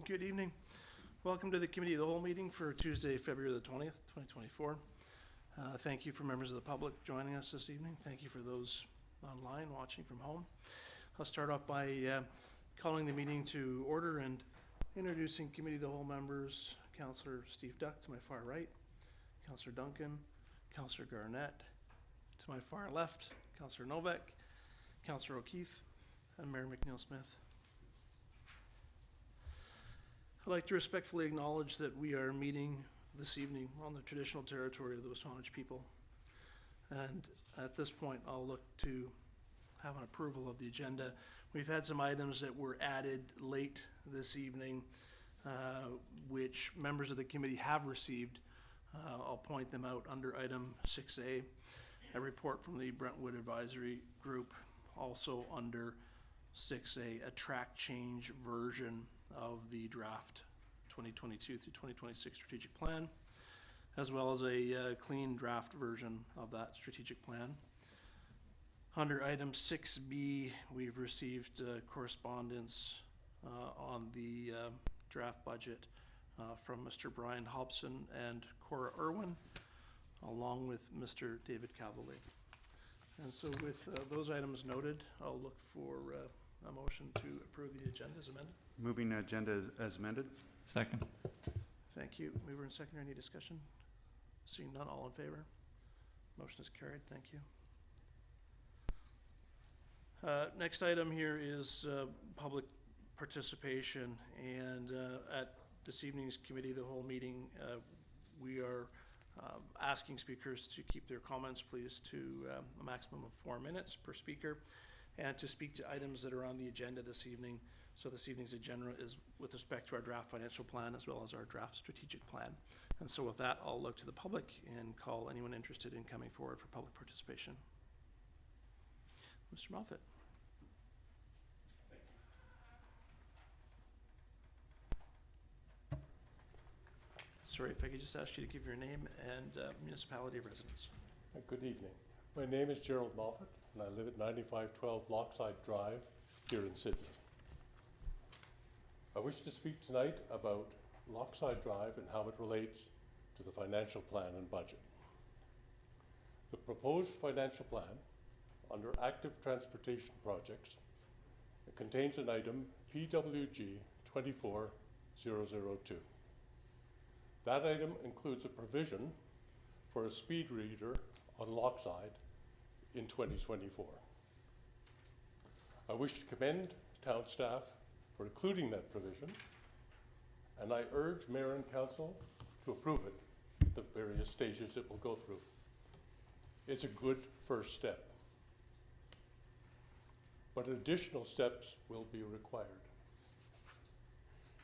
Good evening. Welcome to the Committee of the Whole meeting for Tuesday, February the 20th, 2024. Thank you for members of the public joining us this evening. Thank you for those online watching from home. I'll start off by calling the meeting to order and introducing Committee of the Whole members. Councillor Steve Duck to my far right, Councillor Duncan, Councillor Garnett to my far left, Councillor Novak, Councillor O'Keefe, and Mayor McNeil-Smith. I'd like to respectfully acknowledge that we are meeting this evening on the traditional territory of the Wasanich people. And at this point, I'll look to have an approval of the agenda. We've had some items that were added late this evening, which members of the committee have received. I'll point them out under item 6A, a report from the Brentwood Advisory Group, also under 6A, a track change version of the draft 2022 through 2026 strategic plan, as well as a clean draft version of that strategic plan. Under item 6B, we've received correspondence on the draft budget from Mr. Brian Hobson and Cora Irwin, along with Mr. David Cavalier. And so with those items noted, I'll look for a motion to approve the agenda as amended. Moving agenda as amended. Second. Thank you. Mover and seconder, any discussion? Seeing none, all in favor? Motion is carried. Thank you. Next item here is public participation, and at this evening's Committee of the Whole meeting, we are asking speakers to keep their comments, please, to a maximum of 4 minutes per speaker, and to speak to items that are on the agenda this evening. So this evening's agenda is with respect to our draft financial plan as well as our draft strategic plan. And so with that, I'll look to the public and call anyone interested in coming forward for public participation. Mr. Moffat. Sorry, if I could just ask you to give your name and municipality of residence. Good evening. My name is Gerald Moffat, and I live at 9512 Lochside Drive here in Sydney. I wish to speak tonight about Lochside Drive and how it relates to the financial plan and budget. The proposed financial plan under active transportation projects contains an item PWG 24002. That item includes a provision for a speed reader on Lochside in 2024. I wish to commend town staff for including that provision, and I urge Mayor and Council to approve it at the various stages it will go through. It's a good first step, but additional steps will be required.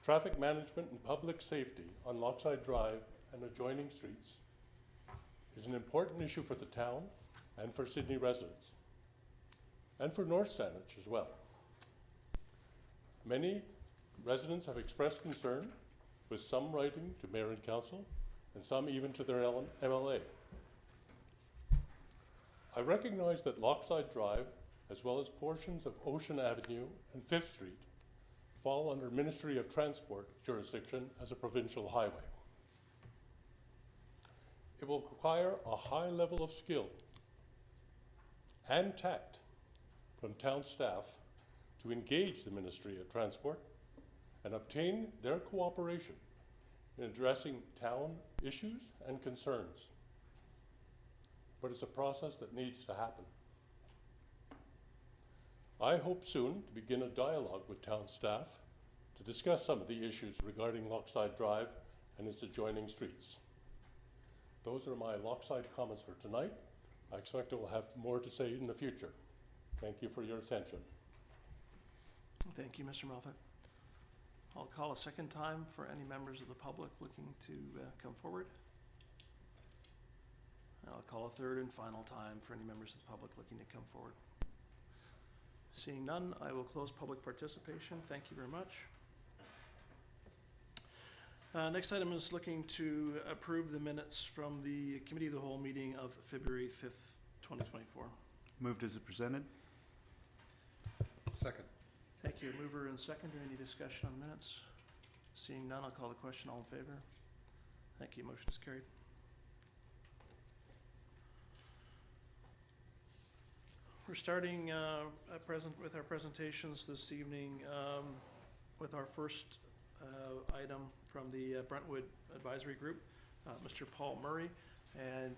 Traffic management and public safety on Lochside Drive and adjoining streets is an important issue for the town and for Sydney residents, and for North Saanich as well. Many residents have expressed concern, with some writing to Mayor and Council, and some even to their MLA. I recognize that Lochside Drive, as well as portions of Ocean Avenue and 5th Street, fall under Ministry of Transport jurisdiction as a provincial highway. It will require a high level of skill and tact from town staff to engage the Ministry of Transport and obtain their cooperation in addressing town issues and concerns. But it's a process that needs to happen. I hope soon to begin a dialogue with town staff to discuss some of the issues regarding Lochside Drive and its adjoining streets. Those are my Lochside comments for tonight. I expect I will have more to say in the future. Thank you for your attention. Thank you, Mr. Moffat. I'll call a second time for any members of the public looking to come forward. I'll call a third and final time for any members of the public looking to come forward. Seeing none, I will close public participation. Thank you very much. Next item is looking to approve the minutes from the Committee of the Whole meeting of February 5th, 2024. Moved as presented. Second. Thank you. Mover and seconder. Any discussion on minutes? Seeing none, I'll call the question. All in favor? Thank you. Motion is carried. We're starting with our presentations this evening with our first item from the Brentwood Advisory Group, Mr. Paul Murray. And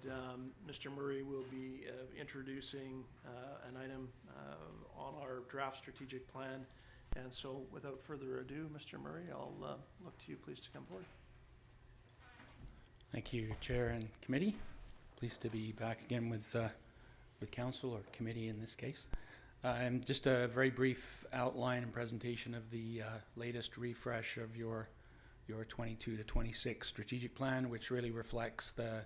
Mr. Murray will be introducing an item on our draft strategic plan. And so without further ado, Mr. Murray, I'll look to you, please, to come forward. Thank you, Chair and Committee. Pleased to be back again with Council, or Committee in this case. Just a very brief outline and presentation of the latest refresh of your 22 to 26 strategic plan, which really reflects the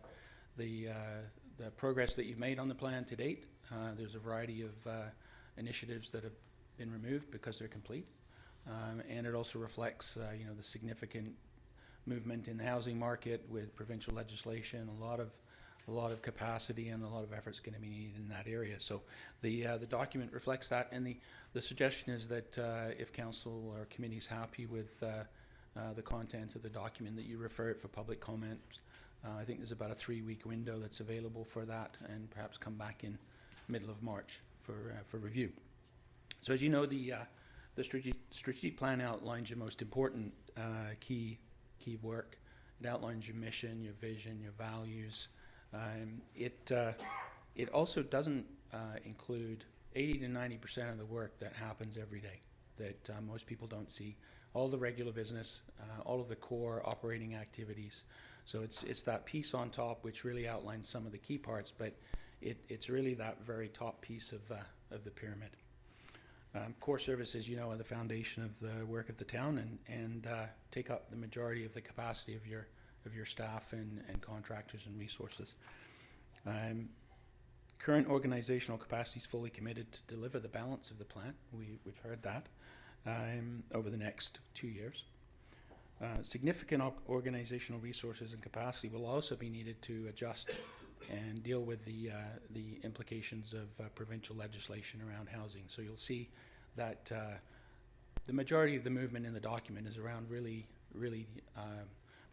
progress that you've made on the plan to date. There's a variety of initiatives that have been removed because they're complete, and it also reflects the significant movement in the housing market with provincial legislation, a lot of capacity, and a lot of efforts going to be needed in that area. So the document reflects that, and the suggestion is that if Council or Committee is happy with the content of the document, that you refer it for public comment. I think there's about a 3-week window that's available for that, and perhaps come back in middle of March for review. So as you know, the strategic plan outlines your most important key work. It outlines your mission, your vision, your values. It also doesn't include 80 to 90% of the work that happens every day that most people don't see. All the regular business, all of the core operating activities. So it's that piece on top which really outlines some of the key parts, but it's really that very top piece of the pyramid. Core services, are the foundation of the work of the town, and take up the majority of the capacity of your staff and contractors and resources. Current organizational capacity is fully committed to deliver the balance of the plan. We've heard that over the next 2 years. Significant organizational resources and capacity will also be needed to adjust and deal with the implications of provincial legislation around housing. So you'll see that the majority of the movement in the document is around really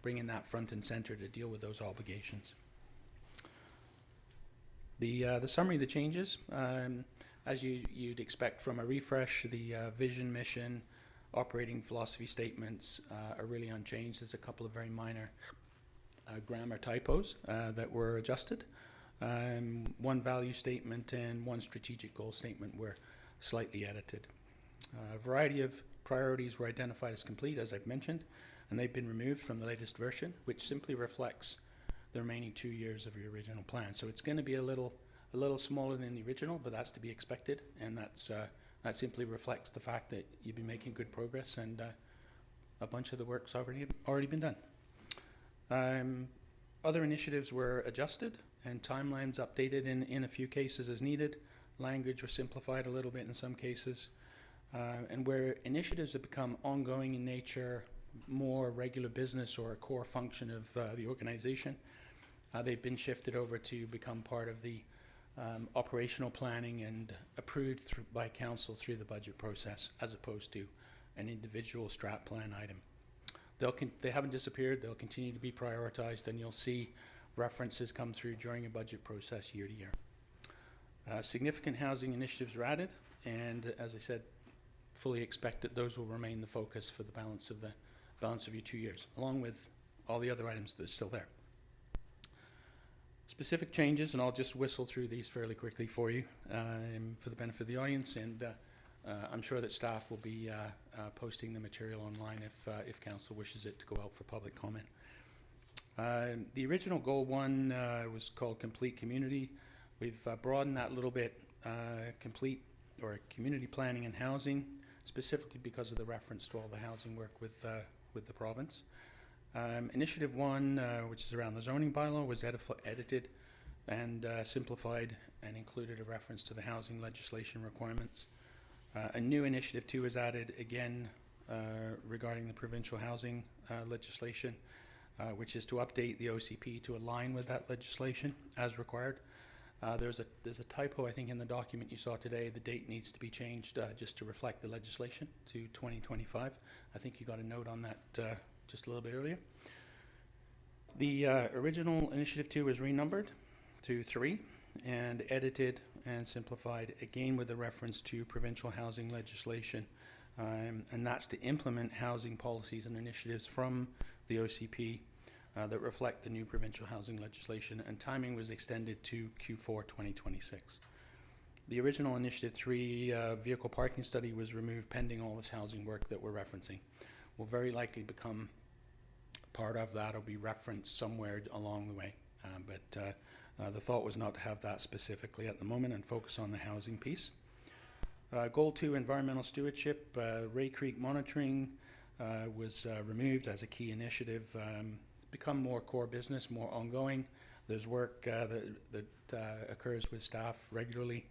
bringing that front and center to deal with those obligations. The summary of the changes, as you'd expect from a refresh, the vision, mission, operating philosophy statements are really unchanged. There's a couple of very minor grammar typos that were adjusted. One value statement and one strategic goal statement were slightly edited. A variety of priorities were identified as complete, as I've mentioned, and they've been removed from the latest version, which simply reflects the remaining 2 years of your original plan. So it's going to be a little smaller than the original, but that's to be expected, and that simply reflects the fact that you've been making good progress, and a bunch of the work's already been done. Other initiatives were adjusted and timelines updated in a few cases as needed. Language was simplified a little bit in some cases. And where initiatives have become ongoing in nature, more regular business or a core function of the organization, they've been shifted over to become part of the operational planning and approved by Council through the budget process, as opposed to an individual strat plan item. They haven't disappeared. They'll continue to be prioritized, and you'll see references come through during a budget process year to year. Significant housing initiatives were added, and as I said, fully expect that those will remain the focus for the balance of your 2 years, along with all the other items that are still there. Specific changes, and I'll just whistle through these fairly quickly for you for the benefit of the audience, and I'm sure that staff will be posting the material online if Council wishes it to go out for public comment. The original Goal 1 was called Complete Community. We've broadened that a little bit, complete or community planning and housing, specifically because of the reference to all the housing work with the province. Initiative 1, which is around the zoning bylaw, was edited and simplified and included a reference to the housing legislation requirements. A new Initiative 2 is added again regarding the provincial housing legislation, which is to update the OCP to align with that legislation as required. There's a typo, I think, in the document you saw today. The date needs to be changed just to reflect the legislation to 2025. I think you got a note on that just a little bit earlier. The original Initiative 2 was renumbered to 3 and edited and simplified, again with a reference to provincial housing legislation. And that's to implement housing policies and initiatives from the OCP that reflect the new provincial housing legislation, and timing was extended to Q4 2026. The original Initiative 3 vehicle parking study was removed pending all this housing work that we're referencing. Will very likely become part of that or be referenced somewhere along the way. But the thought was not to have that specifically at the moment and focus on the housing piece. Goal 2, environmental stewardship. Ray Creek monitoring was removed as a key initiative. Become more core business, more ongoing. There's work that occurs with staff regularly.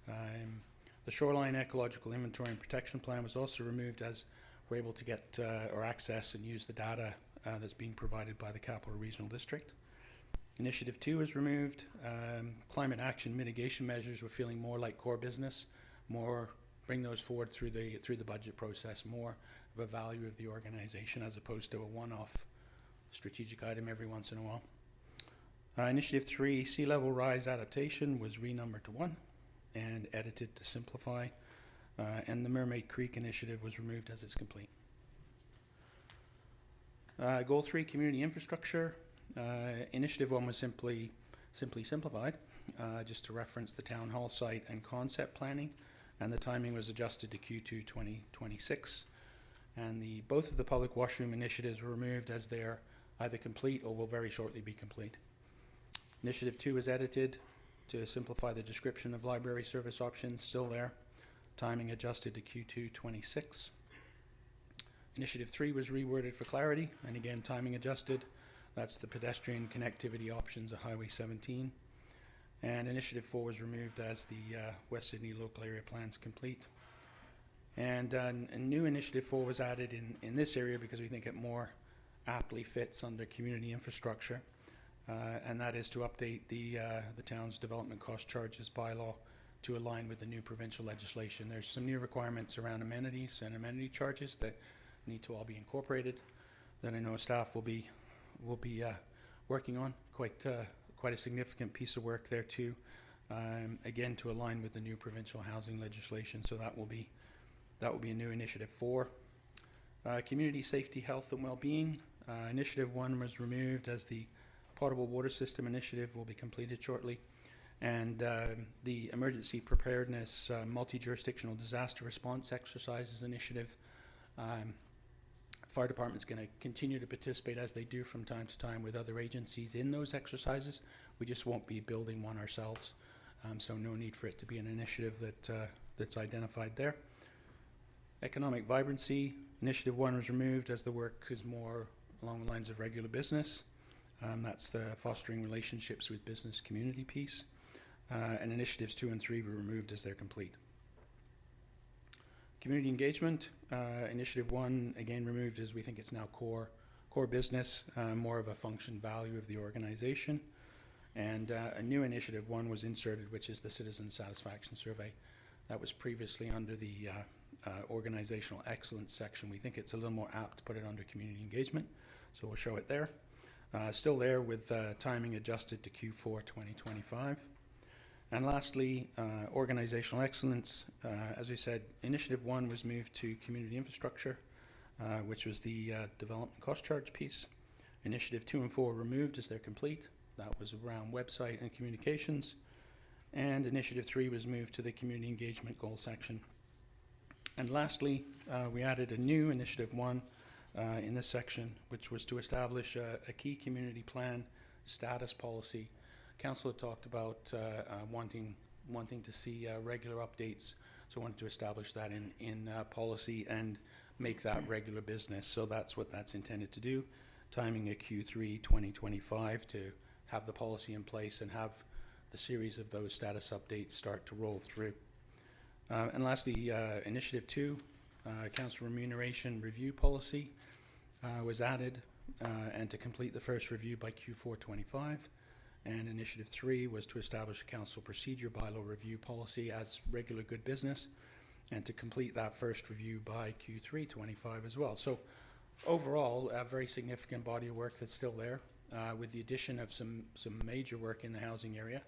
The shoreline ecological inventory and protection plan was also removed as we're able to get or access and use the data that's being provided by the Capital Regional District. Initiative 2 is removed. Climate action mitigation measures, we're feeling more like core business, more bring those forward through the budget process, more of a value of the organization as opposed to a one-off strategic item every once in a while. Initiative 3, sea level rise adaptation, was renumbered to 1 and edited to simplify. And the Mermaid Creek initiative was removed as it's complete. Goal 3, community infrastructure. Initiative 1 was simply simplified, just to reference the town hall site and concept planning, and the timing was adjusted to Q2 2026. And both of the public washroom initiatives were removed as they're either complete or will very shortly be complete. Initiative 2 is edited to simplify the description of library service options, still there. Timing adjusted to Q2 26. Initiative 3 was reworded for clarity, and again, timing adjusted. That's the pedestrian connectivity options of Highway 17. And Initiative 4 was removed as the West Sydney local area plans complete. And a new Initiative 4 was added in this area because we think it more aptly fits under community infrastructure. And that is to update the town's development cost charges bylaw to align with the new provincial legislation. There's some new requirements around amenities and amenity charges that need to all be incorporated that I know staff will be working on. Quite a significant piece of work there too. Again, to align with the new provincial housing legislation. So that will be a new Initiative 4. Community safety, health and well-being. Initiative 1 was removed as the potable water system initiative will be completed shortly. And the emergency preparedness multi-jurisdictional disaster response exercises initiative. Fire department's going to continue to participate as they do from time to time with other agencies in those exercises. We just won't be building one ourselves. So no need for it to be an initiative that's identified there. Economic vibrancy, Initiative 1 was removed as the work is more along the lines of regular business. That's the fostering relationships with business community piece. And Initiatives 2 and 3 were removed as they're complete. Community engagement, Initiative 1 again removed as we think it's now core business, more of a function value of the organization. And a new Initiative 1 was inserted, which is the Citizen Satisfaction Survey. That was previously under the organizational excellence section. We think it's a little more apt to put it under community engagement, so we'll show it there. Still there with timing adjusted to Q4 2025. And lastly, organizational excellence. As we said, Initiative 1 was moved to community infrastructure, which was the development cost charge piece. Initiative 2 and 4 removed as they're complete. That was around website and communications. And Initiative 3 was moved to the community engagement goal section. And lastly, we added a new Initiative 1 in this section, which was to establish a key community plan status policy. Council had talked about wanting to see regular updates, so wanted to establish that in policy and make that regular business. So that's what that's intended to do. Timing a Q3 2025 to have the policy in place and have the series of those status updates start to roll through. And lastly, Initiative 2, Council Remuneration Review Policy was added and to complete the first review by Q4 25. And Initiative 3 was to establish a council procedure bylaw review policy as regular good business, and to complete that first review by Q3 25 as well. So overall, a very significant body of work that's still there, with the addition of some major work in the housing area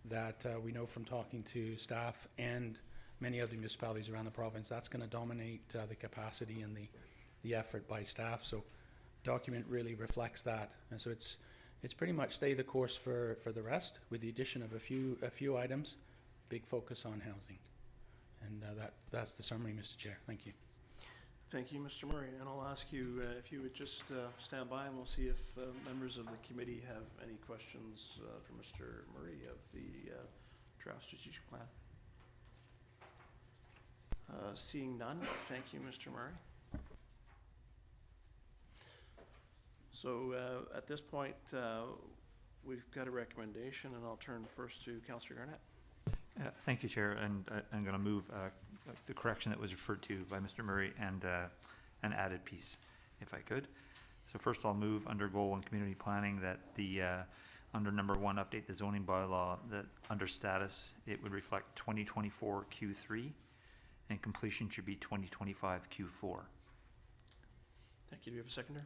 that we know from talking to staff and many other municipalities around the province. That's going to dominate the capacity and the effort by staff. So document really reflects that. And so it's pretty much stay the course for the rest, with the addition of a few items, big focus on housing. And that's the summary, Mr. Chair. Thank you. Thank you, Mr. Murray. And I'll ask you if you would just stand by, and we'll see if members of the committee have any questions for Mr. Murray of the draft strategic plan. Seeing none, thank you, Mr. Murray. So at this point, we've got a recommendation, and I'll turn first to Councillor Garnett. Thank you, Chair, and I'm going to move the correction that was referred to by Mr. Murray and an added piece, if I could. So first I'll move under goal and community planning that the under number 1, update the zoning bylaw, that under status it would reflect 2024 Q3 and completion should be 2025 Q4. Thank you. Do you have a seconder?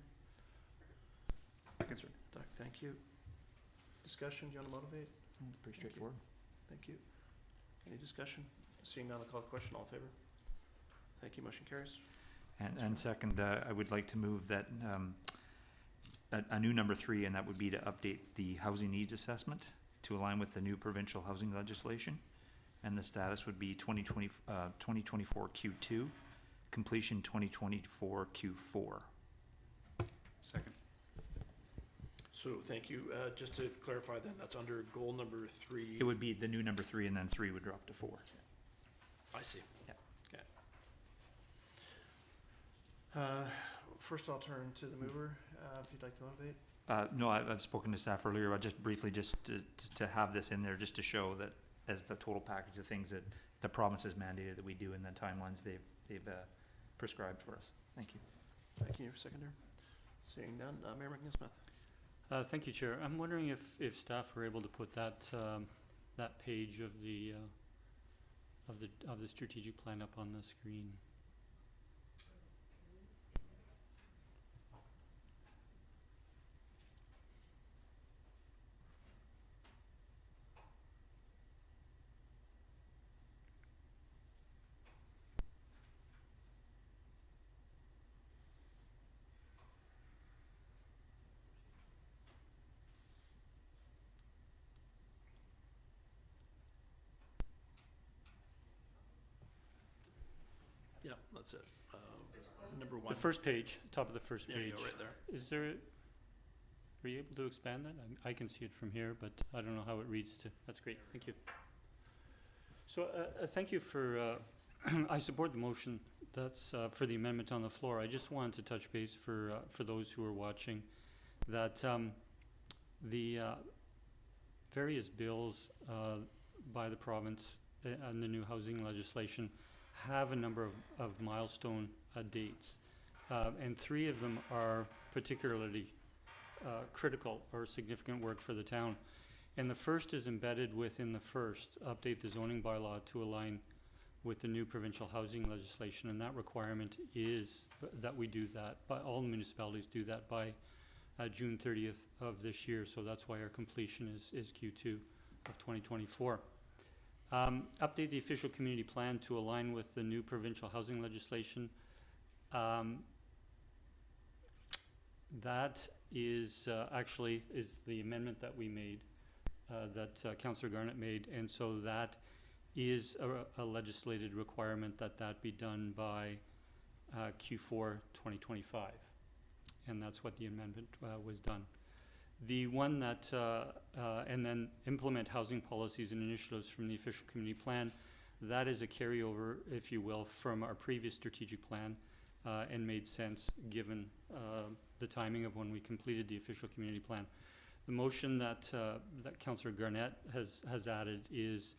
Second. Doug, thank you. Discussion, do you want to motivate? Pretty straightforward. Thank you. Any discussion? Seeing none, I'll call the question. All in favor? Thank you. Motion carries. And second, I would like to move that a new number 3, and that would be to update the housing needs assessment to align with the new provincial housing legislation. And the status would be 2024 Q2, completion 2024 Q4. Second. So thank you. Just to clarify then, that's under goal number 3. It would be the new number 3, and then 3 would drop to 4. I see. Yeah. Okay. First, I'll turn to the mover, if you'd like to motivate. No, I've spoken to staff earlier, but just briefly, just to have this in there, just to show that as the total package of things that the province has mandated that we do in the timelines they've prescribed for us. Thank you. Thank you, Seconder. Seeing none, Mayor McNeil-Smith. Thank you, Chair. I'm wondering if staff were able to put that that page of the strategic plan up on the screen. Yeah, that's it. Number 1. The first page, top of the first There you page. go, right there. Is there? Are you able to expand that? I can see it from here, but I don't know how it reads to. That's great. Thank you. So thank you for. I support the motion. That's for the amendment on the floor. I just wanted to touch base for those who are watching that the various bills by the province and the new housing legislation have a number of milestone dates, and 3 of them are particularly critical or significant work for the town. And the first is embedded within the first, update the zoning bylaw to align with the new provincial housing legislation, and that requirement is that we do that, by all municipalities do that by June 30th of this year, so that's why our completion is Q2 of 2024. Update the official community plan to align with the new provincial housing legislation. That is actually is the amendment that we made, that Councillor Garnett made, and so that is a legislated requirement that be done by Q4 2025, and that's what the amendment was done. The one that, and then implement housing policies and initiatives from the official community plan, that is a carryover, if you will, from our previous strategic plan, and made sense given the timing of when we completed the official community plan. The motion that Councillor Garnett has added is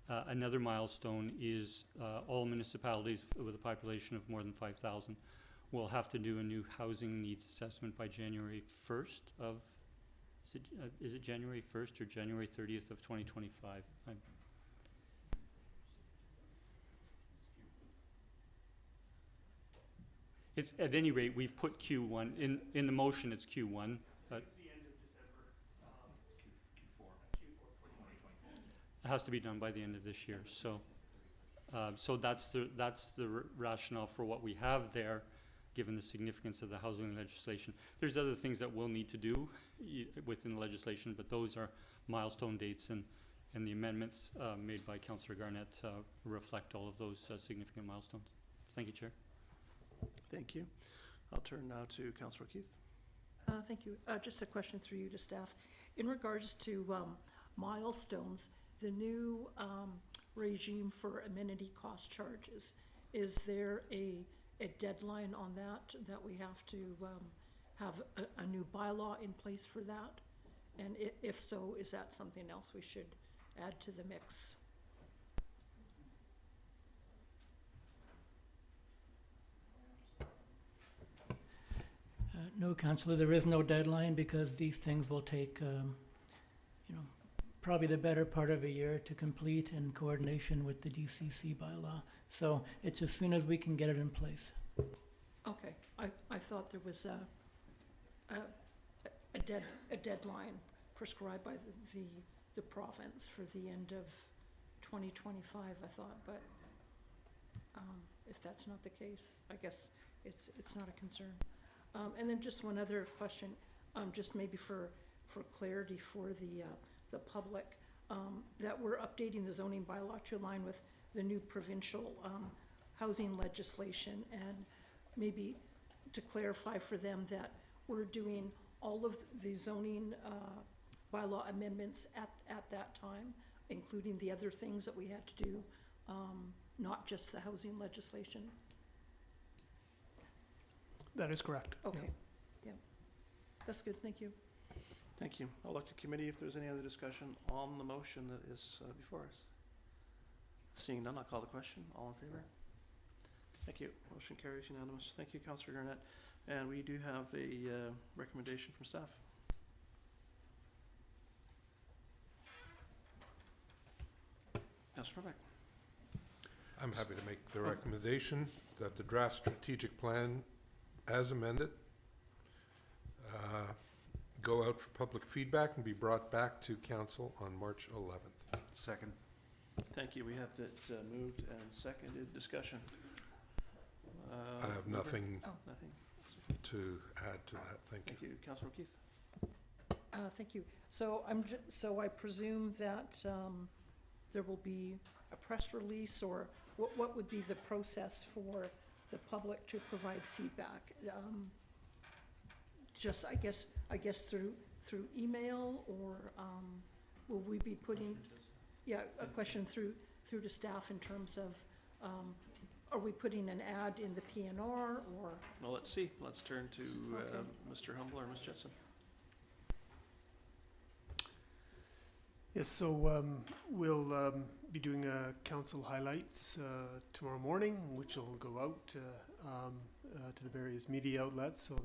another milestone is all municipalities with a population of more than 5,000 will have to do a new housing needs assessment by January 1st of Is it January 1st or January 30th of 2025? It's, at any rate, we've put Q1, in the motion it's Q1, but It's the end of December. it has to be done by the end of this year, so. So that's the rationale for what we have there, given the significance of the housing legislation. There's other things that we'll need to do within the legislation, but those are milestone dates, and the amendments made by Councillor Garnett reflect all of those significant milestones. Thank you, Chair. Thank you. I'll turn now to Councillor Keith. Thank you. Just a question through you to staff. In regards to milestones, the new regime for amenity cost charges, is there a deadline on that we have to have a new bylaw in place for that? And if so, is that something else we should add to the mix? No, Councillor, there is no deadline because these things will take, probably the better part of a year to complete in coordination with the DCC bylaw. So it's as soon as we can get it in place. Okay, I thought there was a deadline prescribed by the province for the end of 2025, I thought, but if that's not the case, I guess it's not a concern. And then just one other question, just maybe for clarity for the public, that we're updating the zoning bylaw to align with the new provincial housing legislation, and maybe to clarify for them that we're doing all of the zoning bylaw amendments at that time, including the other things that we had to do, not just the housing legislation. That is correct. Okay, yeah, that's good, thank you. Thank you. I'll look to committee if there's any other discussion on the motion that is before us. Seeing none, I'll call the question. All in favor? Thank you. Motion carries unanimous. Thank you, Councillor Garnett. And we do have a recommendation from staff. Councillor Novak. I'm happy to make the recommendation that the draft strategic plan, as amended, go out for public feedback and be brought back to council on March 11th. Second. Thank you. We have it moved and seconded. Discussion. I have nothing Nothing. to add to that. Thank you. Thank you. Councillor Keith. Thank you. So so I presume that there will be a press release, or what would be the process for the public to provide feedback? Just I guess through email, or will we be putting a question through to staff in terms of are we putting an ad in the PNR, or? Well, let's see. Let's turn to Mr. Humble or Ms. Jetson. Yes, so we'll be doing council highlights tomorrow morning, which will go out to the various media outlets. So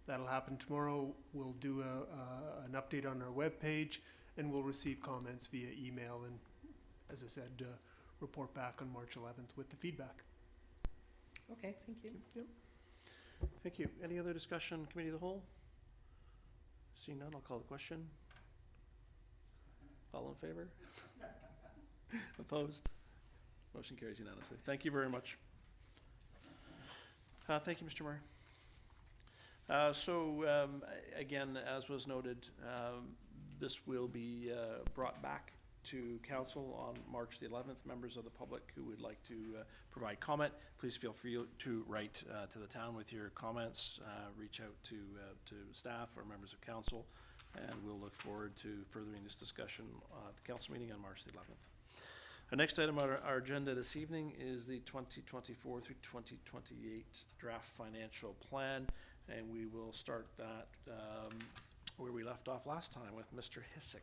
that'll happen tomorrow. We'll do an update on our webpage, and we'll receive comments via email, and as I said, report back on March 11th with the feedback. Okay, thank you. Yep. Thank you. Any other discussion, committee of the whole? Seeing none, I'll call the question. All in favor? Opposed? Motion carries unanimously. Thank you very much. Thank you, Mr. Murray. Again, as was noted, this will be brought back to council on March the 11th. Members of the public who would like to provide comment, please feel free to write to the town with your comments. Reach out to staff or members of council, and we'll look forward to furthering this discussion at the council meeting on March the 11th. The next item on our agenda this evening is the 2024 through 2028 draft financial plan, and we will start that where we left off last time with Mr. Hissick.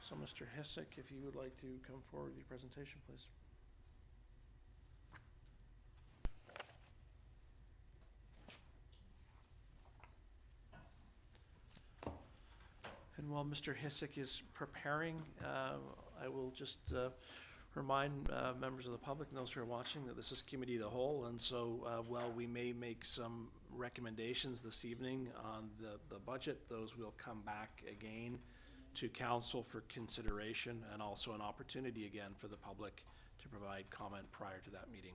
So Mr. Hissick, if you would like to come forward with your presentation, please. And while Mr. Hissick is preparing, I will just remind members of the public and those who are watching that this is committee of the whole, and so while we may make some recommendations this evening on the budget, those will come back again to council for consideration, and also an opportunity again for the public to provide comment prior to that meeting.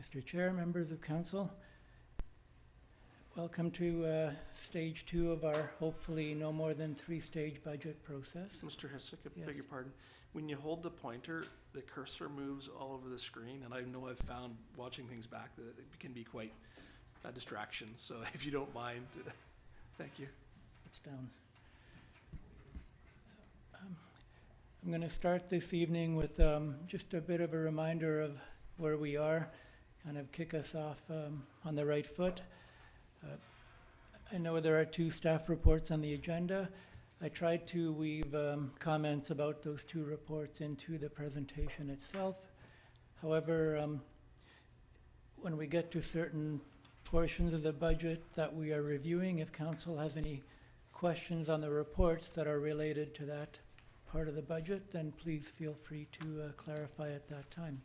Mr. Chair, members of council, welcome to stage 2 of our hopefully no more than 3-stage budget process. Mr. Hissick, I beg Yes. your pardon. When you hold the pointer, the cursor moves all over the screen, and I know I've found watching things back that it can be quite a distraction. So if you don't mind, thank you. It's down. I'm going to start this evening with just a bit of a reminder of where we are, kind of kick us off on the right foot. I know there are 2 staff reports on the agenda. I tried to weave comments about those 2 reports into the presentation itself. However, when we get to certain portions of the budget that we are reviewing, if council has any questions on the reports that are related to that part of the budget, then please feel free to clarify at that time.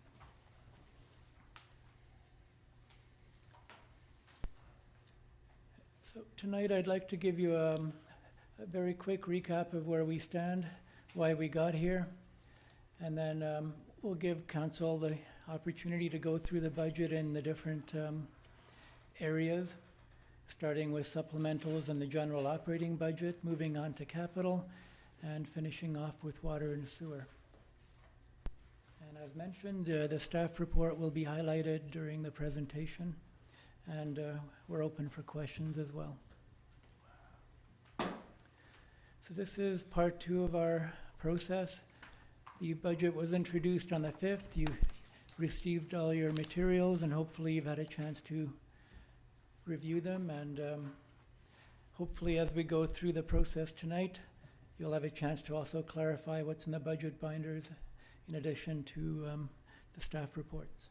So tonight I'd like to give you a very quick recap of where we stand, why we got here, and then we'll give council the opportunity to go through the budget in the different areas, starting with supplementals and the general operating budget, moving on to capital, and finishing off with water and sewer. And as mentioned, the staff report will be highlighted during the presentation, and we're open for questions as well. So this is part 2 of our process. The budget was introduced on the 5th. You received all your materials, and hopefully you've had a chance to review them, and hopefully as we go through the process tonight, you'll have a chance to also clarify what's in the budget binders in addition to the staff reports.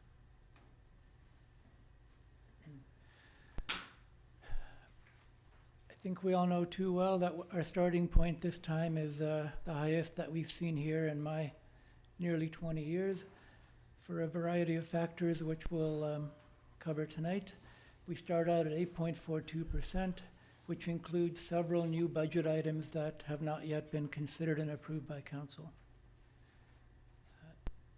I think we all know too well that our starting point this time is the highest that we've seen here in my nearly 20 years for a variety of factors which we'll cover tonight. We start out at 8.42%, which includes several new budget items that have not yet been considered and approved by council.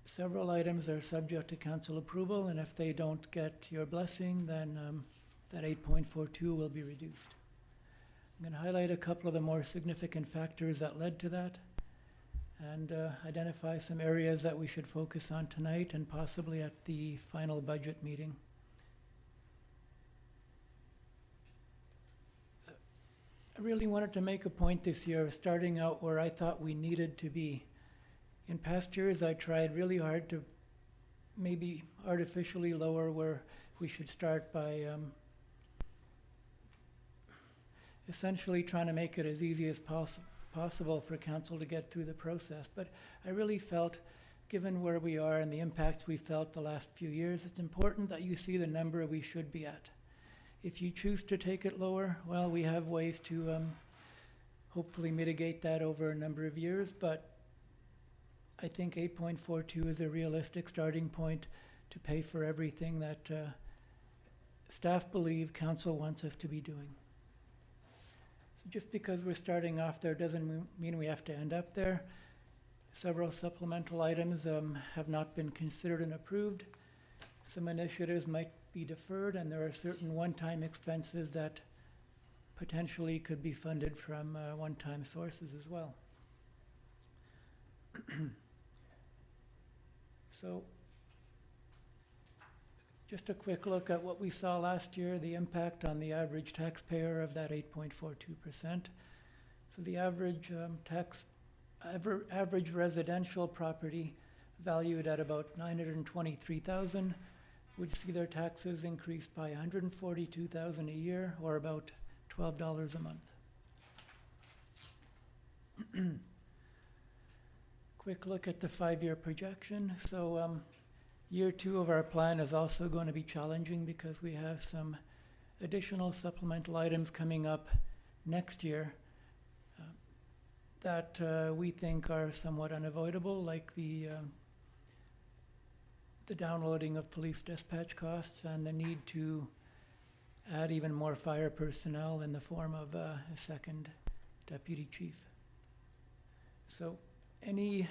Several items are subject to council approval, and if they don't get your blessing, then that 8.42 will be reduced. I'm going to highlight a couple of the more significant factors that led to that, and identify some areas that we should focus on tonight and possibly at the final budget meeting. I really wanted to make a point this year of starting out where I thought we needed to be. In past years, I tried really hard to maybe artificially lower where we should start by essentially trying to make it as easy as possible for council to get through the process. But I really felt, given where we are and the impacts we felt the last few years, it's important that you see the number we should be at. If you choose to take it lower, well, we have ways to hopefully mitigate that over a number of years, but I think 8.42 is a realistic starting point to pay for everything that staff believe council wants us to be doing. So just because we're starting off there doesn't mean we have to end up there. Several supplemental items have not been considered and approved. some initiatives might be deferred, and there are certain one-time expenses that potentially could be funded from one-time sources as well. So, just a quick look at what we saw last year, the impact on the average taxpayer of that 8.42%. So the average average residential property valued at about $923,000 would see their taxes increased by $142,000 a year, or about $12 a month. Quick look at the 5-year projection. So year 2 of our plan is also going to be challenging because we have some additional supplemental items coming up next year that we think are somewhat unavoidable, like the downloading of police dispatch costs and the need to add even more fire personnel in the form of a second deputy chief. So any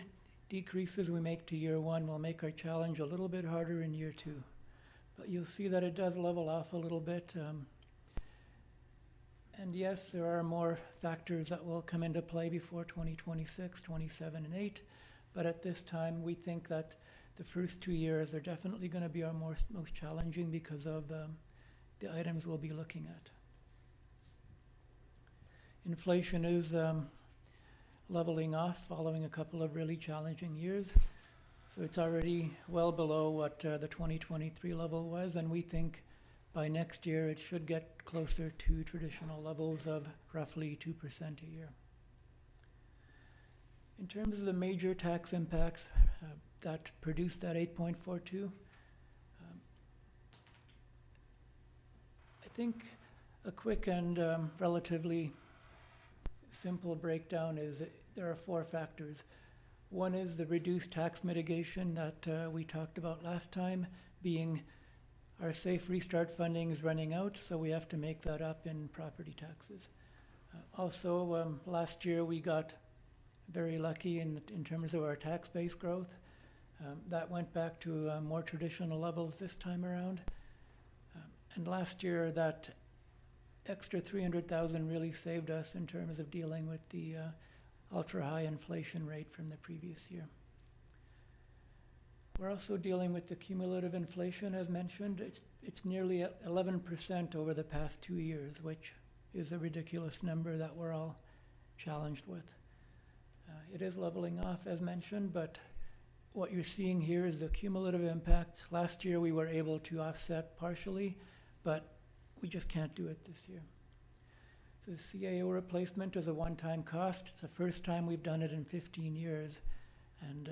decreases we make to year 1 will make our challenge a little bit harder in year 2. But you'll see that it does level off a little bit. And yes, there are more factors that will come into play before 2026, 27, and 8. But at this time, we think that the first 2 years are definitely going to be our most challenging because of the items we'll be looking at. Inflation is leveling off following a couple of really challenging years. So it's already well below what the 2023 level was, and we think by next year it should get closer to traditional levels of roughly 2% a year. In terms of the major tax impacts that produced that 8.42, I think a quick and relatively simple breakdown is that there are 4 factors. One is the reduced tax mitigation that we talked about last time, being our safe restart funding is running out, so we have to make that up in property taxes. Also, last year we got very lucky in terms of our tax base growth. That went back to more traditional levels this time around. And last year, that extra $300,000 really saved us in terms of dealing with the ultra-high inflation rate from the previous year. We're also dealing with the cumulative inflation, as mentioned. It's nearly 11% over the past 2 years, which is a ridiculous number that we're all challenged with. It is leveling off, as mentioned, but what you're seeing here is the cumulative impact. Last year we were able to offset partially, but we just can't do it this year. So the CAO replacement is a one-time cost. It's the first time we've done it in 15 years, and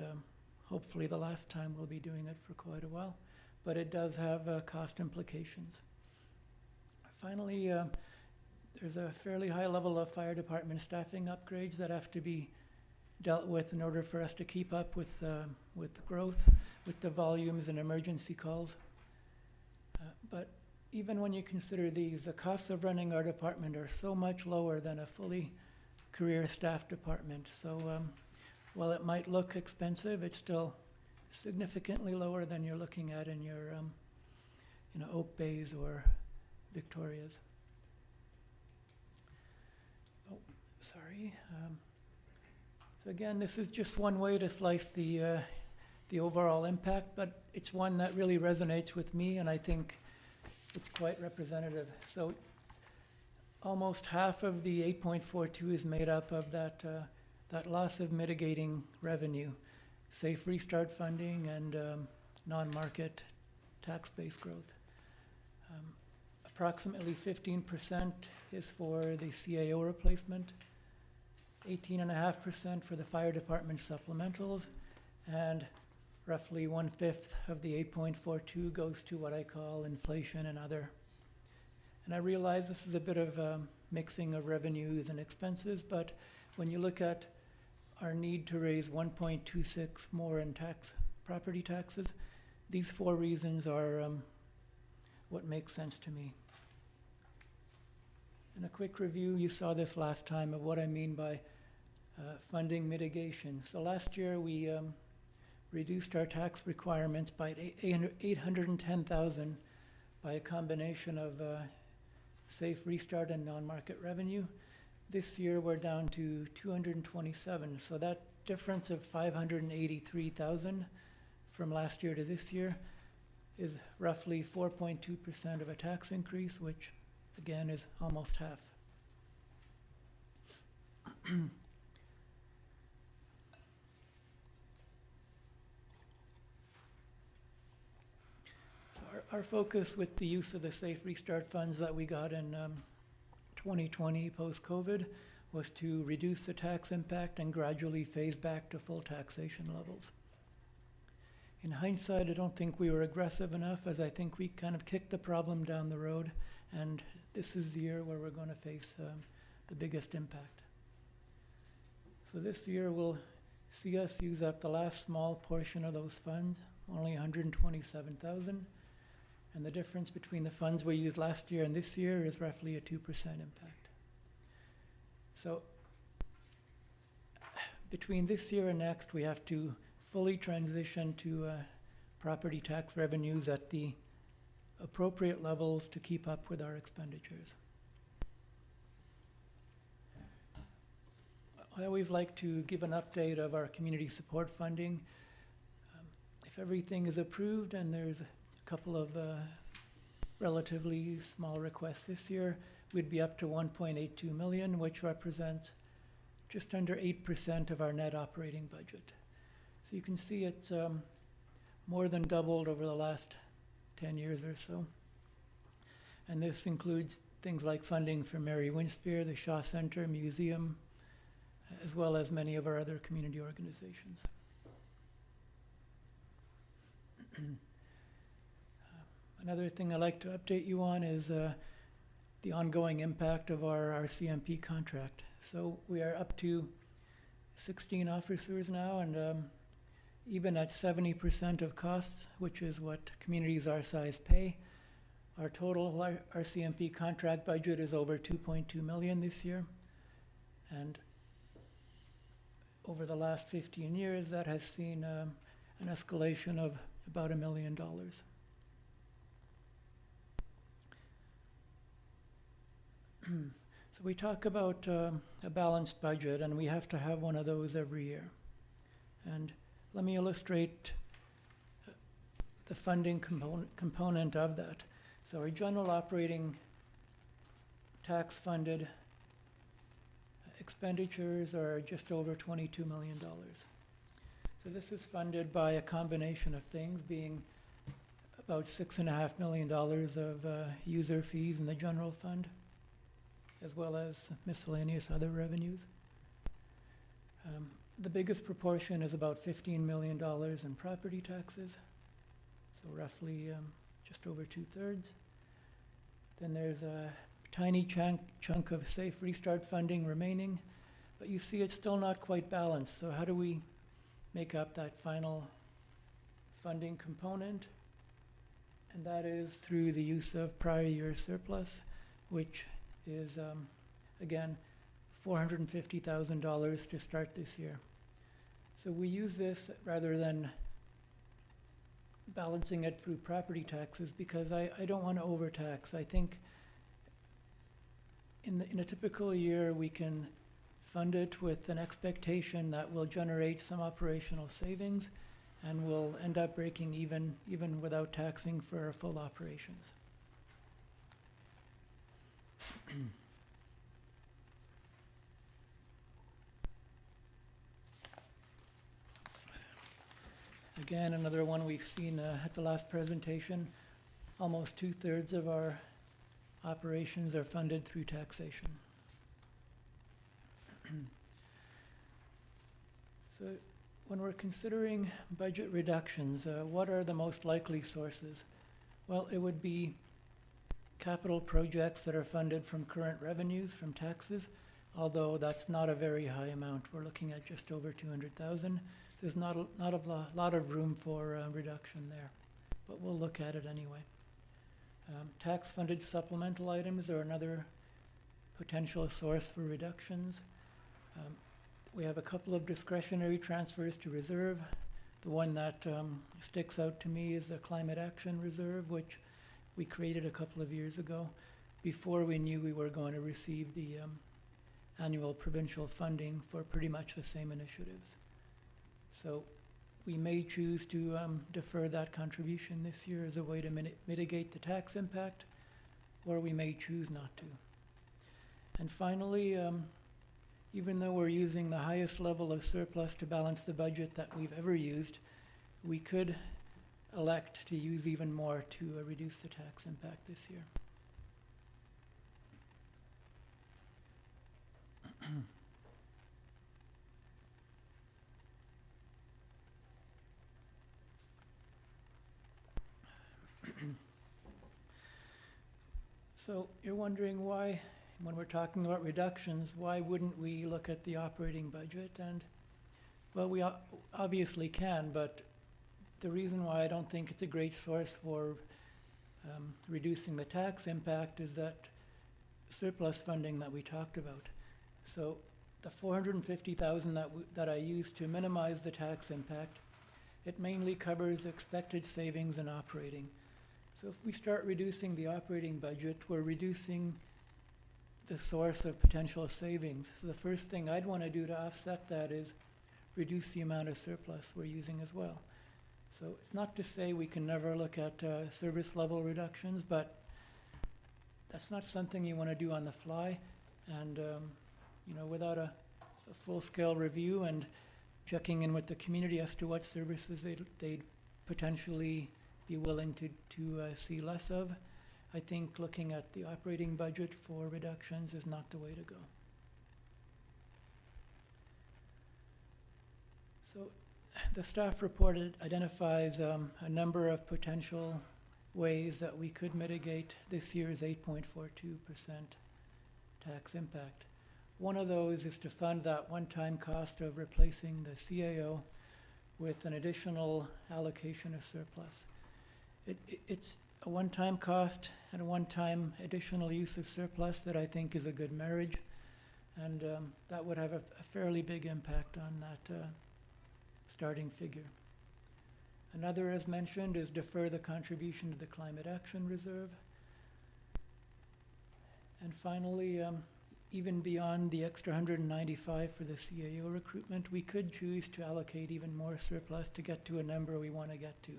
hopefully the last time we'll be doing it for quite a while, but it does have cost implications. Finally, there's a fairly high level of fire department staffing upgrades that have to be dealt with in order for us to keep up with the growth, with the volumes and emergency calls. But even when you consider these, the costs of running our department are so much lower than a fully career staff department. So while it might look expensive, it's still significantly lower than you're looking at in your Oak Bays or Victorias. Oh, sorry. So again, this is just one way to slice the overall impact, but it's one that really resonates with me, and I think it's quite representative. So almost half of the 8.42 is made up of that loss of mitigating revenue, safe restart funding, and non-market tax-based growth. Approximately 15% is for the CAO replacement, 18.5% for the fire department supplementals, and roughly 1/5 of the 8.42 goes to what I call inflation and other. And I realize this is a bit of a mixing of revenues and expenses, but when you look at our need to raise 1.26 more in property taxes, these 4 reasons are what makes sense to me. And a quick review, you saw this last time, of what I mean by funding mitigation. So last year we reduced our tax requirements by 810,000 by a combination of safe restart and non-market revenue. This year, we're down to 227, so that difference of 583,000 from last year to this year is roughly 4.2% of a tax increase, which again is almost half. So our focus with the use of the Safe Restart funds that we got in 2020 post-COVID was to reduce the tax impact and gradually phase back to full taxation levels. In hindsight, I don't think we were aggressive enough, as I think we kind of kicked the problem down the road, and this is the year where we're going to face the biggest impact. So this year will see us use up the last small portion of those funds, only 127,000, and the difference between the funds we used last year and this year is roughly a 2% impact. So between this year and next, we have to fully transition to property tax revenues at the appropriate levels to keep up with our expenditures. I always like to give an update of our community support funding. If everything is approved, and there's a couple of relatively small requests this year, we'd be up to 1.82 million, which represents just under 8% of our net operating budget. So you can see it's more than doubled over the last 10 years or so. And this includes things like funding for Mary Winspear, the Shaw Center, Museum, as well as many of our other community organizations. Another thing I'd like to update you on is the ongoing impact of our CMP contract. So we are up to 16 officers now, and even at 70% of costs, which is what communities our size pay, our total RCMP contract budget is over 2.2 million this year. And over the last 15 years, that has seen an escalation of about $1 million. So we talk about a balanced budget, and we have to have one of those every year. And let me illustrate the funding component of that. So our general operating tax funded expenditures are just over $22 million. So this is funded by a combination of things, being about $6.5 million of user fees in the general fund, as well as miscellaneous other revenues. The biggest proportion is about $15 million in property taxes, so roughly just over 2/3. Then there's a tiny chunk of Safe Restart funding remaining, but you see it's still not quite balanced. So how do we make up that final funding component? And that is through the use of prior year surplus, which is, again, $450,000 to start this year. So we use this rather than balancing it through property taxes, because I don't want to overtax. I think in a typical year, we can fund it with an expectation that will generate some operational savings, and we'll end up breaking even without taxing for our full operations. Again, another one we've seen at the last presentation. Almost 2/3 of our operations are funded through taxation. So when we're considering budget reductions, what are the most likely sources? Well, it would be capital projects that are funded from current revenues from taxes, although that's not a very high amount. We're looking at just over 200,000. There's not a lot of room for reduction there, but we'll look at it anyway. Tax-funded supplemental items are another potential source for reductions. We have a couple of discretionary transfers to reserve. The one that sticks out to me is the Climate Action Reserve, which we created a couple of years ago, before we knew we were going to receive the annual provincial funding for pretty much the same initiatives. So we may choose to defer that contribution this year as a way to mitigate the tax impact, or we may choose not to. And finally, even though we're using the highest level of surplus to balance the budget that we've ever used, we could elect to use even more to reduce the tax impact this year. So you're wondering why, when we're talking about reductions, why wouldn't we look at the operating budget? And, well, we obviously can, but the reason why I don't think it's a great source for reducing the tax impact is that surplus funding that we talked about. So the $450,000 that I used to minimize the tax impact, it mainly covers expected savings in operating. So if we start reducing the operating budget, we're reducing the source of potential savings. So the first thing I'd want to do to offset that is reduce the amount of surplus we're using as well. So it's not to say we can never look at service level reductions, but that's not something you want to do on the fly. And you know, without a full-scale review and checking in with the community as to what services they'd potentially be willing to see less of, I think looking at the operating budget for reductions is not the way to go. So the staff report identifies a number of potential ways that we could mitigate this year's 8.42% tax impact. One of those is to fund that one-time cost of replacing the CAO with an additional allocation of surplus. It's a one-time cost and a one-time additional use of surplus that I think is a good marriage, and that would have a fairly big impact on that starting figure. Another, as mentioned, is defer the contribution to the Climate Action Reserve. And finally, even beyond the extra 195 for the CAO recruitment, we could choose to allocate even more surplus to get to a number we want to get to.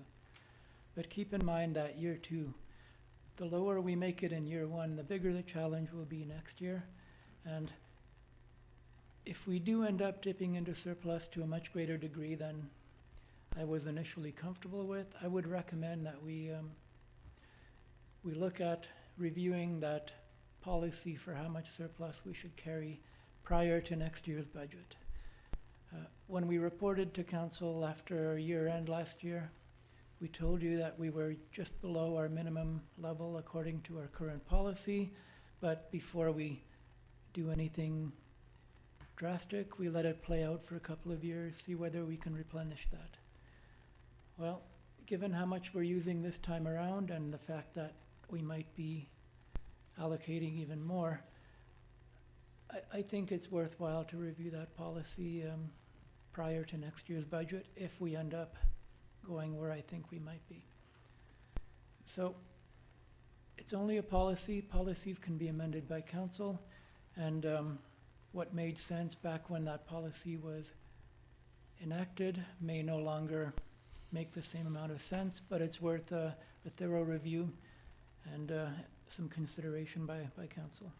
But keep in mind that year two, the lower we make it in year one, the bigger the challenge will be next year. And if we do end up dipping into surplus to a much greater degree than I was initially comfortable with, I would recommend that we look at reviewing that policy for how much surplus we should carry prior to next year's budget. When we reported to council after year end last year, we told you that we were just below our minimum level according to our current policy, but before we do anything drastic, we let it play out for a couple of years, see whether we can replenish that. Well, given how much we're using this time around and the fact that we might be allocating even more, I think it's worthwhile to review that policy prior to next year's budget if we end up going where I think we might be. So it's only a policy. Policies can be amended by council, and what made sense back when that policy was enacted may no longer make the same amount of sense, but it's worth a thorough review and some consideration by council.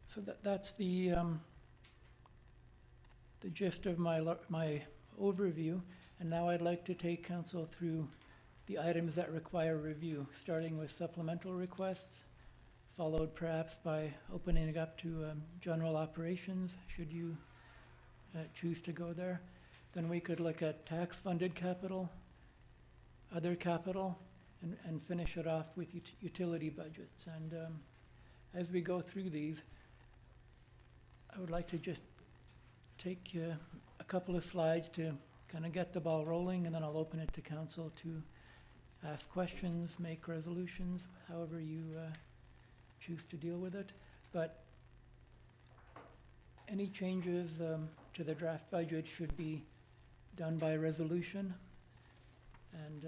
So that's the gist of my overview, and now I'd like to take council through the items that require review, starting with supplemental requests, followed perhaps by opening it up to general operations, should you choose to go there. Then we could look at tax-funded capital, other capital, and finish it off with utility budgets. And as we go through these, I would like to just take a couple of slides to kind of get the ball rolling, and then I'll open it to council to ask questions, make resolutions, however you choose to deal with it. But any changes to the draft budget should be done by resolution. And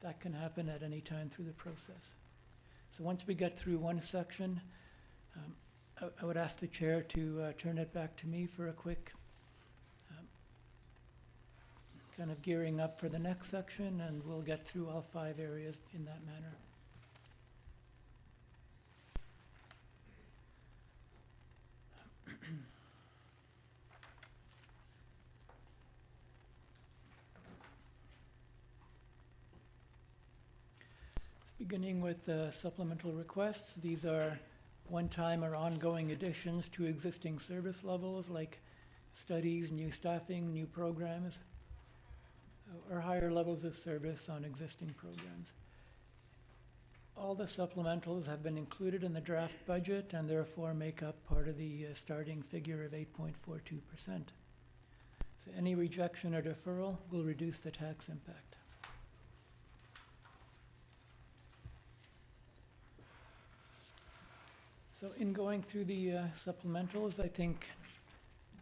that can happen at any time through the process. So once we get through one section, I would ask the chair to turn it back to me for a quick kind of gearing up for the next section, and we'll get through all 5 areas in that manner. Beginning with the supplemental requests, these are one-time or ongoing additions to existing service levels like studies, new staffing, new programs, or higher levels of service on existing programs. All the supplementals have been included in the draft budget and therefore make up part of the starting figure of 8.42%. So any rejection or deferral will reduce the tax impact. So in going through the supplementals, I think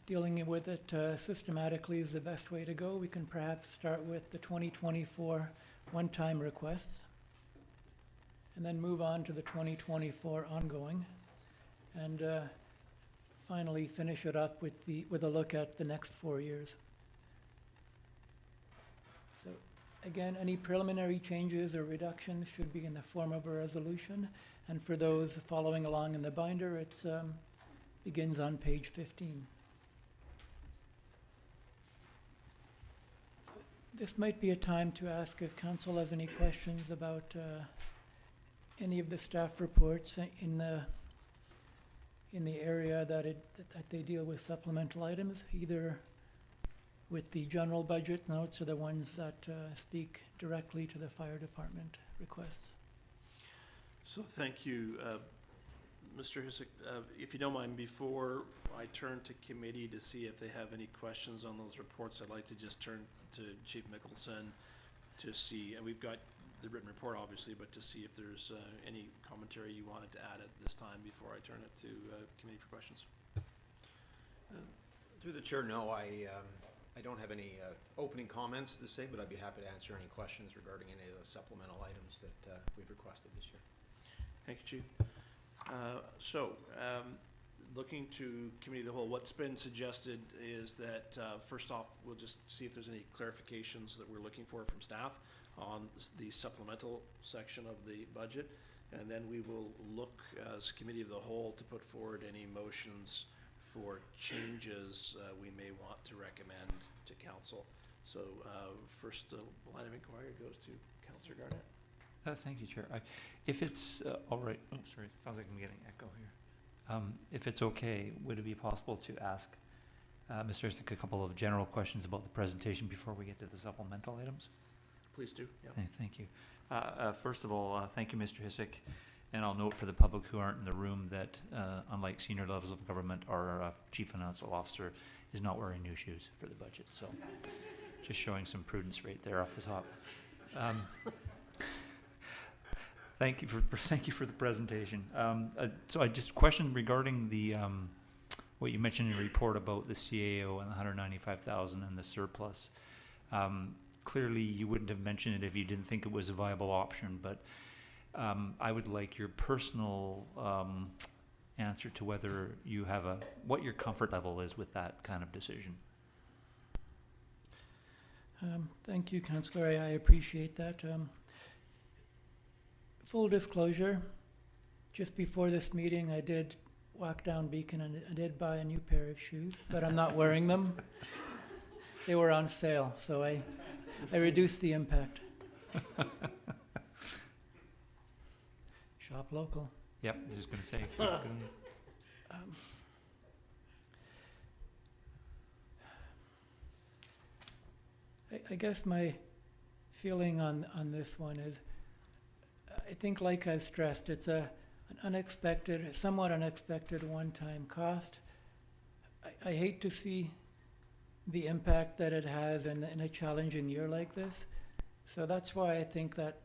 dealing with it systematically is the best way to go. We can perhaps start with the 2024 one-time requests and then move on to the 2024 ongoing, and finally finish it up with a look at the next 4 years. So again, any preliminary changes or reductions should be in the form of a resolution. And for those following along in the binder, it begins on page 15. So this might be a time to ask if council has any questions about any of the staff reports in the area that they deal with supplemental items, either with the general budget notes or the ones that speak directly to the fire department requests. So thank you, Mr. Hisik. If you don't mind, before I turn to committee to see if they have any questions on those reports, I'd like to just turn to Chief Mickelson to see, and we've got the written report obviously, but to see if there's any commentary you wanted to add at this time before I turn it to committee for questions. Through the chair, no, I don't have any opening comments to say, but I'd be happy to answer any questions regarding any of the supplemental items that we've requested this year. Thank you, Chief. Looking to committee of the whole, what's been suggested is that first off, we'll just see if there's any clarifications that we're looking for from staff on the supplemental section of the budget, and then we will look as committee of the whole to put forward any motions for changes we may want to recommend to council. So first line of inquiry goes to Councillor Garnett. Thank you, Chair. If it's all right, oh, sorry, it sounds like I'm getting echo here. If it's okay, would it be possible to ask Mr. Hisik a couple of general questions about the presentation before we get to the supplemental items? Please do. Yeah. Thank you. First of all, thank you, Mr. Hisik. And I'll note for the public who aren't in the room that unlike senior levels of government, our Chief Financial Officer is not wearing new shoes for the budget. So just showing some prudence right there off the top. Thank you for the presentation. So I just questioned regarding the what you mentioned in your report about the CAO and the 195,000 and the surplus. Clearly, you wouldn't have mentioned it if you didn't think it was a viable option, but I would like your personal answer to whether you have what your comfort level is with that kind of decision. Thank you, Councillor. I appreciate that. Full disclosure, just before this meeting, I did walk down Beacon and I did buy a new pair of shoes, but I'm not wearing them. They were on sale, so I reduced the impact. Shop local. Yep, I was just going to say. I guess my feeling on this one is, I think like I've stressed, it's an somewhat unexpected one-time cost. I hate to see the impact that it has in a challenging year like this. So that's why I think that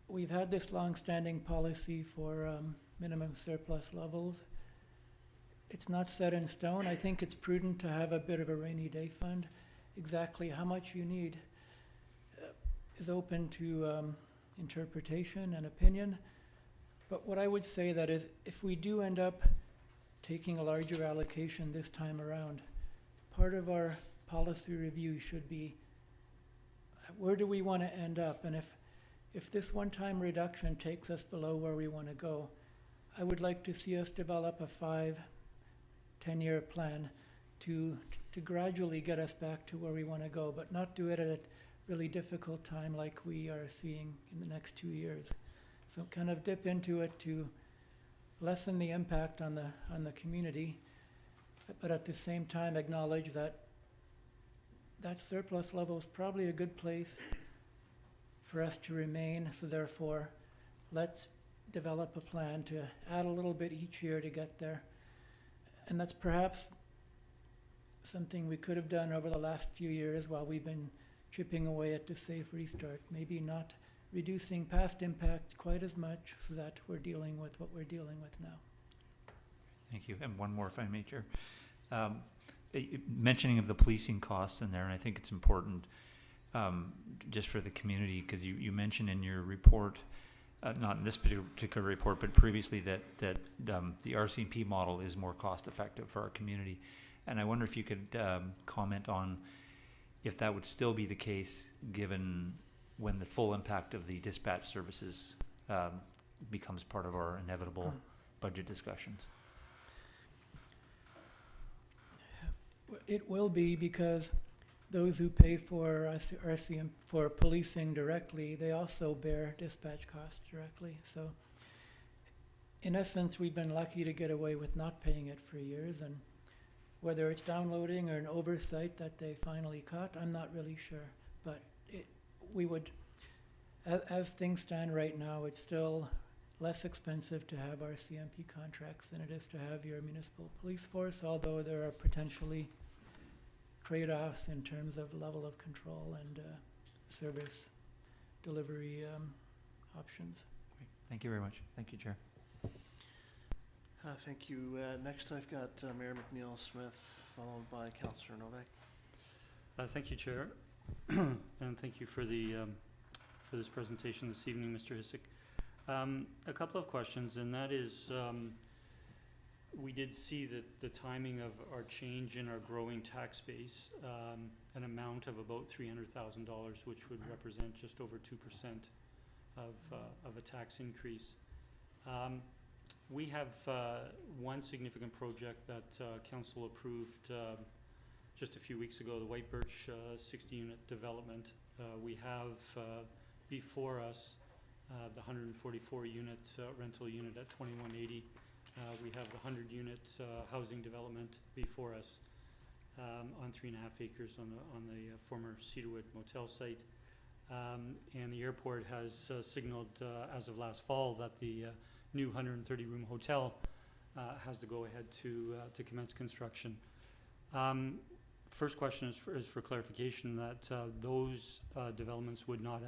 we've had this long-standing policy for minimum surplus levels. it's not set in stone. I think it's prudent to have a bit of a rainy day fund. Exactly how much you need is open to interpretation and opinion. But what I would say that is, if we do end up taking a larger allocation this time around, part of our policy review should be, where do we want to end up? And if this one-time reduction takes us below where we want to go, I would like to see us develop a 5-10-year plan to gradually get us back to where we want to go, but not do it at a really difficult time like we are seeing in the next 2 years. So kind of dip into it to lessen the impact on the community, but at the same time acknowledge that that surplus level is probably a good place for us to remain. So therefore, let's develop a plan to add a little bit each year to get there. And that's perhaps something we could have done over the last few years while we've been chipping away at the safe restart. Maybe not reducing past impacts quite as much so that we're dealing with what we're dealing with now. Thank you. And one more, if I may, Chair. Mentioning of the policing costs in there, and I think it's important just for the community, because you mentioned in your report, not in this particular report, but previously that the RCMP model is more cost effective for our community. And I wonder if you could comment on if that would still be the case given when the full impact of the dispatch services becomes part of our inevitable budget discussions. It will be, because those who pay for RCM for policing directly, they also bear dispatch costs directly. So in essence, we've been lucky to get away with not paying it for years, and whether it's downloading or an oversight that they finally caught, I'm not really sure. But we would, as things stand right now, it's still less expensive to have RCMP contracts than it is to have your municipal police force, although there are potentially trade-offs in terms of level of control and service delivery options. Great. Thank you very much. Thank you, Chair. Thank you. Next, I've got Mayor McNeil Smith, followed by Councillor Novak. Thank you, Chair, and thank you for the for this presentation this evening, Mr. Hissick. A couple of questions, and that is, we did see that the timing of our change in our growing tax base, an amount of about $300,000, which would represent just over 2% of a tax increase. We have one significant project that Council approved just a few weeks ago, the White Birch 60-unit development. We have before us the 144-unit rental unit at 2180. We have the 100-unit housing development before us on 3.5 acres on the former Cedarwood Motel site. And the airport has signaled as of last fall that the new 130-room hotel has to go ahead to commence construction. First question is for clarification that those developments would not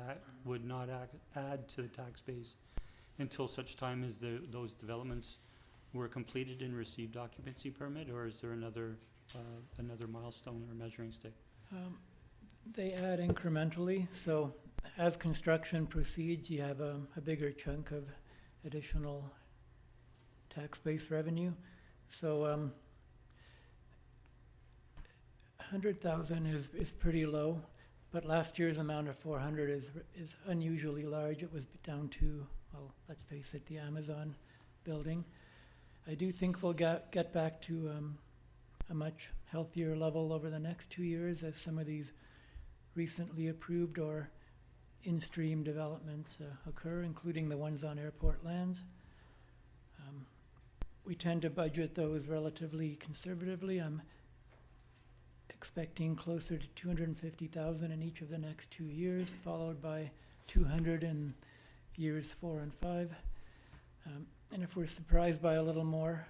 add to the tax base until such time as those developments were completed and received occupancy permit, or is there another milestone or measuring stick? They add incrementally, so as construction proceeds, you have a bigger chunk of additional tax-based revenue. So 100,000 is pretty low, but last year's amount of 400 is unusually large. It was down to, well, let's face it, the Amazon building. I do think we'll get back to a much healthier level over the next 2 years as some of these recently approved or in-stream developments occur, including the ones on airport lands. We tend to budget those relatively conservatively. I'm expecting closer to 250,000 in each of the next 2 years, followed by 200 in years 4 and 5. And if we're surprised by a little more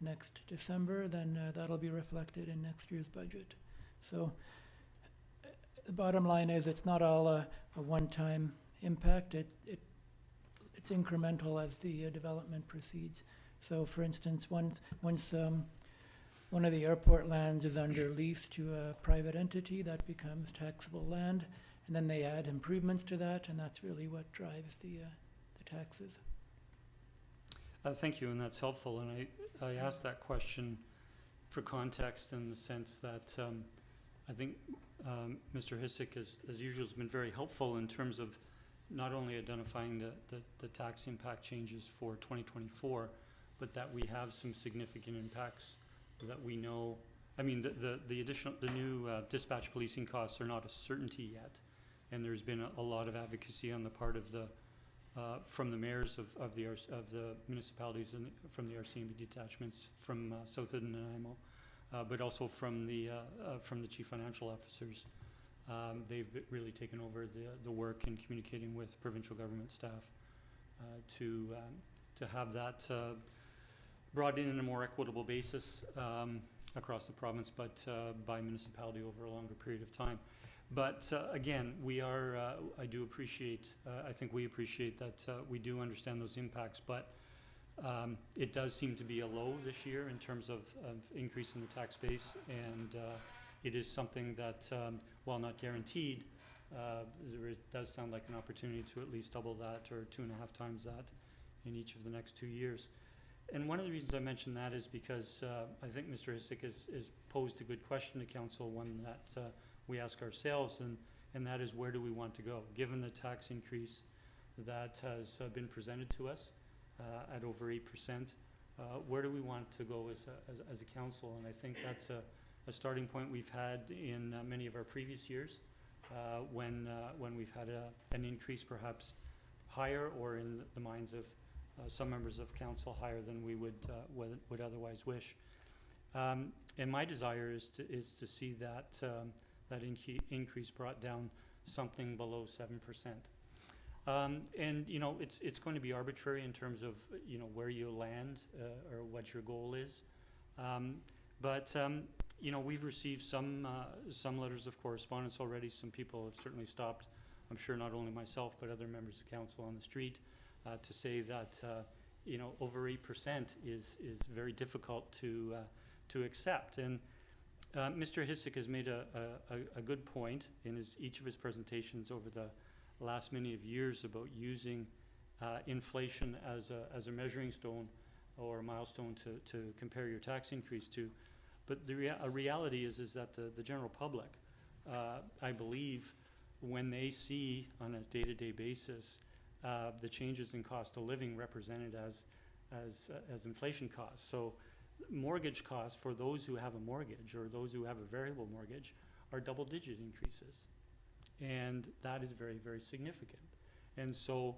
next December, then that'll be reflected in next year's budget. So the bottom line is it's not all a one-time impact. It's incremental as the development proceeds. So for instance, once one of the airport lands is under lease to a private entity, that becomes taxable land. And then they add improvements to that, and that's really what drives the taxes. Thank you, and that's helpful. And I asked that question for context in the sense that I think Mr. Hissick, as usual, has been very helpful in terms of not only identifying the tax impact changes for 2024, but that we have some significant impacts that we know. I mean, the new dispatch policing costs are not a certainty yet, and there's been a lot of advocacy on the part of the from the mayors of the municipalities and from the RCMP detachments from South Eden and Nanaimo, but also from the chief financial officers. They've really taken over the work in communicating with provincial government staff to have that brought in a more equitable basis across the province, but by municipality over a longer period of time. But again, I do appreciate, I think we appreciate that we do understand those impacts, but it does seem to be a low this year in terms of increase in the tax base, and it is something that, while not guaranteed, there does sound like an opportunity to at least double that or 2.5 times that in each of the next 2 years. And one of the reasons I mention that is because I think Mr. Hissick has posed a good question to council, one that we ask ourselves, and that is, where do we want to go? Given the tax increase that has been presented to us at over 8%, where do we want to go as a council? And I think that's a starting point we've had in many of our previous years when we've had an increase perhaps higher, or in the minds of some members of council, higher than we would otherwise wish. And my desire is to see that increase brought down something below 7%. And you know, it's going to be arbitrary in terms of, you know, where you land or what your goal is. But you know, we've received some letters of correspondence already. Some people have certainly stopped, I'm sure not only myself, but other members of council on the street, to say that you know, over 8% is very difficult to accept. And Mr. Hissick has made a good point in each of his presentations over the last many of years about using inflation as a measuring stone or a milestone to compare your tax increase to. But the reality is that the general public, I believe, when they see on a day-to-day basis the changes in cost of living represented as inflation costs. So mortgage costs for those who have a mortgage or those who have a variable mortgage are double-digit increases. And that is very, very significant. And so,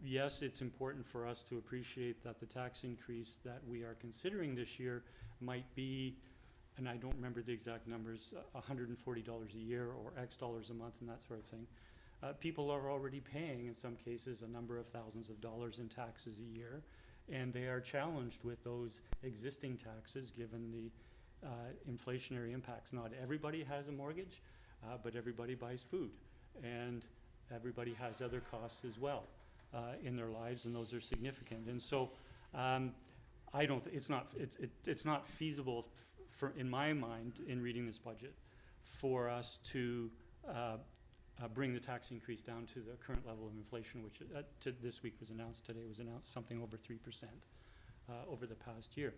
yes, it's important for us to appreciate that the tax increase that we are considering this year might be, and I don't remember the exact numbers, $140 a year or X dollars a month and that sort of thing. People are already paying, in some cases, a number of thousands of dollars in taxes a year, and they are challenged with those existing taxes given the inflationary impacts. Not everybody has a mortgage, but everybody buys food, and everybody has other costs as well in their lives, and those are significant. And so I don't. It's not feasible, in my mind, in reading this budget, for us to bring the tax increase down to the current level of inflation, which this week was announced. Today was announced something over 3% over the past year.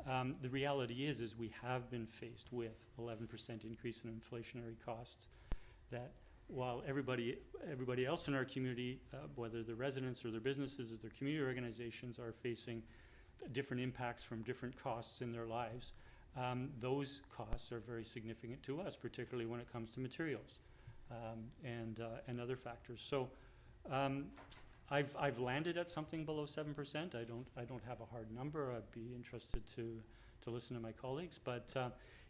The reality is we have been faced with 11% increase in inflationary costs. That while everybody else in our community, whether the residents or their businesses or their community organizations, are facing different impacts from different costs in their lives, those costs are very significant to us, particularly when it comes to materials and other factors. So I've landed at something below 7%. I don't have a hard number. I'd be interested to listen to my colleagues, but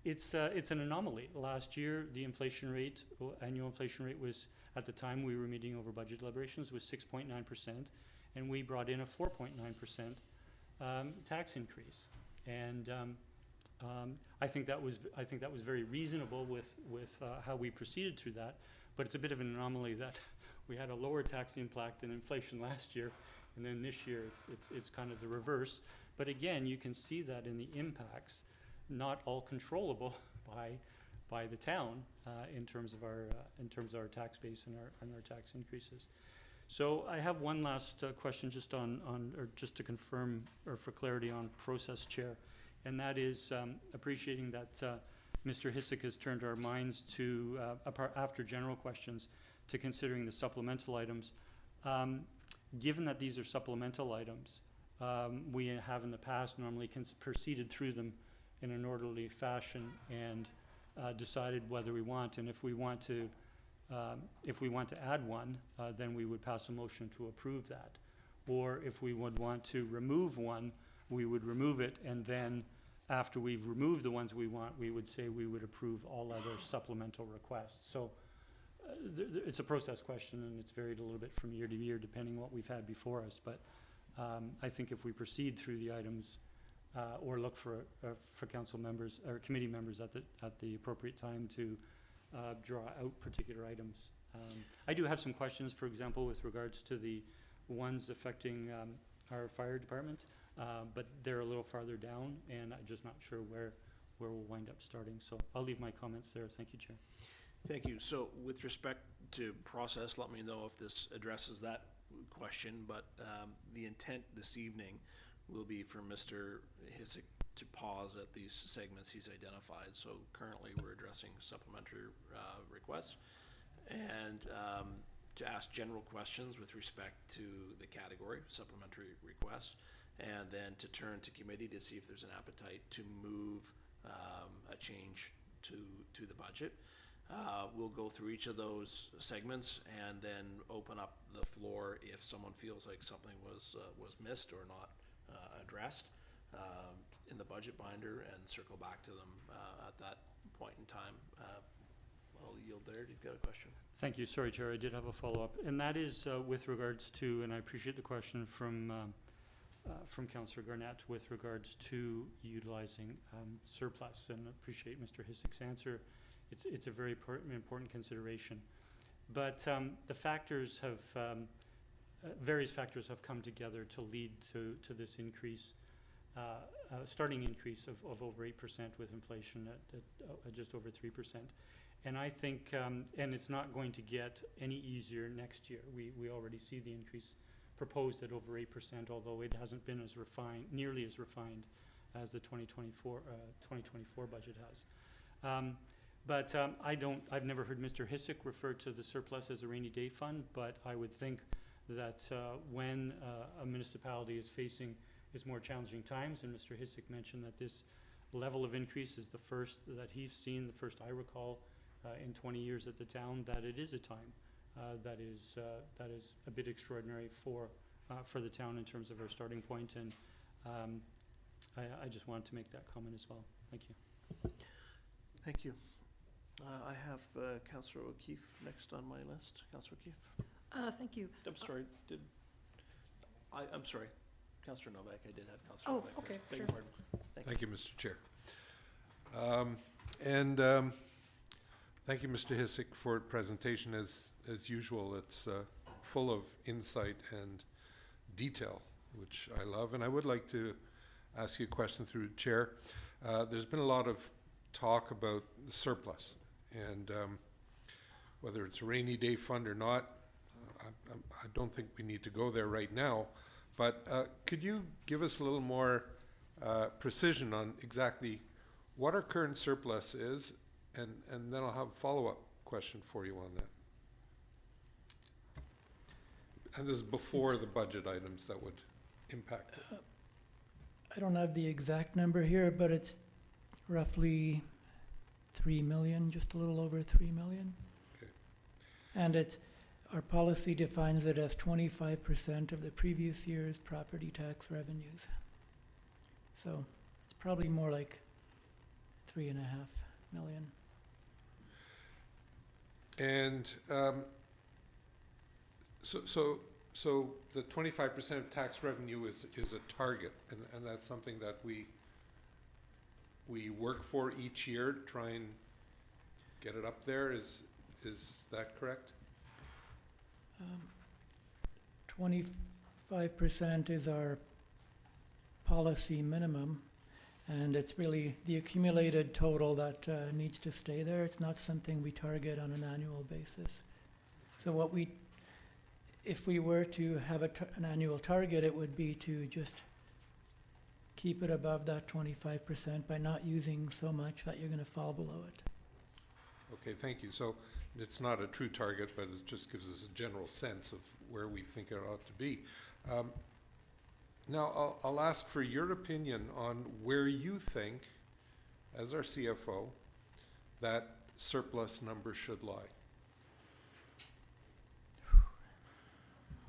it's an anomaly. Last year, the inflation rate, annual inflation rate, was, at the time we were meeting over budget deliberations, was 6.9%, and we brought in a 4.9% tax increase. And I think that was very reasonable with how we proceeded through that. But it's a bit of an anomaly that we had a lower tax impact than inflation last year, and then this year it's kind of the reverse. But again, you can see that in the impacts not all controllable by the town in terms of our tax base and our tax increases. So I have one last question just or just to confirm or for clarity on process, Chair, and that is appreciating that Mr. Hisik has turned our minds to, after general questions, to considering the supplemental items. Given that these are supplemental items, we have in the past normally proceeded through them in an orderly fashion and decided whether we want, and if we want to add one, then we would pass a motion to approve that. Or if we would want to remove one, we would remove it, and then after we've removed the ones we want, we would say we would approve all other supplemental requests. So it's a process question, and it's varied a little bit from year to year depending what we've had before us. But I think if we proceed through the items or look for council members or committee members at the appropriate time to draw out particular items. I do have some questions, for example, with regards to the ones affecting our fire department, but they're a little farther down, and I'm just not sure where we'll wind up starting. So I'll leave my comments there. Thank you, Chair. Thank you. So with respect to process, let me know if this addresses that question, but the intent this evening will be for Mr. Hisik to pause at these segments he's identified. So currently we're addressing supplementary requests, and to ask general questions with respect to the category, supplementary requests, and then to turn to committee to see if there's an appetite to move a change to the budget. We'll go through each of those segments and then open up the floor if someone feels like something was missed or not addressed in the budget binder, and circle back to them at that point in time. I'll yield there. You've got a question? Thank you. Sorry, Chair, I did have a follow-up, and that is with regards to, and I appreciate the question from Councillor Garnett with regards to utilizing surplus, and appreciate Mr. Hisik's answer. It's a very important consideration, but the factors have various factors have come together to lead to this increase, starting increase of over 8% with inflation at just over 3%. And I think, and it's not going to get any easier next year. We already see the increase proposed at over 8%, although it hasn't been as refined, nearly as refined as the 2024 budget has. But I've never heard Mr. Hisik refer to the surplus as a rainy day fund, but I would think that when a municipality is facing its more challenging times, and Mr. Hisik mentioned that this level of increase is the first that he's seen, the first I recall in 20 years at the town, that it is a time that is a bit extraordinary for the town in terms of our starting point, and I just wanted to make that comment as well. Thank you. Thank you. I have Councillor O'Keefe next on my list. Councillor O'Keefe. Thank you. I'm sorry. I'm sorry. Councillor Novak. I did have Councillor Novak. Okay, Beg your sure. pardon. Thank you, Mr. Chair. Thank you, Mr. Hisik, for presentation. As usual, it's full of insight and detail, which I love. And I would like to ask you a question through the Chair. There's been a lot of talk about the surplus, and whether it's a rainy day fund or not, I don't think we need to go there right now. But could you give us a little more precision on exactly what our current surplus is, and then I'll have a follow-up question for you on that. And this is before the budget items that would impact it. I don't have the exact number here, but it's roughly 3 million, just a little over 3 million. Okay. And our policy defines it as 25% of the previous year's property tax revenues. So it's probably more like 3.5 million. And so the 25% of tax revenue is a target, and that's something that we work for each year to try and get it up there. Is that correct? 25% is our policy minimum, And it's really the accumulated total that needs to stay there. It's not something we target on an annual basis. So if we were to have an annual target, it would be to just keep it above that 25% by not using so much that you're going to fall below it. Okay, thank you. So it's not a true target, but it just gives us a general sense of where we think it ought to be. Now, I'll ask for your opinion on where you think, as our CFO, that surplus number should lie.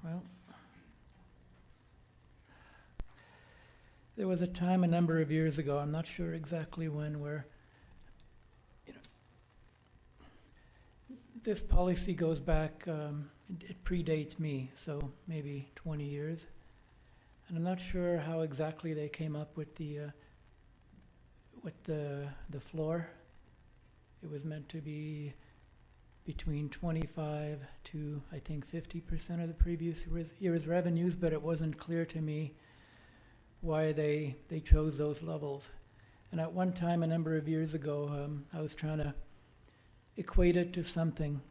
Well, there was a time a number of years ago, I'm not sure exactly when, where this policy goes back, it predates me, so maybe 20 years. And I'm not sure how exactly they came up with the floor. It was meant to be between 25 to, I think, 50% of the previous year's revenues, but it wasn't clear to me why they chose those levels. And at one time, a number of years ago, I was trying to equate it to something.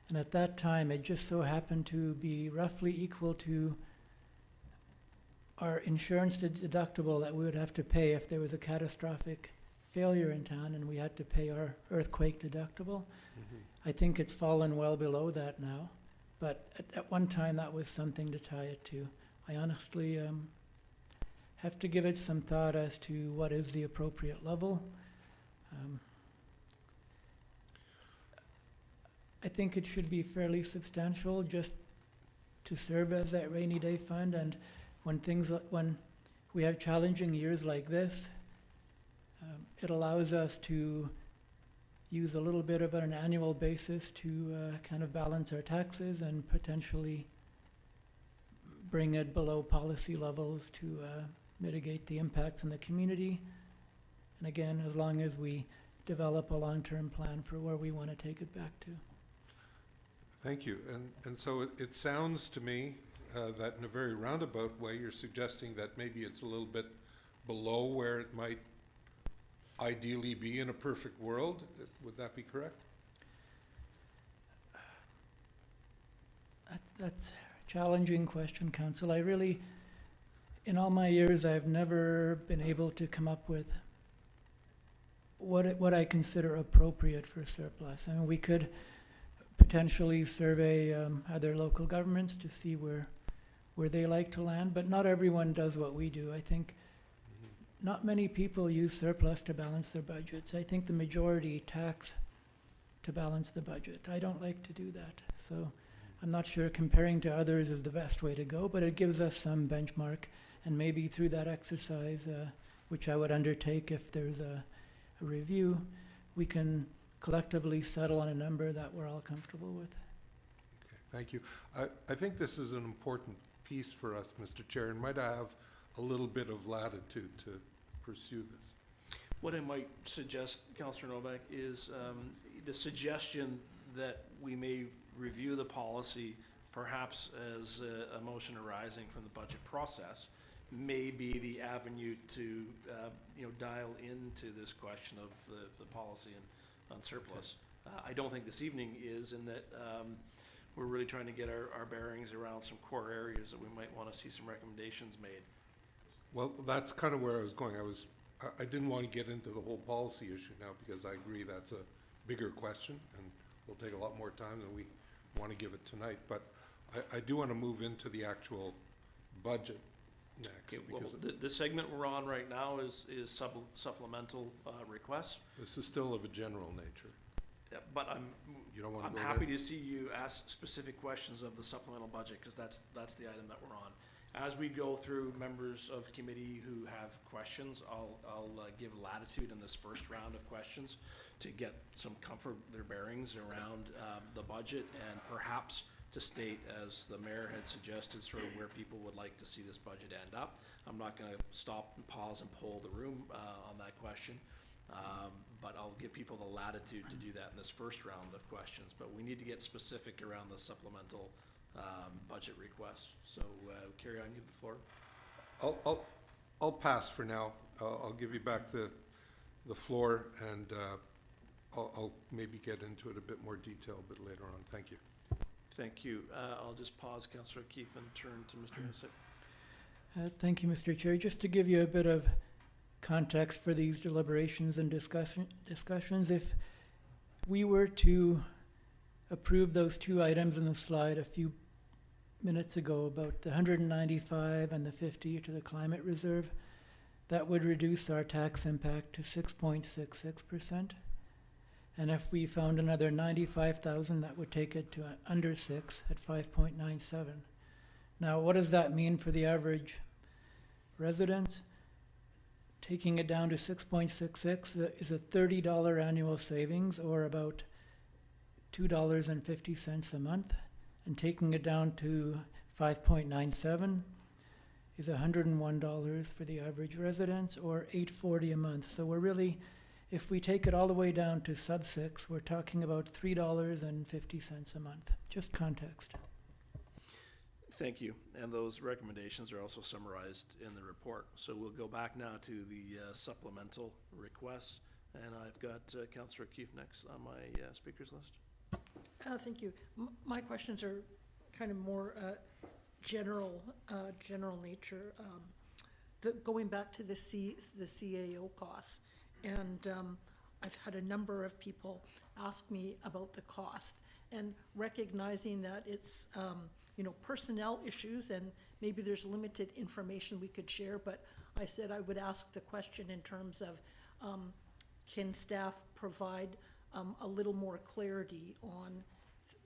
And at that time, it just so happened to be roughly equal to our insurance deductible that we would have to pay if there was a catastrophic failure in town and we had to pay our earthquake deductible. I think it's fallen well below that now, but at one time that was something to tie it to. I honestly have to give it some thought as to what is the appropriate level. I think it should be fairly substantial just to serve as that rainy day fund, and when we have challenging years like this, it allows us to use a little bit of an annual basis to kind of balance our taxes and potentially bring it below policy levels to mitigate the impacts in the community. And again, as long as we develop a long-term plan for where we want to take it back to. Thank you. And so it sounds to me that in a very roundabout way, you're suggesting that maybe it's a little bit below where it might ideally be in a perfect world. Would that be correct? That's a challenging question, Council. I really, in all my years, I've never been able to come up with what I consider appropriate for surplus. I mean, we could potentially survey other local governments to see where they like to land, but not everyone does what we do. I think not many people use surplus to balance their budgets. I think the majority tax to balance the budget. I don't like to do that. So I'm not sure comparing to others is the best way to go, but it gives us some benchmark, and maybe through that exercise, which I would undertake if there's a review, we can collectively settle on a number that we're all comfortable with. Okay, thank you. I think this is an important piece for us, Mr. Chair, and might I have a little bit of latitude to pursue this? What I might suggest, Councillor Novak, is the suggestion that we may review the policy perhaps as a motion arising from the budget process may be the avenue to dial into this question of the policy on surplus. I don't think this evening is, in that we're really trying to get our bearings around some core areas that we might want to see some recommendations made. Well, that's kind of where I was going. I didn't want to get into the whole policy issue now, because I agree that's a bigger question and will take a lot more time than we want to give it tonight. But I do want to move into the actual budget next. Okay, well, Because the segment we're on right now is supplemental requests. this is still of a general nature. Yeah, but You don't want to I'm go happy there? to see you ask specific questions of the supplemental budget, because that's the item that we're on. As we go through, members of committee who have questions, I'll give latitude in this first round of questions to get some comfort, their bearings around the budget, and perhaps to state, as the mayor had suggested, sort of where people would like to see this budget end up. I'm not going to stop and pause and poll the room on that question, but I'll give people the latitude to do that in this first round of questions. But we need to get specific around the supplemental budget requests. So carry on, you have the floor. I'll pass for now. I'll give you back the floor, and I'll maybe get into it a bit more detail a bit later on. Thank you. Thank you. I'll just pause, Councillor Keefe, and turn to Mr. Hissick. Thank you, Mr. Chair. Just to give you a bit of context for these deliberations and discussions, if we were to approve those two items in the slide a few minutes ago about the 195 and the 50 to the climate reserve, that would reduce our tax impact to 6.66%. And if we found another 95,000, that would take it to under 6 at 5.97. Now, what does that mean for the average resident? Taking it down to 6.66 is a $30 annual savings, or about $2.50 a month. And taking it down to 5.97 is $101 for the average residence, or $8.40 a month. So we're really, if we take it all the way down to sub 6, we're talking about $3.50 a month. Just context. Thank you. And those recommendations are also summarized in the report. So we'll go back now to the supplemental requests. And I've got Councillor Keefe next on my speakers list. Thank you. My questions are kind of more general nature. Going back to the CAO costs, and I've had a number of people ask me about the cost, and recognizing that it's personnel issues, and maybe there's limited information we could share, but I said I would ask the question in terms of can staff provide a little more clarity on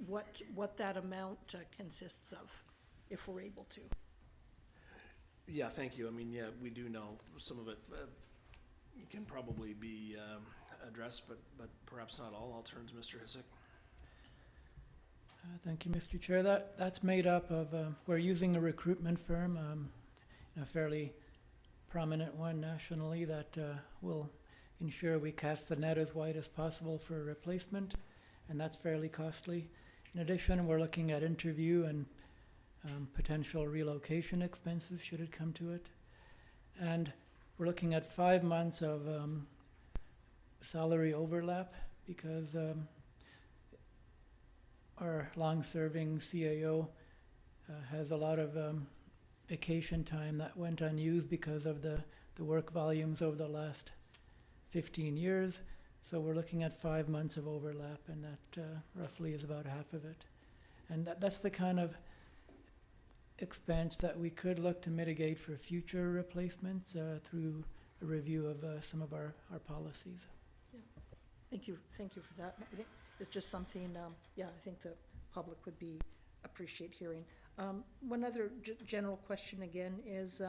what that amount consists of, if we're able to. Yeah, thank you. I mean, yeah, we do know some of it can probably be addressed, but perhaps not all. I'll turn to Mr. Hissick. Thank you, Mr. Chair. That's made up of, we're using a recruitment firm, a fairly prominent one nationally, that will ensure we cast the net as wide as possible for a replacement, and that's fairly costly. In addition, we're looking at interview and potential relocation expenses should it come to it. And we're looking at 5 months of salary overlap, because our long-serving CAO has a lot of vacation time that went unused because of the work volumes over the last 15 years. So we're looking at 5 months of overlap, and that roughly is about half of it. And that's the kind of expense that we could look to mitigate for future replacements through a review of some of our policies. Yeah. Thank you for that. I think it's just something, I think the public would appreciate hearing. One other general question again is,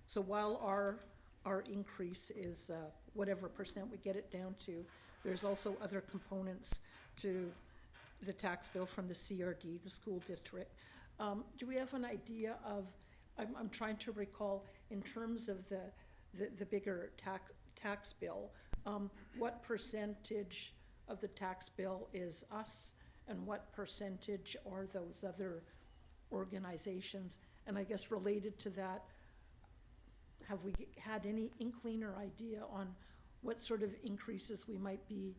so while our increase is whatever percent we get it down to, there's also other components to the tax bill from the CRD, the school district. Do we have an idea of, I'm trying to recall, in terms of the bigger tax bill, what percentage of the tax bill is us, and what percentage are those other organizations? And I guess related to that, have we had any inkling or idea on what sort of increases we might be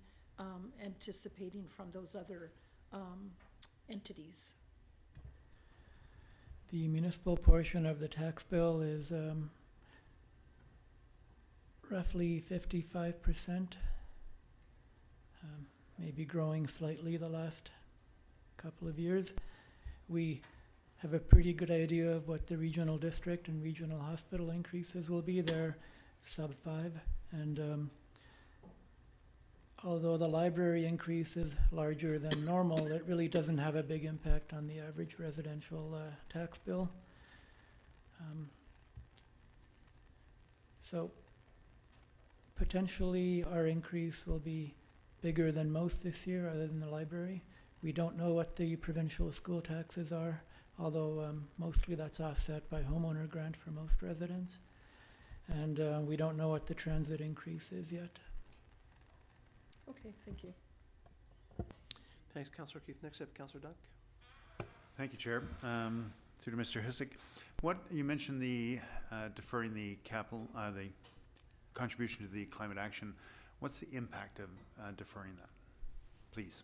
anticipating from those other entities? The municipal portion of the tax bill is roughly 55%, maybe growing slightly the last couple of years. We have a pretty good idea of what the regional district and regional hospital increases will be. They're sub 5, and although the library increase is larger than normal, it really doesn't have a big impact on the average residential tax bill. So potentially our increase will be bigger than most this year, other than the library. We don't know what the provincial school taxes are, although mostly that's offset by homeowner grant for most residents. And we don't know what the transit increase is yet. Okay, thank you. Thanks, Councillor Keefe. Next, I have Councillor Dunk. Thank you, Chair. Through to Mr. Hissick. What, you mentioned the deferring the capital, the contribution to the climate action. What's the impact of deferring that, please?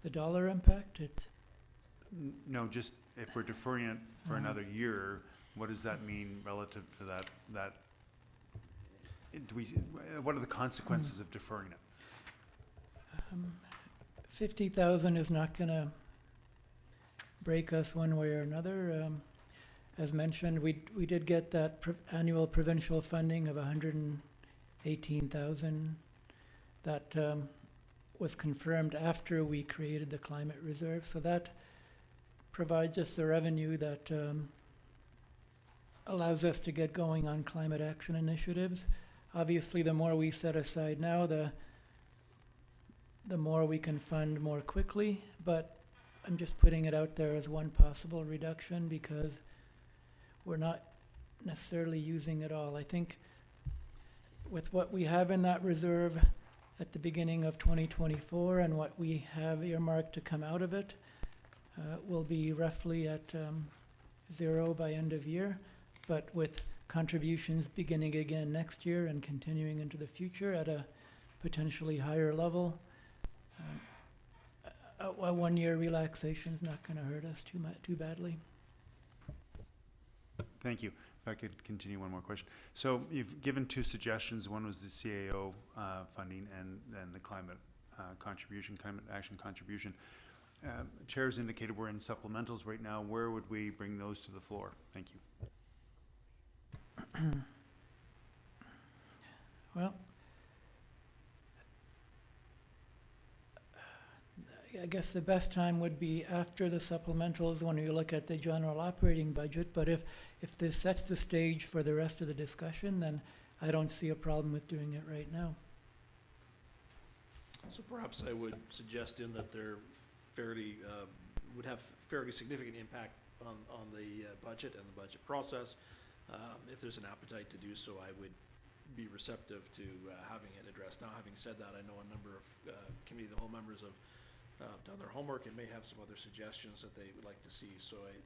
The dollar impact, it's, No, just if we're deferring it for another year, what does that mean relative to that? What are the consequences of deferring it? 50,000 is not gonna break us one way or another. As mentioned, we did get that annual provincial funding of 118,000. That was confirmed after we created the climate reserve, so that provides us the revenue that allows us to get going on climate action initiatives. Obviously, the more we set aside now, the more we can fund more quickly, but I'm just putting it out there as one possible reduction because we're not necessarily using it all. I think with what we have in that reserve at the beginning of 2024 and what we have earmarked to come out of it, we'll be roughly at zero by end of year, but with contributions beginning again next year and continuing into the future at a potentially higher level. A 1 year relaxation is not going to hurt us too badly. Thank you. If I could continue one more question. So you've given two suggestions. One was the CAO funding and then the climate contribution, climate action contribution. Chair's indicated we're in supplementals right now. Where would we bring those to the floor? Thank you. Well, I guess the best time would be after the supplementals when we look at the general operating budget, but if this sets the stage for the rest of the discussion, then I don't see a problem with doing it right now. So perhaps I would suggest in that they're fairly, would have fairly significant impact on the budget and the budget process. If there's an appetite to do so, I would be receptive to having it addressed. Now, having said that, I know a number of committee of the whole members have done their homework and may have some other suggestions that they would like to see. So I'm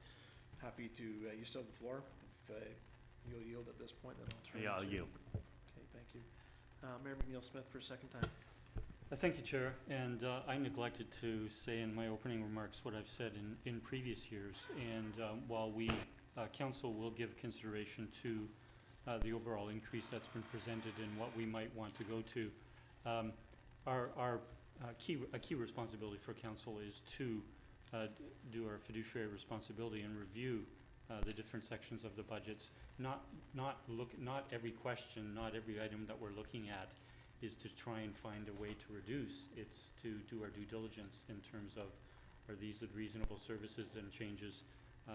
happy to, you still have the floor. If you'll yield at this point, then I'll turn. Yeah, I'll yield. Okay, thank you. Mayor McNeil-Smith for a second time. Thank you, Chair. And I neglected to say in my opening remarks what I've said in previous years. And while we, Council will give consideration to the overall increase that's been presented and what we might want to go to, our key responsibility for Council is to do our fiduciary responsibility and review the different sections of the budgets. Not every question, not every item that we're looking at is to try and find a way to reduce. It's to do our due diligence in terms of, are these the reasonable services and changes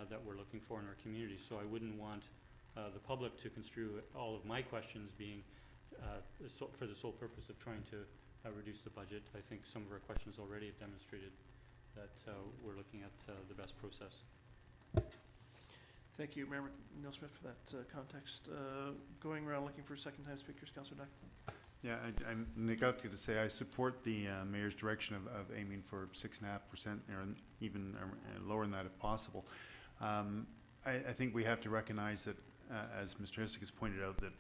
that we're looking for in our community? So I wouldn't want the public to construe all of my questions being for the sole purpose of trying to reduce the budget. I think some of our questions already have demonstrated that we're looking at the best process. Thank you, Mayor McNeil-Smith, for that context. Going around looking for second-time speakers, Councillor Duck. Yeah, I'm neglected to say I support the mayor's direction of aiming for 6.5% or even lower than that if possible. I think we have to recognize that, as Mr. Hissick has pointed out, that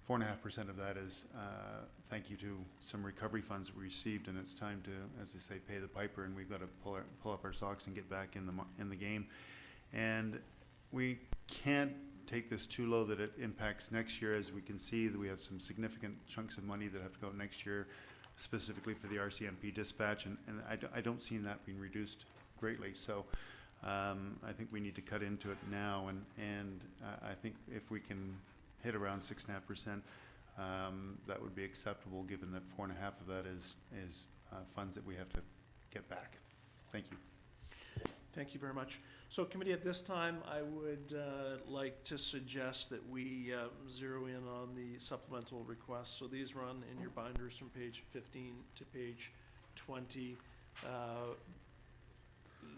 4.5% of that is thank you to some recovery funds that we received, and it's time to, as they say, pay the piper, and we've got to pull up our socks and get back in the game. And we can't take this too low that it impacts next year. As we can see, that we have some significant chunks of money that have to go next year, specifically for the RCMP dispatch, and I don't see that being reduced greatly. So I think we need to cut into it now, and I think if we can hit around 6.5%, that would be acceptable, given that 4.5% of that is funds that we have to get back. Thank you. Thank you very much. So committee, at this time, I would like to suggest that we zero in on the supplemental requests. So these run in your binders from page 15 to page 20.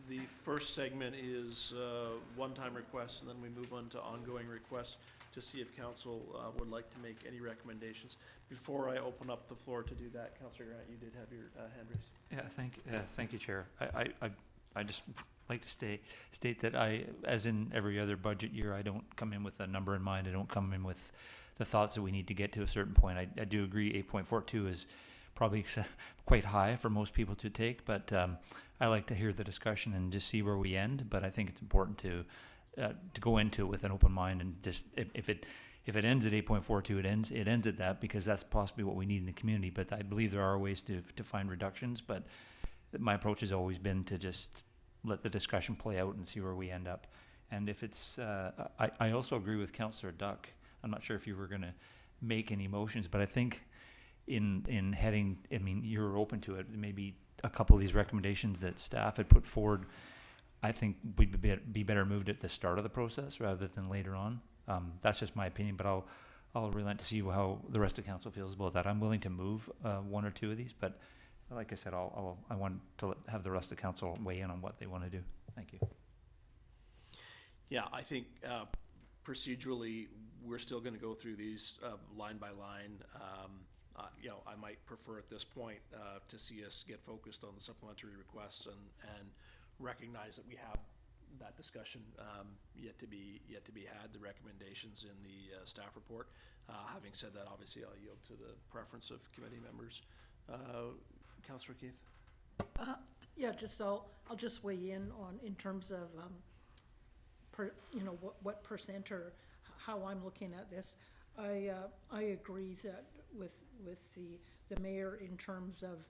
The first segment is one-time requests, and then we move on to ongoing requests to see if council would like to make any recommendations. Before I open up the floor to do that, Councillor Grant, you did have your hand raised. Yeah, thank you, Chair. I just like to state that I, as in every other budget year, I don't come in with a number in mind. I don't come in with the thoughts that we need to get to a certain point. I do agree 8.42 is probably quite high for most people to take, but I like to hear the discussion and just see where we end. But I think it's important to go into it with an open mind, and just if it ends at 8.42, it ends at that, because that's possibly what we need in the community. But I believe there are ways to find reductions. But my approach has always been to just let the discussion play out and see where we end up. And if it's, I also agree with Councillor Duck. I'm not sure if you were going to make any motions, but I think in heading, I mean, you're open to it. Maybe a couple of these recommendations that staff had put forward, I think would be better moved at the start of the process rather than later on. That's just my opinion, but I'll relent to see how the rest of council feels about that. I'm willing to move one or two of these, but like I said, I want to have the rest of council weigh in on what they want to do. Thank you. Yeah, I think procedurally, we're still going to go through these line by line. You know, I might prefer at this point to see us get focused on the supplementary requests and recognize that we have that discussion yet to be had, the recommendations in the staff report. Having said that, obviously I'll yield to the preference of committee members. Councillor Keith? Yeah, I'll just weigh in on, in terms of, what percent or how I'm looking at this. I agree that with the mayor in terms of,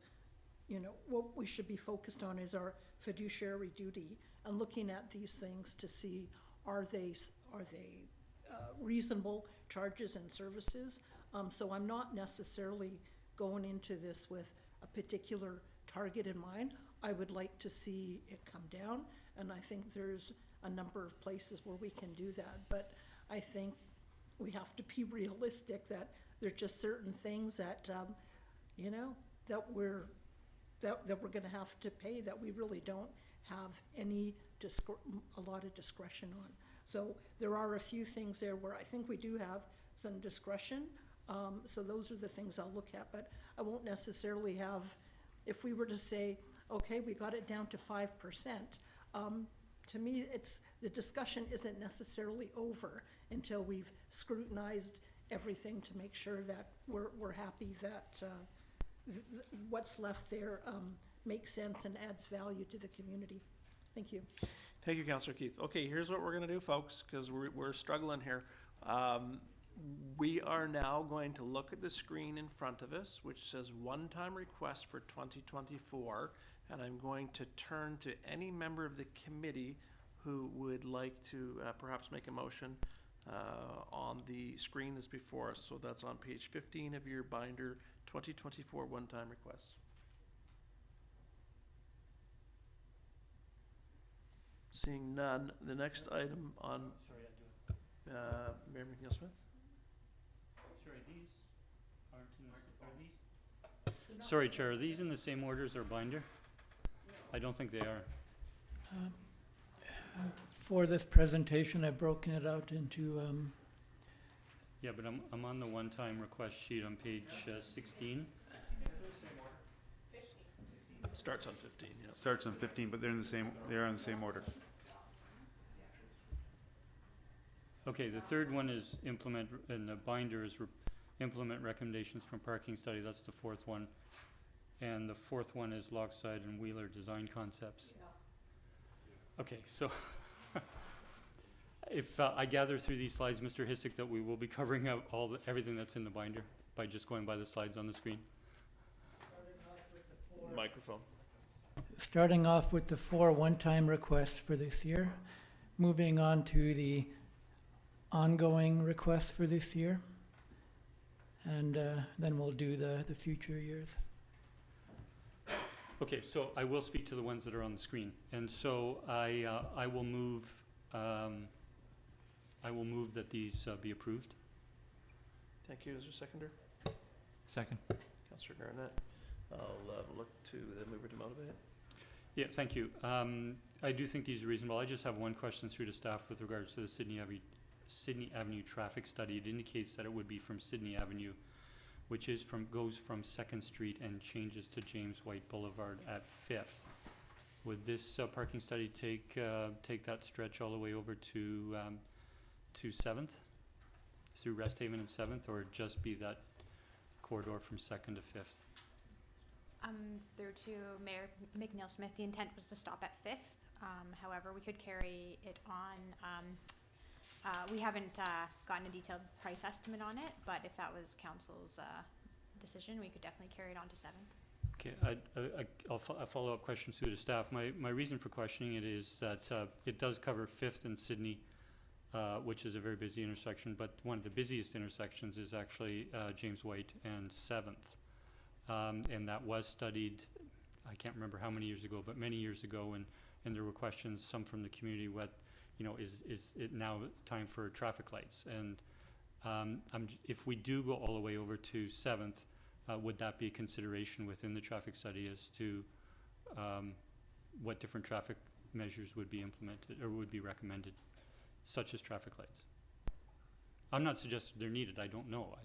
what we should be focused on is our fiduciary duty, and looking at these things to see, are they reasonable charges and services? So I'm not necessarily going into this with a particular target in mind. I would like to see it come down, and I think there's a number of places where we can do that. But I think we have to be realistic that there's just certain things that, that we're going to have to pay that we really don't have a lot of discretion on. So there are a few things there where I think we do have some discretion. So those are the things I'll look at, but I won't necessarily have, if we were to say, okay, we got it down to 5%, to me, the discussion isn't necessarily over until we've scrutinized everything to make sure that we're happy that what's left there makes sense and adds value to the community. Thank you. Thank you, Councillor Keith. Okay, here's what we're going to do, folks, because we're struggling here. We are now going to look at the screen in front of us, which says one-time request for 2024, and I'm going to turn to any member of the committee who would like to perhaps make a motion on the screen that's before us. So that's on page 15 of your binder, 2024 one-time request. Seeing none, the next item on Mayor McNeil-Smith. Sorry, these aren't in the, are these? Sorry, Chair, are these in the same order as our binder? I don't think they are. For this presentation, I've broken it out into, Yeah, but I'm on the one-time request sheet on page 16. Starts on 15, yeah. Starts on 15, but they're in the same order. Okay, the third one is implement, and the binder is implement recommendations from parking study. That's the fourth one. And the fourth one is Lochside and Wheeler design concepts. Okay, so if I gather through these slides, Mr. Hissick, that we will be covering out everything that's in the binder by just going by the slides on the screen. Microphone. starting off with the 4 one-time requests for this year, moving on to the ongoing requests for this year, and then we'll do the future years. Okay, so I will speak to the ones that are on the screen, and so I will move that these be approved. Thank you. Is there a seconder? Second. Councillor Garnett. I'll look to the mover to motivate it. Yeah, thank you. I do think these are reasonable. I just have one question through to staff with regards to the Sydney Avenue traffic study. It indicates that it would be from Sydney Avenue, which is goes from 2nd Street and changes to James White Boulevard at 5th. Would this parking study take that stretch all the way over to 7th, through Rest Haven and 7th, or just be that corridor from 2nd to 5th? Through to Mayor McNeil Smith, the intent was to stop at 5th. However, we could carry it on. We haven't gotten a detailed price estimate on it, but if that was council's decision, we could definitely carry it on to 7th. Okay, I'll a follow-up question through to staff. My reason for questioning it is that it does cover 5th and Sydney, which is a very busy intersection, but one of the busiest intersections is actually James White and 7th. And that was studied, I can't remember how many years ago, but many years ago, and there were questions, some from the community, is it now time for traffic lights? And if we do go all the way over to 7th, would that be a consideration within the traffic study as to what different traffic measures would be implemented or would be recommended, such as traffic lights? I'm not suggesting they're needed, I don't know,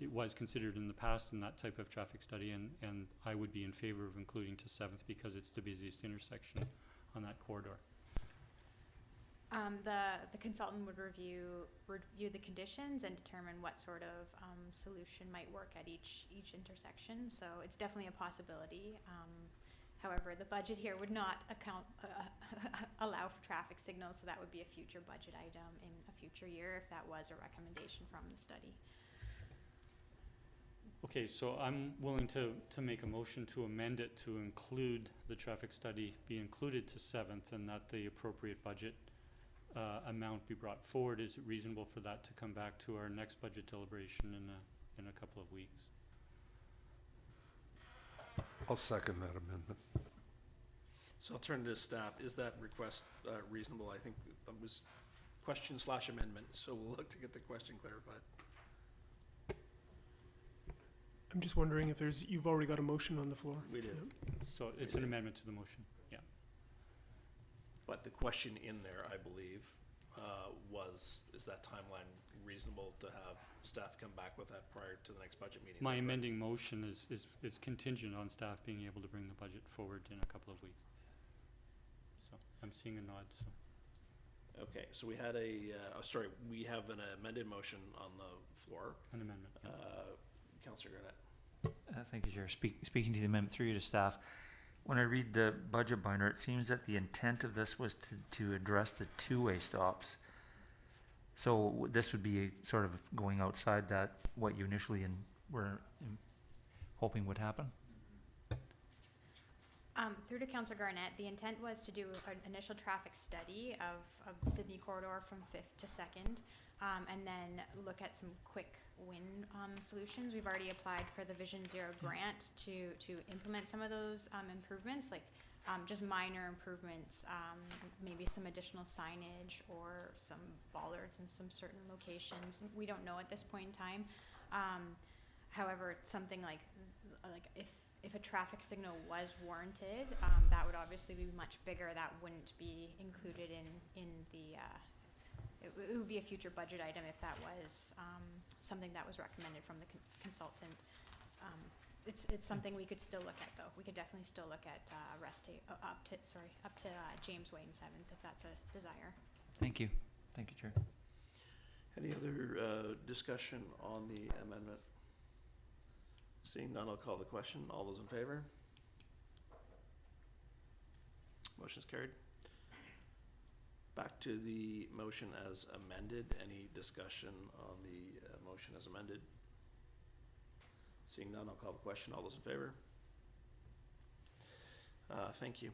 it was considered in the past in that type of traffic study, and I would be in favor of including to 7th because it's the busiest intersection on that corridor. The consultant would review the conditions and determine what sort of solution might work at each intersection. So it's definitely a possibility. However, the budget here would not allow for traffic signals, so that would be a future budget item in a future year if that was a recommendation from the study. Okay, so I'm willing to make a motion to amend it to include the traffic study be included to 7th, and that the appropriate budget amount be brought forward. Is it reasonable for that to come back to our next budget deliberation in a couple of weeks? I'll second that amendment. So I'll turn to staff. Is that request reasonable? I think that was question/amendment, so we'll look to get the question clarified. I'm just wondering if you've already got a motion on the floor. We did. So it's an amendment to the motion, yeah. But the question in there, I believe, is that timeline reasonable to have staff come back with that prior to the next budget meeting? My amending motion is contingent on staff being able to bring the budget forward in a couple of weeks. So I'm seeing a nod, so. Okay, so we had we have an amended motion on the floor. An amendment, yeah. Councillor Garnett. Thank you, Chair. Speaking to the amendment through you to staff, when I read the budget binder, it seems that the intent of this was to address the two-way stops. So this would be sort of going outside that, what you initially were hoping would happen? Through to Councillor Garnett, the intent was to do an initial traffic study of the Sydney corridor from 5th to 2nd, and then look at some quick win solutions. We've already applied for the Vision Zero grant to implement some of those improvements, like just minor improvements, maybe some additional signage or some bollards in some certain locations. We don't know at this point in time. However, something like if a traffic signal was warranted, that would obviously be much bigger. That wouldn't be included in the it would be a future budget item if that was something that was recommended from the consultant. It's something we could still look at, though. We could definitely still look at up to James Way and 7th if that's a desire. Thank you. Thank you, Chair. Any other discussion on the amendment? Seeing none, I'll call the question. All those in favor? Motion's carried. Back to the motion as amended. Any discussion on the motion as amended? Seeing none, I'll call the question. All those in favor? Thank you.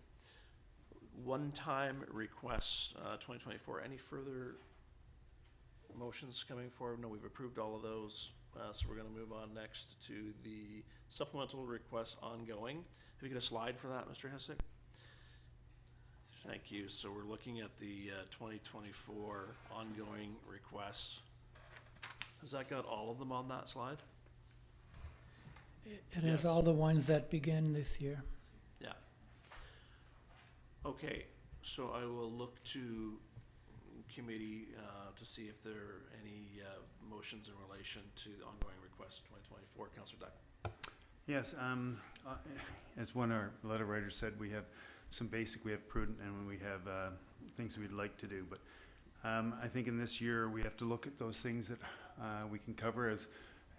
One-time requests, 2024. Any further motions coming forward? No, we've approved all of those. So we're going to move on next to the supplemental requests ongoing. Have you got a slide for that, Mr. Hessick? Thank you. So we're looking at the 2024 ongoing requests. Has that got all of them on that slide? It has all the ones that begin this year. Yeah. Okay, so I will look to committee to see if there are any motions in relation to the ongoing request 2024. Councillor Duck. Yes, as one of our letter writers said, we have some basic, we have prudent, and we have things we'd like to do. But I think in this year, we have to look at those things that we can cover as,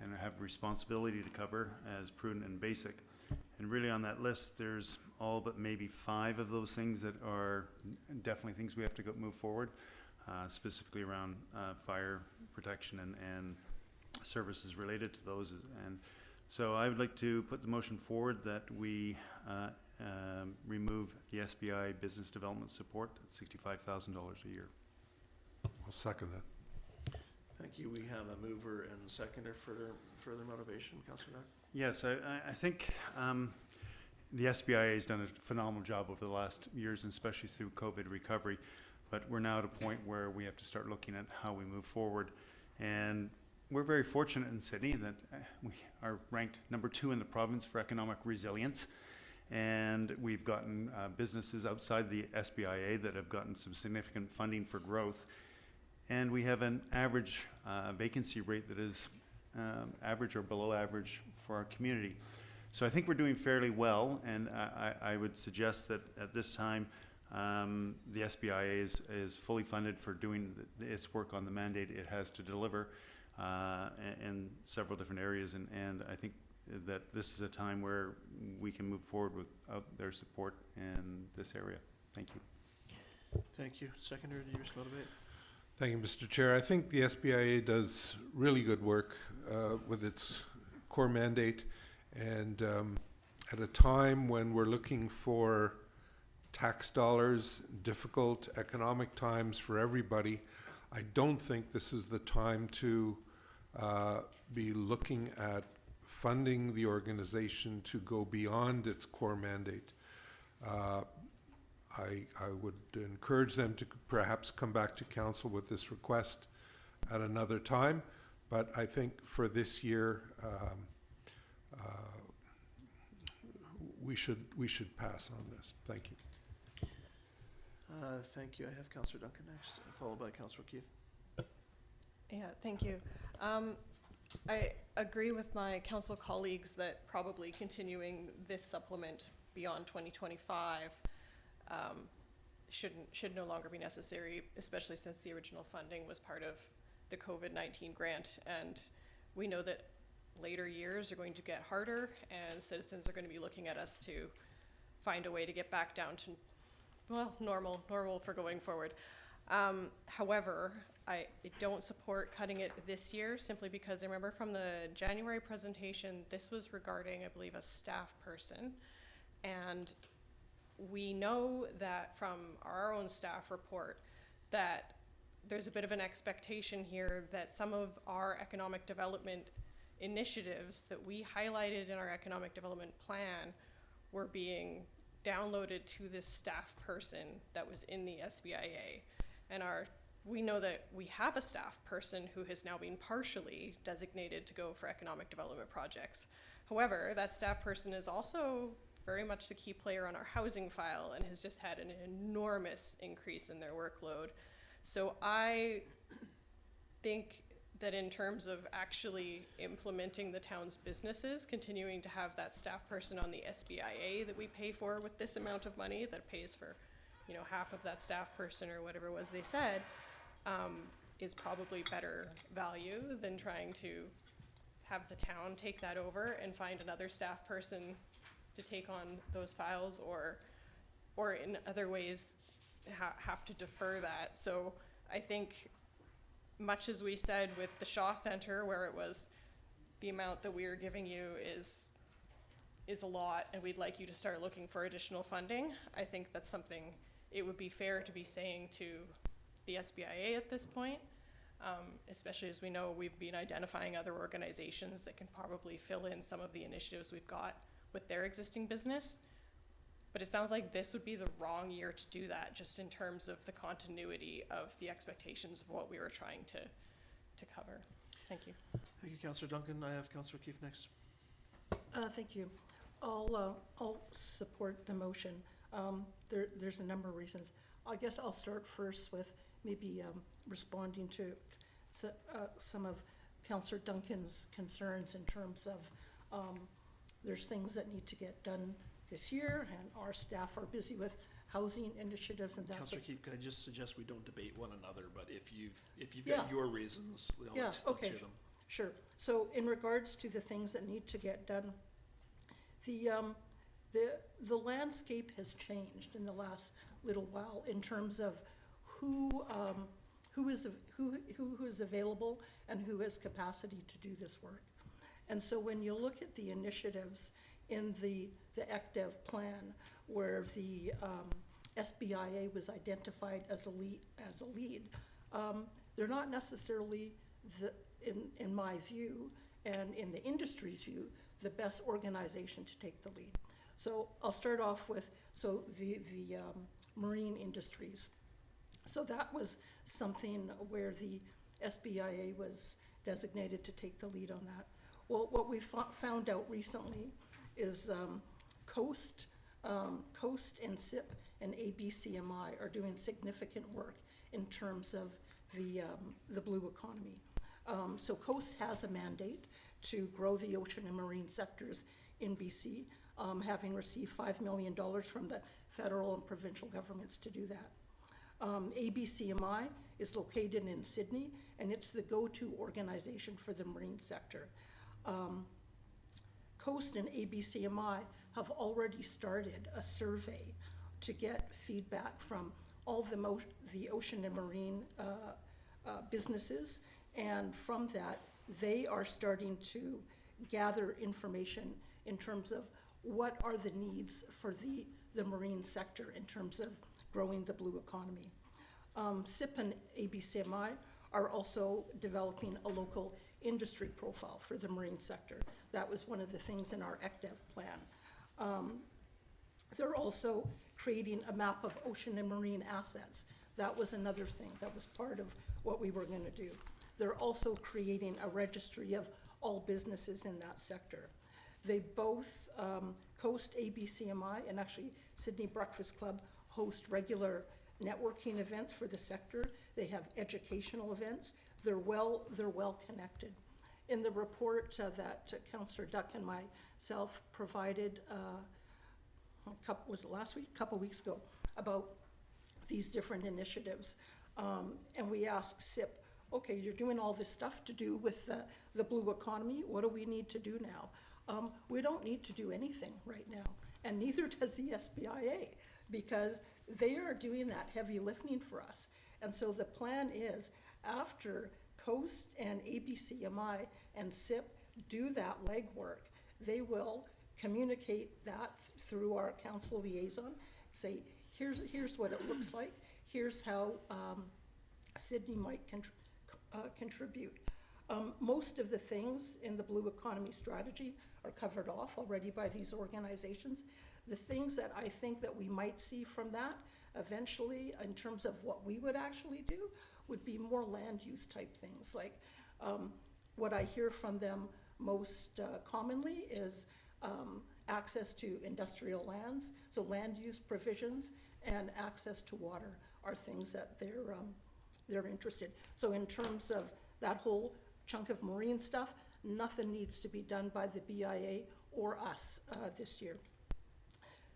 and have responsibility to cover as prudent and basic. And really on that list, there's all but maybe 5 of those things that are definitely things we have to move forward, specifically around fire protection and services related to those. And so I would like to put the motion forward that we remove the SBI business development support at $65,000 a year. I'll second that. Thank you. We have a mover and seconder for further motivation, Councillor Doug. Yes, I think the SBIA has done a phenomenal job over the last years, and especially through COVID recovery. But we're now at a point where we have to start looking at how we move forward. And we're very fortunate in Sydney that we are ranked number 2 in the province for economic resilience. And we've gotten businesses outside the SBIA that have gotten some significant funding for growth. And we have an average vacancy rate that is average or below average for our community. So I think we're doing fairly well, and I would suggest that at this time the SBIA is fully funded for doing its work on the mandate it has to deliver in several different areas, and I think that this is a time where we can move forward without their support in this area. Thank you. Thank you. Seconder, do you wish to motivate? Thank you, Mr. Chair. I think the SBIA does really good work with its core mandate, and at a time when we're looking for tax dollars, difficult economic times for everybody, I don't think this is the time to be looking at funding the organization to go beyond its core mandate. I would encourage them to perhaps come back to council with this request at another time, but I think for this year we should pass on this. Thank you. Thank you. I have Councillor Duncan next, followed by Councillor Keith. Yeah, thank you. I agree with my council colleagues that probably continuing this supplement beyond 2025 should no longer be necessary, especially since the original funding was part of the COVID-19 grant, and we know that later years are going to get harder, and citizens are going to be looking at us to find a way to get back down to, well, normal for going forward. However, I don't support cutting it this year, simply because I remember from the January presentation, this was regarding, I believe, a staff person, and we know that from our own staff report that there's a bit of an expectation here that some of our economic development initiatives that we highlighted in our economic development plan were being downloaded to this staff person that was in the SBIA. And we know that we have a staff person who has now been partially designated to go for economic development projects. However, that staff person is also very much the key player on our housing file and has just had an enormous increase in their workload. So I think that in terms of actually implementing the town's businesses, continuing to have that staff person on the SBIA that we pay for with this amount of money that pays for, you know, half of that staff person or whatever it was they said, is probably better value than trying to have the town take that over and find another staff person to take on those files, or in other ways have to defer that. So I think, much as we said with the Shaw Center, where it was the amount that we are giving you is a lot, and we'd like you to start looking for additional funding, I think that's something it would be fair to be saying to the SBIA at this point, especially as we know we've been identifying other organizations that can probably fill in some of the initiatives we've got with their existing business. But it sounds like this would be the wrong year to do that, just in terms of the continuity of the expectations of what we were trying to cover. Thank you. Thank you, Councillor Duncan. I have Councillor Keith next. Thank you. I'll support the motion. There's a number of reasons. I guess I'll start first with maybe responding to some of Councillor Duncan's concerns in terms of there's things that need to get done this year, and our staff are busy with housing initiatives, and that's Councillor what, Keefe, could I just suggest we don't debate one another, but if you've Yeah. got your reasons, you know, Yeah, let's okay. hear them. sure. So in regards to the things that need to get done, the landscape has changed in the last little while in terms of who is available and who has capacity to do this work. And so when you look at the initiatives in the ECDEV plan, where the SBIA was identified as a lead, they're not necessarily in my view and in the industry's view, the best organization to take the lead. So I'll start off with the marine industries. So that was something where the SBIA was designated to take the lead on that. Well, what we found out recently is Coast and SIP and ABCMI are doing significant work in terms of the blue economy. So Coast has a mandate to grow the ocean and marine sectors in BC, having received $5 million from the federal and provincial governments to do that. ABCMI is located in Sydney, and it's the go-to organization for the marine sector. Coast and ABCMI have already started a survey to get feedback from all the ocean and marine businesses, and from that, they are starting to gather information in terms of what are the needs for the marine sector in terms of growing the blue economy. SIP and ABCMI are also developing a local industry profile for the marine sector. That was one of the things in our ECDEV plan. They're also creating a map of ocean and marine assets. That was another thing that was part of what we were going to do. They're also creating a registry of all businesses in that sector. They both, Coast, ABCMI, and actually Sydney Breakfast Club host regular networking events for the sector. They have educational events. They're well connected. In the report that Councillor Duck and myself provided, was it last week? A couple weeks ago, about these different initiatives. And we asked SIP, okay, you're doing all this stuff to do with the blue economy. What do we need to do now? We don't need to do anything right now, and neither does the SBIA, because they are doing that heavy lifting for us. And so the plan is, after Coast and ABCMI and SIP do that legwork, they will communicate that through our council liaison, say, here's what it looks like, here's how Sydney might contribute. Most of the things in the blue economy strategy are covered off already by these organizations. The things that I think that we might see from that eventually, in terms of what we would actually do, would be more land use type things. Like what I hear from them most commonly is access to industrial lands. So land use provisions and access to water are things that they're interested. So in terms of that whole chunk of marine stuff, nothing needs to be done by the BIA or us this year.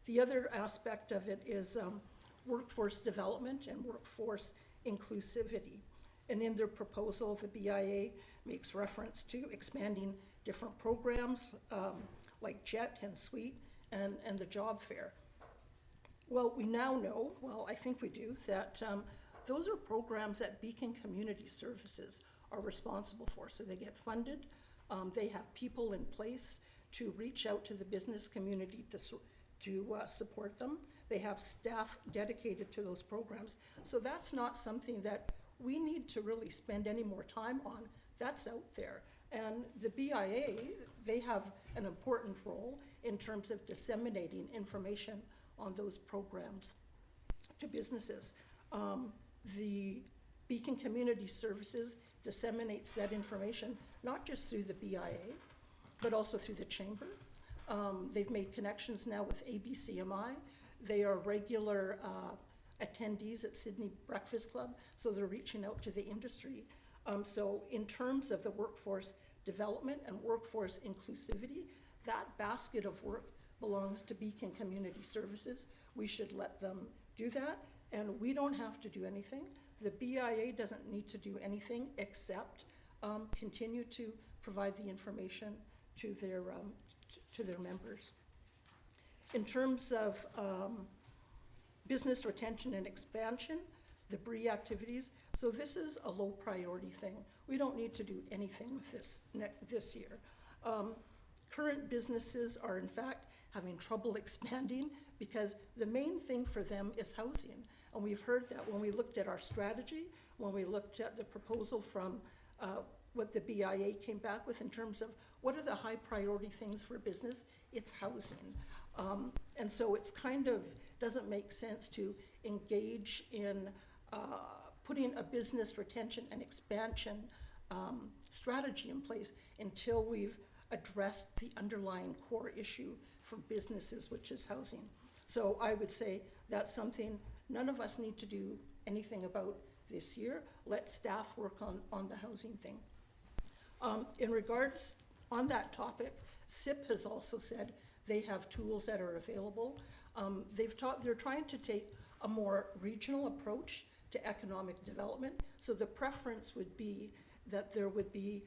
The other aspect of it is workforce development and workforce inclusivity. And in their proposal, the BIA makes reference to expanding different programs like JET and SWEET and the job fair. Well, we now know, well, I think we do, that those are programs that Beacon Community Services are responsible for. So they get funded, they have people in place to reach out to the business community to support them. They have staff dedicated to those programs. So that's not something that we need to really spend any more time on. That's out there. And the BIA, they have an important role in terms of disseminating information on those programs to businesses. The Beacon Community Services disseminates that information, not just through the BIA, but also through the Chamber. They've made connections now with ABCMI. They are regular attendees at Sydney Breakfast Club, so they're reaching out to the industry. So in terms of the workforce development and workforce inclusivity, that basket of work belongs to Beacon Community Services. We should let them do that, and we don't have to do anything. The BIA doesn't need to do anything except continue to provide the information to their members. In terms of business retention and expansion, the BRE activities, so this is a low priority thing. We don't need to do anything with this year. Current businesses are in fact having trouble expanding because the main thing for them is housing. And we've heard that when we looked at our strategy, when we looked at the proposal from what the BIA came back with in terms of what are the high priority things for business, it's housing. And so it's kind of doesn't make sense to engage in putting a business retention and expansion strategy in place until we've addressed the underlying core issue for businesses, which is housing. So I would say that's something none of us need to do anything about this year. Let staff work on the housing thing. In regards on that topic, SIP has also said they have tools that are available. They're trying to take a more regional approach to economic development. So the preference would be that there would be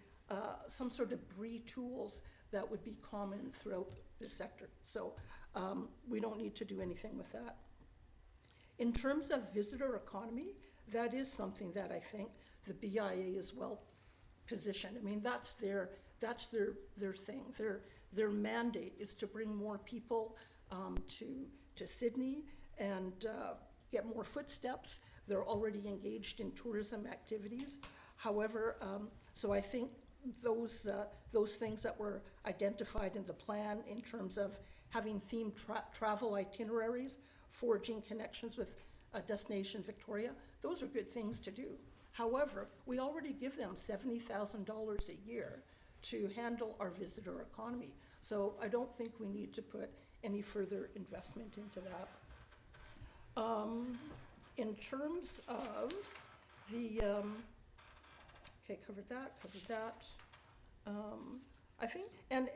some sort of BRE tools that would be common throughout the sector. So we don't need to do anything with that. In terms of visitor economy, that is something that I think the BIA is well positioned. I mean, that's their thing. Their mandate is to bring more people to Sydney and get more footsteps. They're already engaged in tourism activities. However, so I think those things that were identified in the plan in terms of having themed travel itineraries, forging connections with Destination Victoria, those are good things to do. However, we already give them $70,000 a year to handle our visitor economy. So I don't think we need to put any further investment into that. In terms of the, okay, covered that. I think, and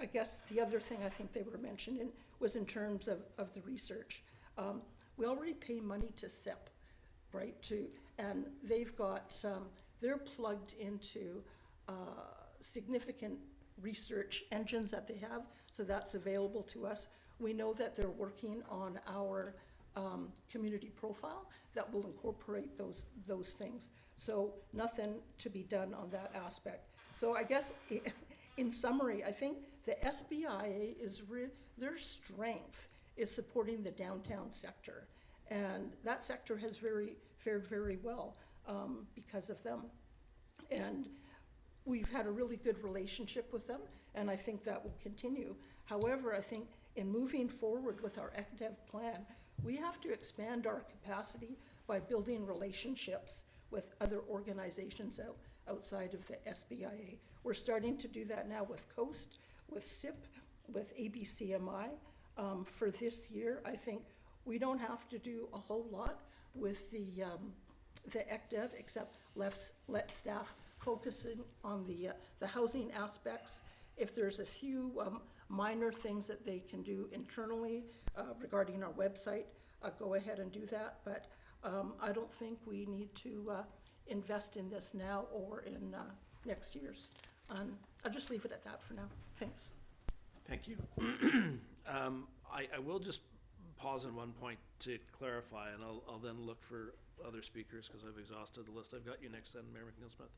I guess the other thing I think they were mentioning was in terms of the research. We already pay money to SIP, right? And they've got, they're plugged into significant research engines that they have, so that's available to us. We know that they're working on our community profile that will incorporate those things. So nothing to be done on that aspect. So I guess in summary, I think the SBIA their strength is supporting the downtown sector. And that sector has fared very well because of them. And we've had a really good relationship with them, and I think that will continue. However, I think in moving forward with our ECDEV plan, we have to expand our capacity by building relationships with other organizations outside of the SBIA. We're starting to do that now with COAST, with SIP, with ABCMI. For this year, I think we don't have to do a whole lot with the ECDEV except let staff focus on the housing aspects. If there's a few minor things that they can do internally regarding our website, go ahead and do that. But I don't think we need to invest in this now or in next year's. I'll just leave it at that for now. Thanks. Thank you. I will just pause on one point to clarify, and I'll then look for other speakers because I've exhausted the list. I've got you next then, Mayor McNeil-Smith.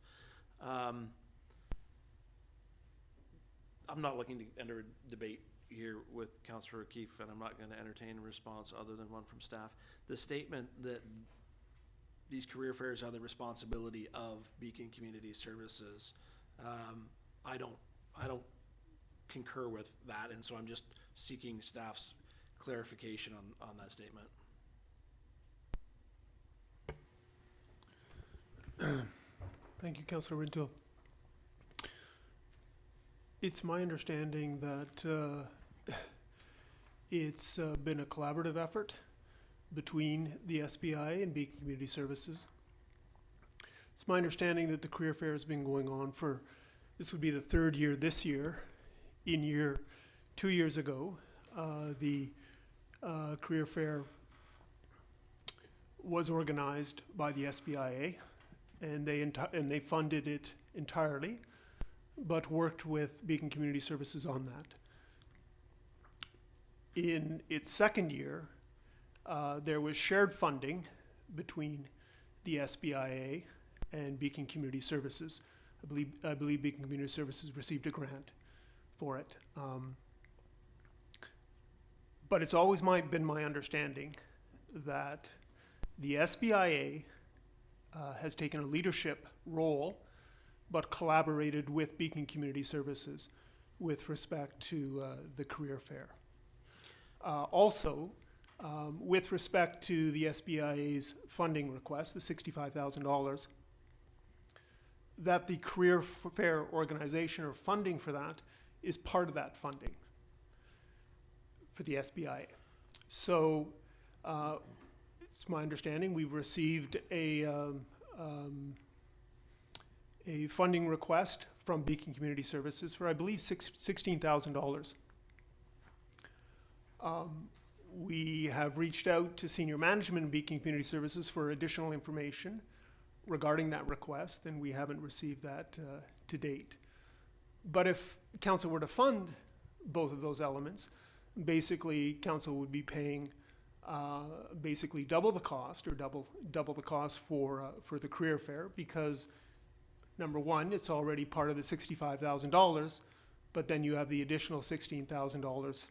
I'm not looking to enter a debate here with Councillor O'Keefe, and I'm not going to entertain a response other than one from staff. The statement that these career fairs are the responsibility of Beacon Community Services, I don't concur with that, and so I'm just seeking staff's clarification on that statement. Thank you, Councillor Rintoul. It's my understanding that it's been a collaborative effort between the SBI and Beacon Community Services. It's my understanding that the career fair has been going on for, this would be the third year this year, in year 2 years ago, the career fair was organized by the SBIA, and they funded it entirely, but worked with Beacon Community Services on that. In its second year, there was shared funding between the SBIA and Beacon Community Services. I believe Beacon Community Services received a grant for it. But it's always been my understanding that the SBIA has taken a leadership role, but collaborated with Beacon Community Services with respect to the career fair. Also, with respect to the SBIA's funding request, the $65,000, that the career fair organization or funding for that is part of that funding for the SBIA. So it's my understanding we've received a funding request from Beacon Community Services for, I believe, $16,000. We have reached out to senior management in Beacon Community Services for additional information regarding that request, and we haven't received that to date. But if council were to fund both of those elements, basically council would be paying basically double the cost, or double the cost for the career fair, because number one, it's already part of the $65,000, but then you have the additional $16,000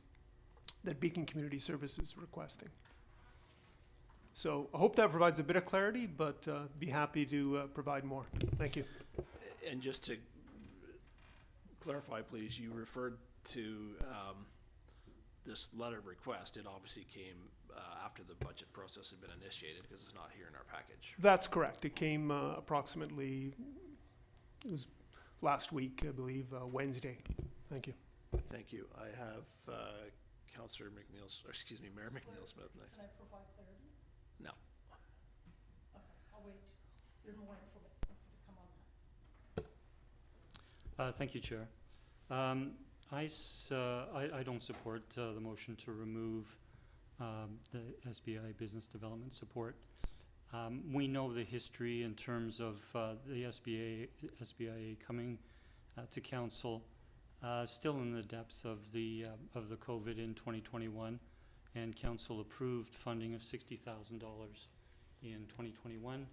that Beacon Community Services is requesting. So I hope that provides a bit of clarity, but be happy to provide more. Thank you. And just to clarify, please, you referred to this letter of request. It obviously came after the budget process had been initiated, because it's not here in our package. That's correct. It came approximately, it was last week, I believe, Wednesday. Thank you. Thank you. I have Councillor McNeil, or excuse me, Mayor McNeil Smith next. Can I provide clarity? No. Okay, I'll wait. There's more info to come on that. Thank you, Chair. I don't support the motion to remove the SBI Business Development Support. We know the history in terms of the SBIA coming to council still in the depths of the COVID in 2021, and council approved funding of $60,000 in 2021,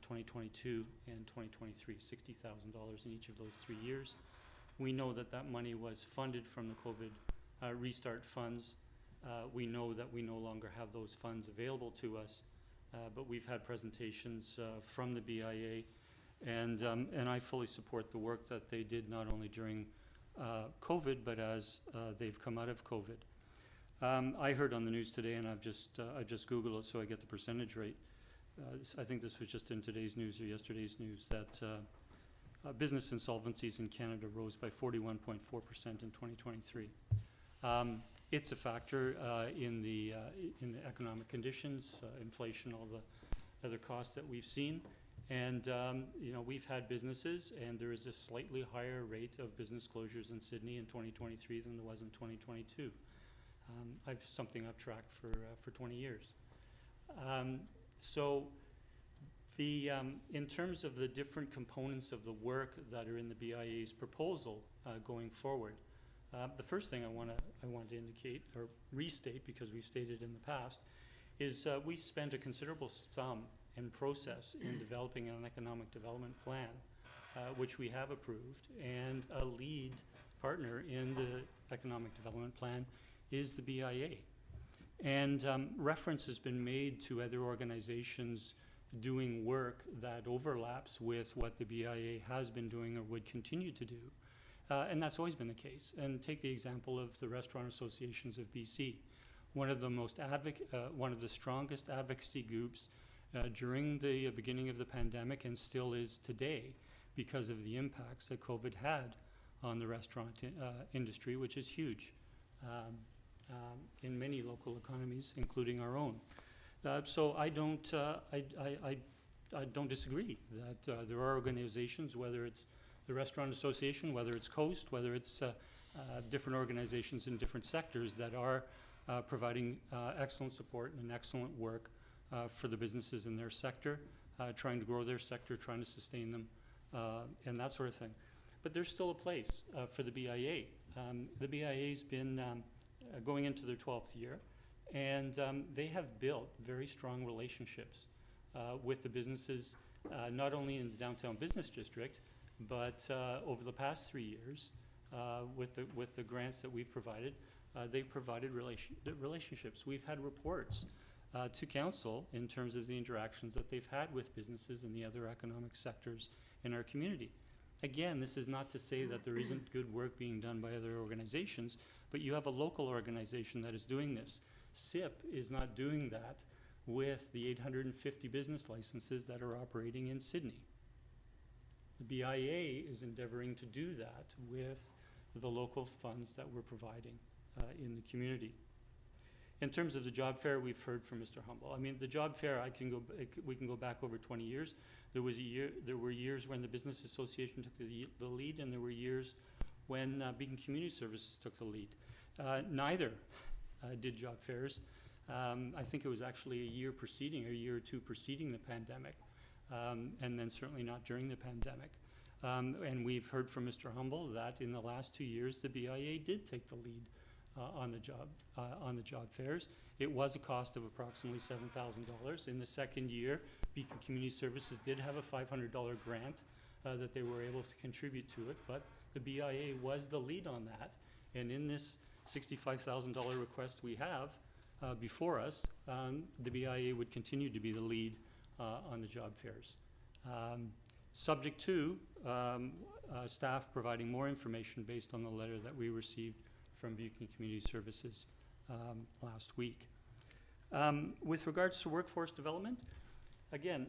2022, and 2023, $60,000 in each of those 3 years. We know that that money was funded from the COVID restart funds. We know that we no longer have those funds available to us, but we've had presentations from the BIA, and I fully support the work that they did not only during COVID, but as they've come out of COVID. I heard on the news today, and I've just Googled it so I get the percentage rate. I think this was just in today's news or yesterday's news, that business insolvencies in Canada rose by 41.4% in 2023. It's a factor in the economic conditions, inflation, all the other costs that we've seen. And you know, we've had businesses, and there is a slightly higher rate of business closures in Sydney in 2023 than there was in 2022. I've something I've tracked for 20 years. So the in terms of the different components of the work that are in the BIA's proposal going forward, the first thing I want to indicate or restate, because we've stated in the past, is we spent a considerable sum and process in developing an economic development plan, which we have approved, and a lead partner in the economic development plan is the BIA. And reference has been made to other organizations doing work that overlaps with what the BIA has been doing or would continue to do. And that's always been the case. And take the example of the Restaurant Associations of BC. One of the strongest advocacy groups during the beginning of the pandemic, and still is today, because of the impacts that COVID had on the restaurant industry, which is huge in many local economies, including our own. So I don't disagree that there are organizations, whether it's the Restaurant Association, whether it's Coast, whether it's different organizations in different sectors that are providing excellent support and excellent work for the businesses in their sector, trying to grow their sector, trying to sustain them, and that sort of thing. But there's still a place for the BIA. The BIA's been going into their 12th year, and they have built very strong relationships with the businesses, not only in the downtown business district, but over the past 3 years, with the grants that we've provided, they've provided relationships. We've had reports to council in terms of the interactions that they've had with businesses and the other economic sectors in our community. Again, this is not to say that there isn't good work being done by other organizations, but you have a local organization that is doing this. SIP is not doing that with the 850 business licenses that are operating in Sydney. The BIA is endeavoring to do that with the local funds that we're providing in the community. In terms of the job fair, we've heard from Mr. Humble. I mean, the job fair, we can go back over 20 years. There were years when the Business Association took the lead, and there were years when Beacon Community Services took the lead. Neither did job fairs. I think it was actually a year or two preceding the pandemic, and then certainly not during the pandemic. And we've heard from Mr. Humble that in the last 2 years, the BIA did take the lead on the job fairs. It was a cost of approximately $7,000. In the second year, Beacon Community Services did have a $500 grant that they were able to contribute to it, but the BIA was the lead on that. And in this $65,000 request we have before us, the BIA would continue to be the lead on the job fairs. Subject to staff providing more information based on the letter that we received from Beacon Community Services last week. With regards to workforce development, again,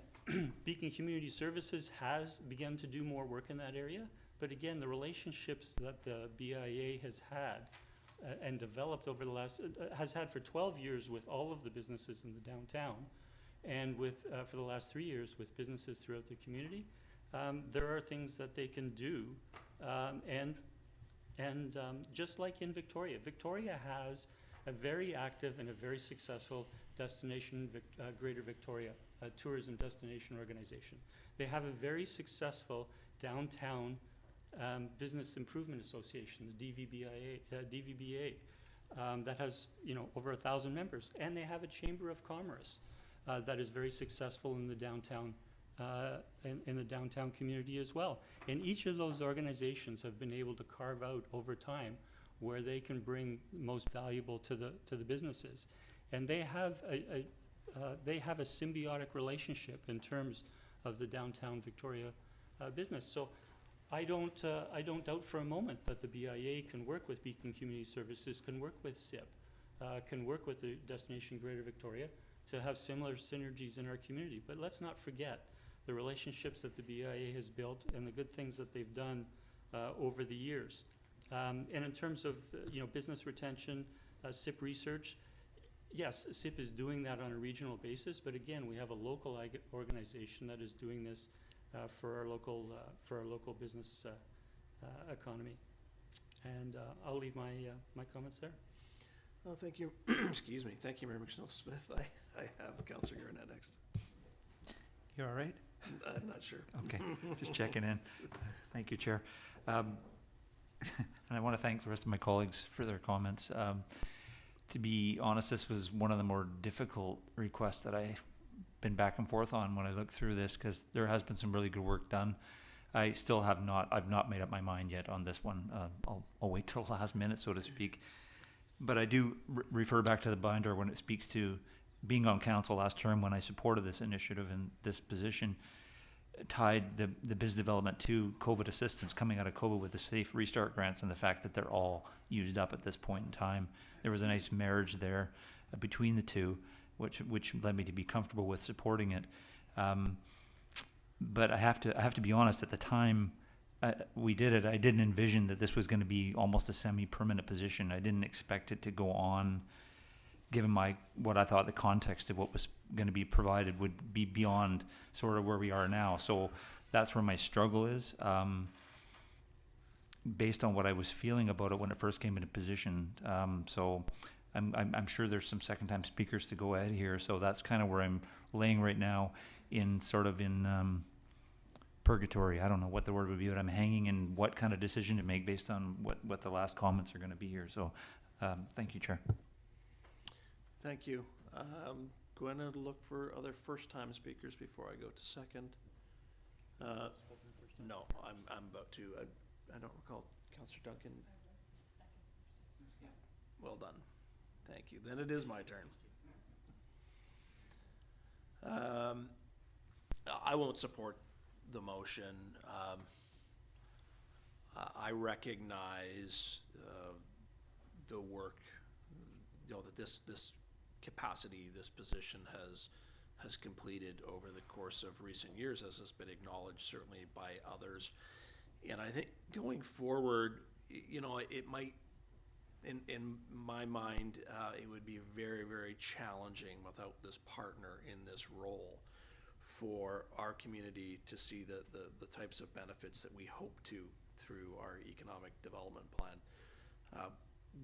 Beacon Community Services has begun to do more work in that area, but again, the relationships that the BIA has had and developed over the last, has had for 12 years with all of the businesses in the downtown, and with, for the last 3 years with businesses throughout the community, there are things that they can do, and just like in Victoria, Victoria has a very active and a very successful destination, Greater Victoria tourism destination organization. They have a very successful downtown business improvement association, the DVBA, that has over 1,000 members, and they have a chamber of commerce that is very successful in the downtown. In the downtown community as well. And each of those organizations have been able to carve out over time where they can bring most valuable to the businesses. And they have a symbiotic relationship in terms of the downtown Victoria business. So I don't doubt for a moment that the BIA can work with Beacon Community Services, can work with SIP, can work with the Destination Greater Victoria to have similar synergies in our community. But let's not forget the relationships that the BIA has built and the good things that they've done over the years. And in terms of business retention, SIP research, yes, SIP is doing that on a regional basis, but again, we have a local organization that is doing this for our local business economy. And I'll leave my comments there. Well, thank you. Excuse me. Thank you, Mayor McSnell-Smith. I have Councillor Garnett next. You all right? I'm not sure. Okay, just checking in. Thank you, Chair. And I want to thank the rest of my colleagues for their comments. To be honest, this was one of the more difficult requests that I've been back and forth on when I looked through this, because there has been some really good work done. I still have not, I've not made up my mind yet on this one. I'll wait till the last minute, so to speak. But I do refer back to the binder when it speaks to being on council last term when I supported this initiative in this position, tied the biz development to COVID assistance coming out of COVID with the safe restart grants and the fact that they're all used up at this point in time. There was a nice marriage there between the two, which led me to be comfortable with supporting it. But I have to be honest, at the time we did it, I didn't envision that this was going to be almost a semi-permanent position. I didn't expect it to go on, given what I thought the context of what was going to be provided would be beyond sort of where we are now. So that's where my struggle is. based on what I was feeling about it when it first came into position. So I'm sure there's some second-time speakers to go ahead here. So that's kind of where I'm laying right now, in sort of in purgatory. I don't know what the word would be, but I'm hanging in what kind of decision to make based on what the last comments are going to be here. So thank you, Chair. Thank you. Going to look for other first-time speakers before I go to second. No, I'm about to. I don't recall. Councillor Duncan. Well done. Thank you. Then it is my turn. I won't support the motion. I recognize the work, that this capacity, this position has completed over the course of recent years, as has been acknowledged certainly by others. And I think going forward, it might, in my mind, it would be very, very challenging without this partner in this role for our community to see the types of benefits that we hope to through our economic development plan.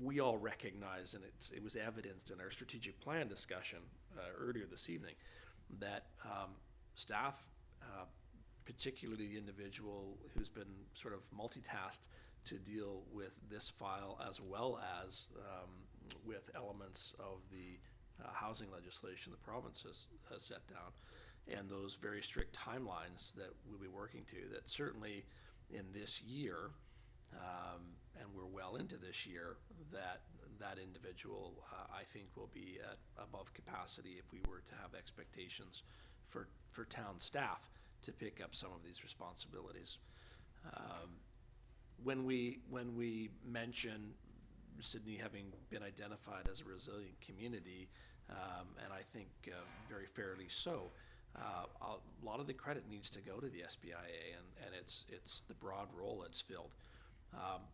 We all recognize, and it was evidenced in our strategic plan discussion earlier this evening, that staff, particularly the individual who's been sort of multitasked to deal with this file as well as with elements of the housing legislation the province has set down, and those very strict timelines that we'll be working to, that certainly in this year, and we're well into this year, that individual, I think, will be at above capacity if we were to have expectations for town staff to pick up some of these responsibilities. When we mention Sydney having been identified as a resilient community, and I think very fairly so, a lot of the credit needs to go to the SBIA, and it's the broad role it's filled.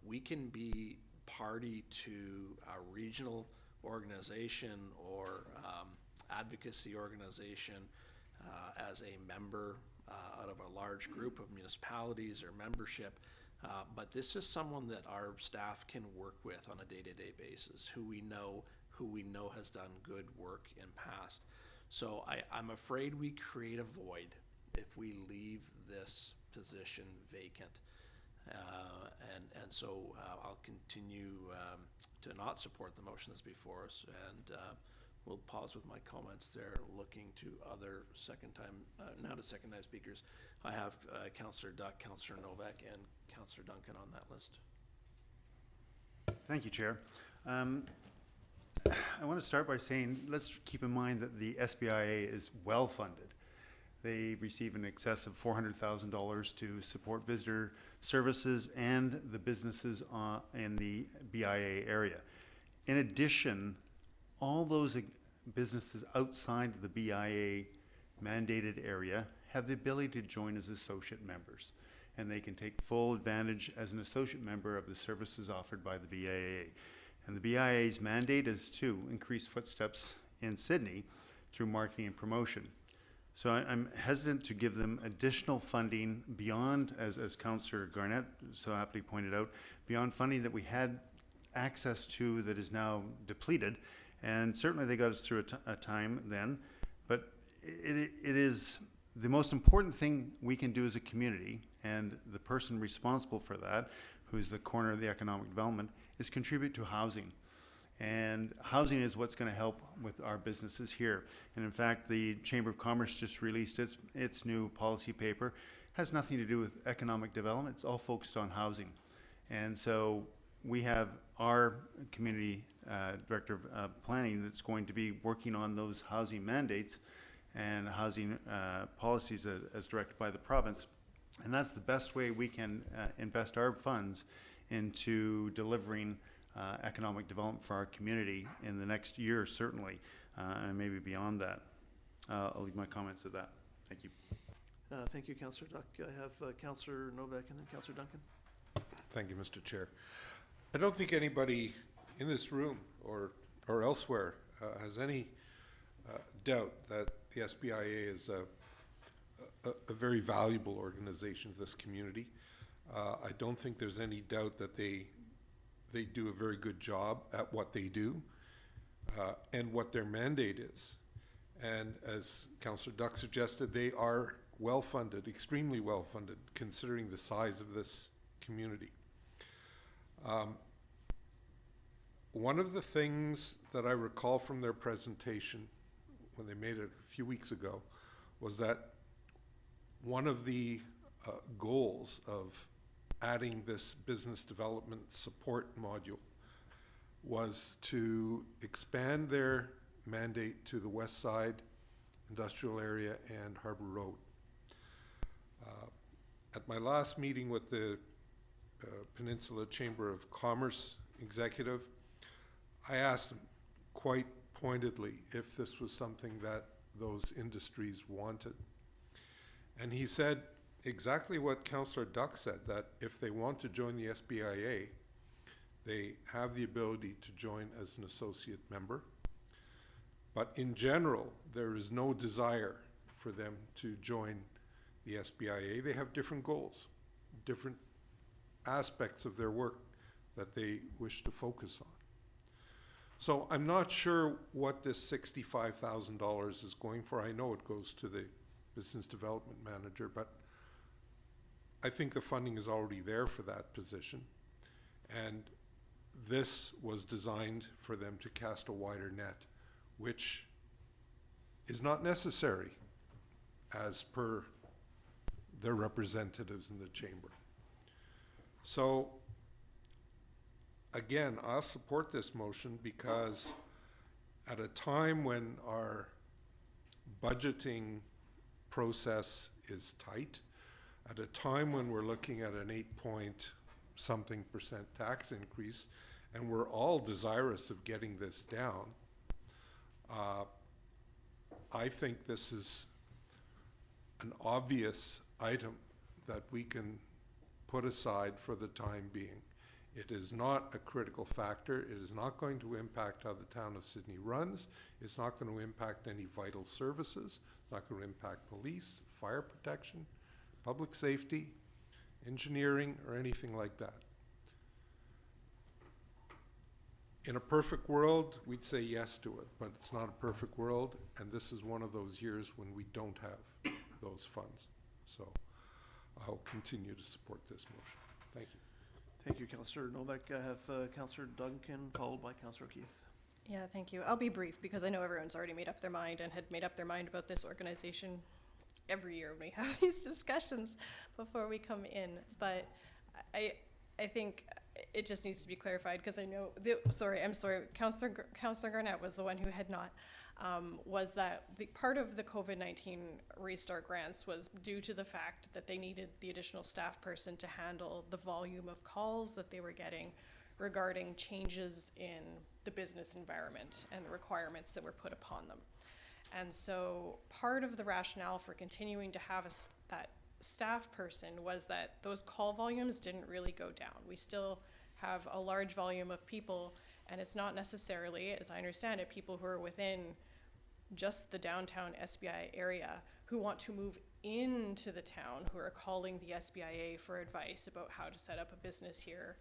We can be party to a regional organization or advocacy organization as a member out of a large group of municipalities or membership, but this is someone that our staff can work with on a day-to-day basis, who we know has done good work in past. So I'm afraid we create a void if we leave this position vacant. And so I'll continue to not support the motion that's before us, and we'll pause with my comments there, looking to other now to second time speakers. I have Councillor Duck, Councillor Novak, and Councillor Duncan on that list. Thank you, Chair. I want to start by saying, let's keep in mind that the SBIA is well funded. They receive in excess of $400,000 to support visitor services and the businesses in the BIA area. In addition, all those businesses outside of the BIA mandated area have the ability to join as associate members, and they can take full advantage as an associate member of the services offered by the BIA. And the BIA's mandate is to increase footsteps in Sydney through marketing and promotion. So I'm hesitant to give them additional funding beyond, as Councillor Garnett so aptly pointed out, beyond funding that we had access to that is now depleted. And certainly they got us through a time then, but it is the most important thing we can do as a community, and the person responsible for that, who's the corner of the economic development, is contribute to housing. And housing is what's going to help with our businesses here. And in fact, the Chamber of Commerce just released its new policy paper. Has nothing to do with economic development. It's all focused on housing. And so we have our community director of planning that's going to be working on those housing mandates and housing policies as directed by the province. And that's the best way we can invest our funds into delivering economic development for our community in the next year, certainly, and maybe beyond that. I'll leave my comments at that. Thank you. Thank you, Councillor Duck. I have Councillor Novak and then Councillor Duncan. Thank you, Mr. Chair. I don't think anybody in this room or elsewhere has any doubt that the SBIA is a very valuable organization to this community. I don't think there's any doubt that they do a very good job at what they do and what their mandate is. And as Councillor Duck suggested, they are well-funded, extremely well-funded, considering the size of this community. One of the things that I recall from their presentation when they made it a few weeks ago was that one of the goals of adding this business development support module was to expand their mandate to the West Side Industrial Area and Harbor Road. At my last meeting with the Peninsula Chamber of Commerce executive, I asked him quite pointedly if this was something that those industries wanted. And he said exactly what Councillor Duck said, that if they want to join the SBIA, they have the ability to join as an associate member. But in general, there is no desire for them to join the SBIA. They have different goals, different aspects of their work that they wish to focus on. So I'm not sure what this $65,000 is going for. I know it goes to the business development manager, but I think the funding is already there for that position. And this was designed for them to cast a wider net, which is not necessary as per their representatives in the chamber. So again, I'll support this motion because at a time when our budgeting process is tight, at a time when we're looking at an 8-point-something% tax increase, and we're all desirous of getting this down, I think this is an obvious item that we can put aside for the time being. It is not a critical factor. It is not going to impact how the town of Sydney runs. It's not going to impact any vital services. It's not going to impact police, fire protection, public safety, engineering, or anything like that. In a perfect world, we'd say yes to it, but it's not a perfect world, and this is one of those years when we don't have those funds. So I'll continue to support this motion. Thank you. Thank you, Councillor Novak. I have Councillor Duncan, followed by Councillor Keith. Yeah, thank you. I'll be brief because I know everyone's already made up their mind and had made up their mind about this organization every year when we have these discussions before we come in. But I think it just needs to be clarified because I know, Councillor Garnett was the one who had not, was that the part of the COVID-19 restart grants was due to the fact that they needed the additional staff person to handle the volume of calls that they were getting regarding changes in the business environment and the requirements that were put upon them. And so part of the rationale for continuing to have that staff person was that those call volumes didn't really go down. We still have a large volume of people, and it's not necessarily, as I understand it, people who are within just the downtown SBI area who want to move into the town, who are calling the SBIA for advice about how to set up a business here.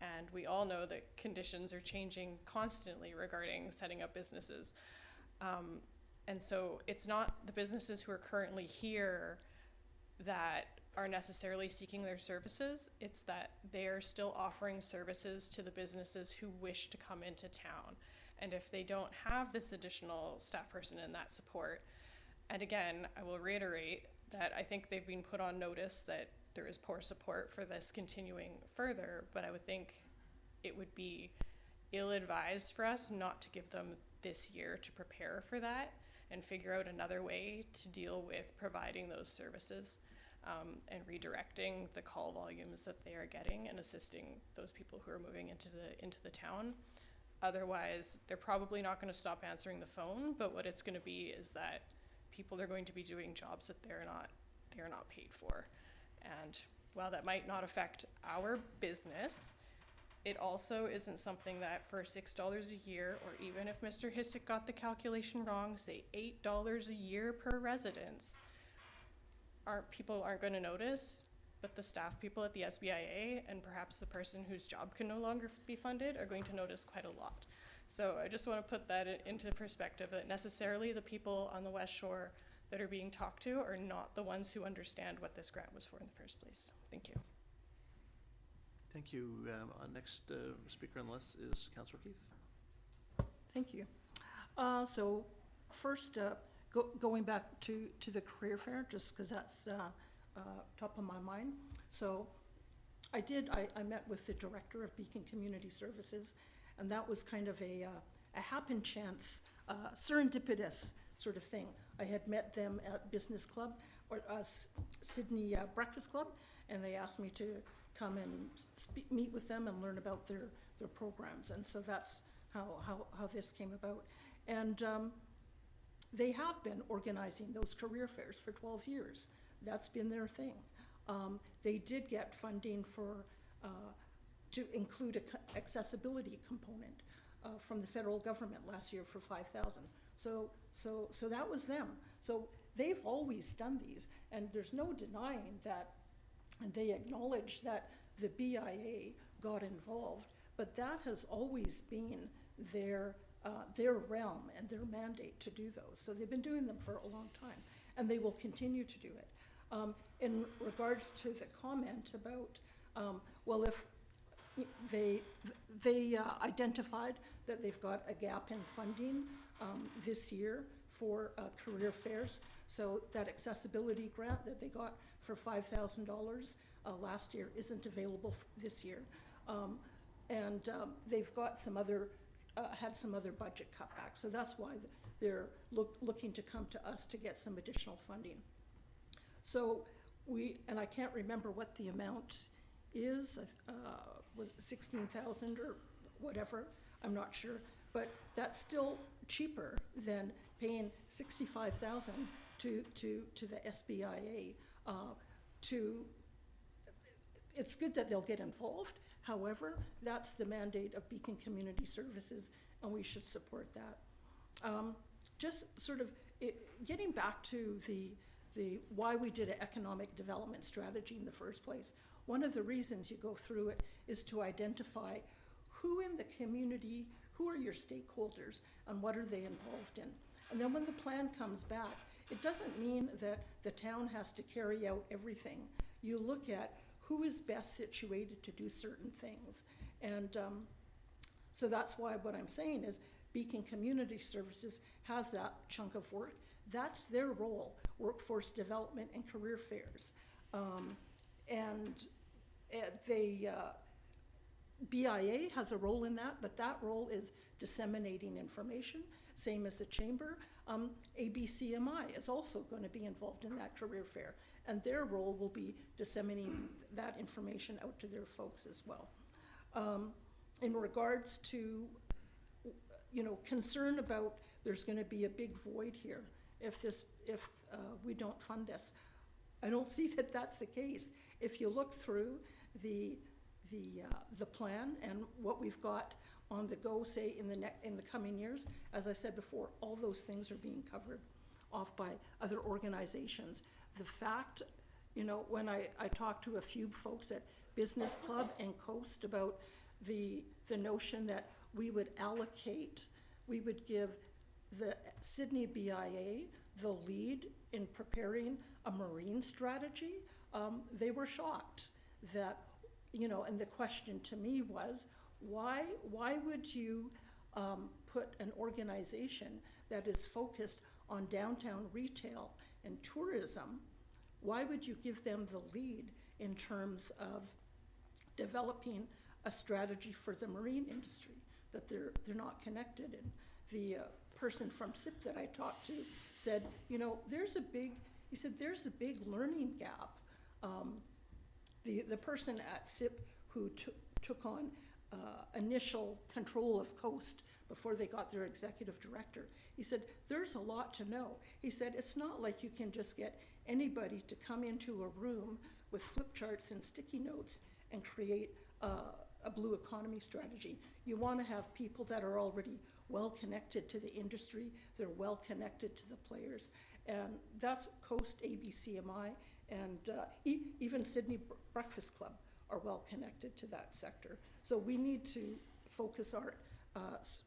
And we all know that conditions are changing constantly regarding setting up businesses. And so it's not the businesses who are currently here that are necessarily seeking their services. It's that they're still offering services to the businesses who wish to come into town. And if they don't have this additional staff person and that support, and again, I will reiterate that I think they've been put on notice that there is poor support for this continuing further, but I would think it would be ill-advised for us not to give them this year to prepare for that and figure out another way to deal with providing those services and redirecting the call volumes that they are getting and assisting those people who are moving into the town. Otherwise, they're probably not going to stop answering the phone, but what it's going to be is that people are going to be doing jobs that they're not paid for. And while that might not affect our business, it also isn't something that for $6 a year, or even if Mr. Hissick got the calculation wrong, say $8 a year per residence, people aren't going to notice. but the staff people at the SBIA and perhaps the person whose job can no longer be funded are going to notice quite a lot. So I just want to put that into perspective, that necessarily the people on the West Shore that are being talked to are not the ones who understand what this grant was for in the first place. Thank you. Thank you. Our next speaker on the list is Councillor Keith. Thank you. So first, going back to the career fair, just because that's top of my mind. So I met with the director of Beacon Community Services, and that was kind of a happen chance, serendipitous sort of thing. I had met them at Business Club, or Sydney Breakfast Club, and they asked me to come and meet with them and learn about their programs. And so that's how this came about. And they have been organizing those career fairs for 12 years. That's been their thing. They did get funding for to include an accessibility component from the federal government last year for $5,000. So that was them. So they've always done these, and there's no denying that. And they acknowledge that the BIA got involved, but that has always been their realm and their mandate to do those. So they've been doing them for a long time, and they will continue to do it. In regards to the comment about, well, if they identified that they've got a gap in funding this year for career fairs, so that accessibility grant that they got for $5,000 last year isn't available this year. And they've got some other, had some other budget cutbacks. So that's why they're looking to come to us to get some additional funding. So and I can't remember what the amount is, was it 16,000 or whatever, I'm not sure. But that's still cheaper than paying $65,000 to the SBIA. It's good that they'll get involved. However, that's the mandate of Beacon Community Services, and we should support that. Just sort of getting back to the why we did an economic development strategy in the first place. One of the reasons you go through it is to identify who in the community, who are your stakeholders, and what are they involved in. And then when the plan comes back, it doesn't mean that the town has to carry out everything. You look at who is best situated to do certain things. And so that's why what I'm saying is Beacon Community Services has that chunk of work. That's their role, workforce development and career fairs. BIA has a role in that, but that role is disseminating information, same as the chamber. ABCMI is also going to be involved in that career fair, and their role will be disseminating that information out to their folks as well. In regards to, concern about there's going to be a big void here if we don't fund this, I don't see that that's the case. If you look through the plan and what we've got on the go, say in the coming years, as I said before, all those things are being covered off by other organizations. The fact, when I talked to a few folks at Business Club and Coast about the notion that we would give the Sydney BIA the lead in preparing a marine strategy, they were shocked that, and the question to me was, why would you put an organization that is focused on downtown retail and tourism, why would you give them the lead in terms of developing a strategy for the marine industry, that they're not connected? And the person from SIP that I talked to said, there's a big learning gap. The person at SIP who took on initial control of Coast before they got their executive director, he said, there's a lot to know. He said, it's not like you can just get anybody to come into a room with flip charts and sticky notes and create a blue economy strategy. You want to have people that are already well connected to the industry, they're well connected to the players. And that's Coast ABCMI and even Sydney Breakfast Club are well connected to that sector. So we need to focus our,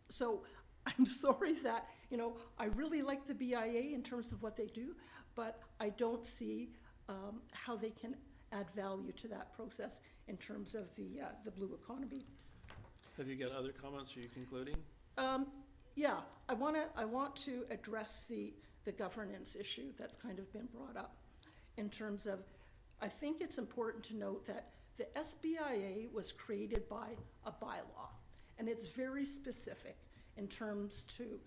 so I'm sorry that, you know, I really like the BIA in terms of what they do, but I don't see how they can add value to that process in terms of the blue economy. Have you got other comments? Are you concluding? Yeah, I want to address the governance issue that's kind of been brought up in terms of, I think it's important to note that the SBIA was created by a bylaw, and it's very specific in terms to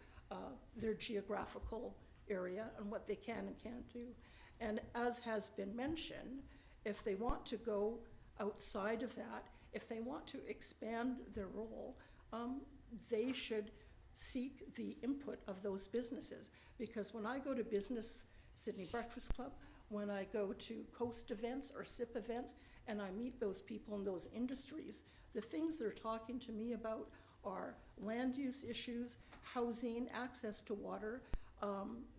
their geographical area and what they can and can't do. And as has been mentioned, if they want to go outside of that, if they want to expand their role, they should seek the input of those businesses. Because when I go to business, Sydney Breakfast Club, when I go to Coast events or SIP events, and I meet those people in those industries, the things they're talking to me about are land use issues, housing, access to water.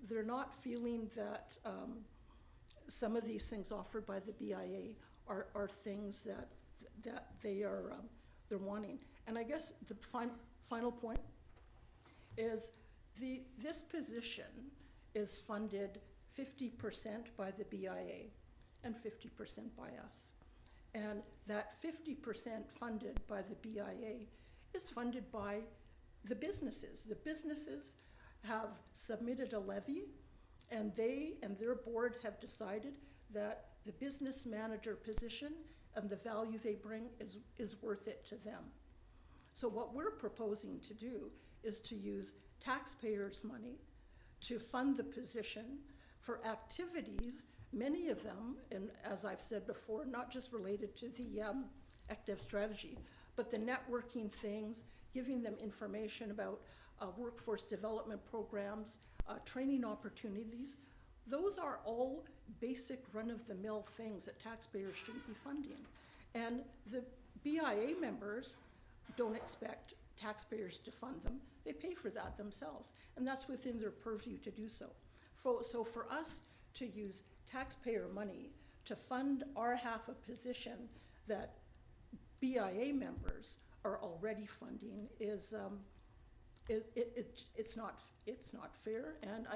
They're not feeling that some of these things offered by the BIA are things that they are they're wanting. And I guess the final point is this position is funded 50% by the BIA and 50% by us. And that 50% funded by the BIA is funded by the businesses. The businesses have submitted a levy, and they and their board have decided that the business manager position and the value they bring is worth it to them. So what we're proposing to do is to use taxpayers' money to fund the position for activities, many of them, and as I've said before, not just related to the ACTIV strategy, but the networking things, giving them information about workforce development programs, training opportunities. Those are all basic run-of-the-mill things that taxpayers shouldn't be funding. And the BIA members don't expect taxpayers to fund them. They pay for that themselves, and that's within their purview to do so. So for us to use taxpayer money to fund our half a position that BIA members are already funding is it's not fair, and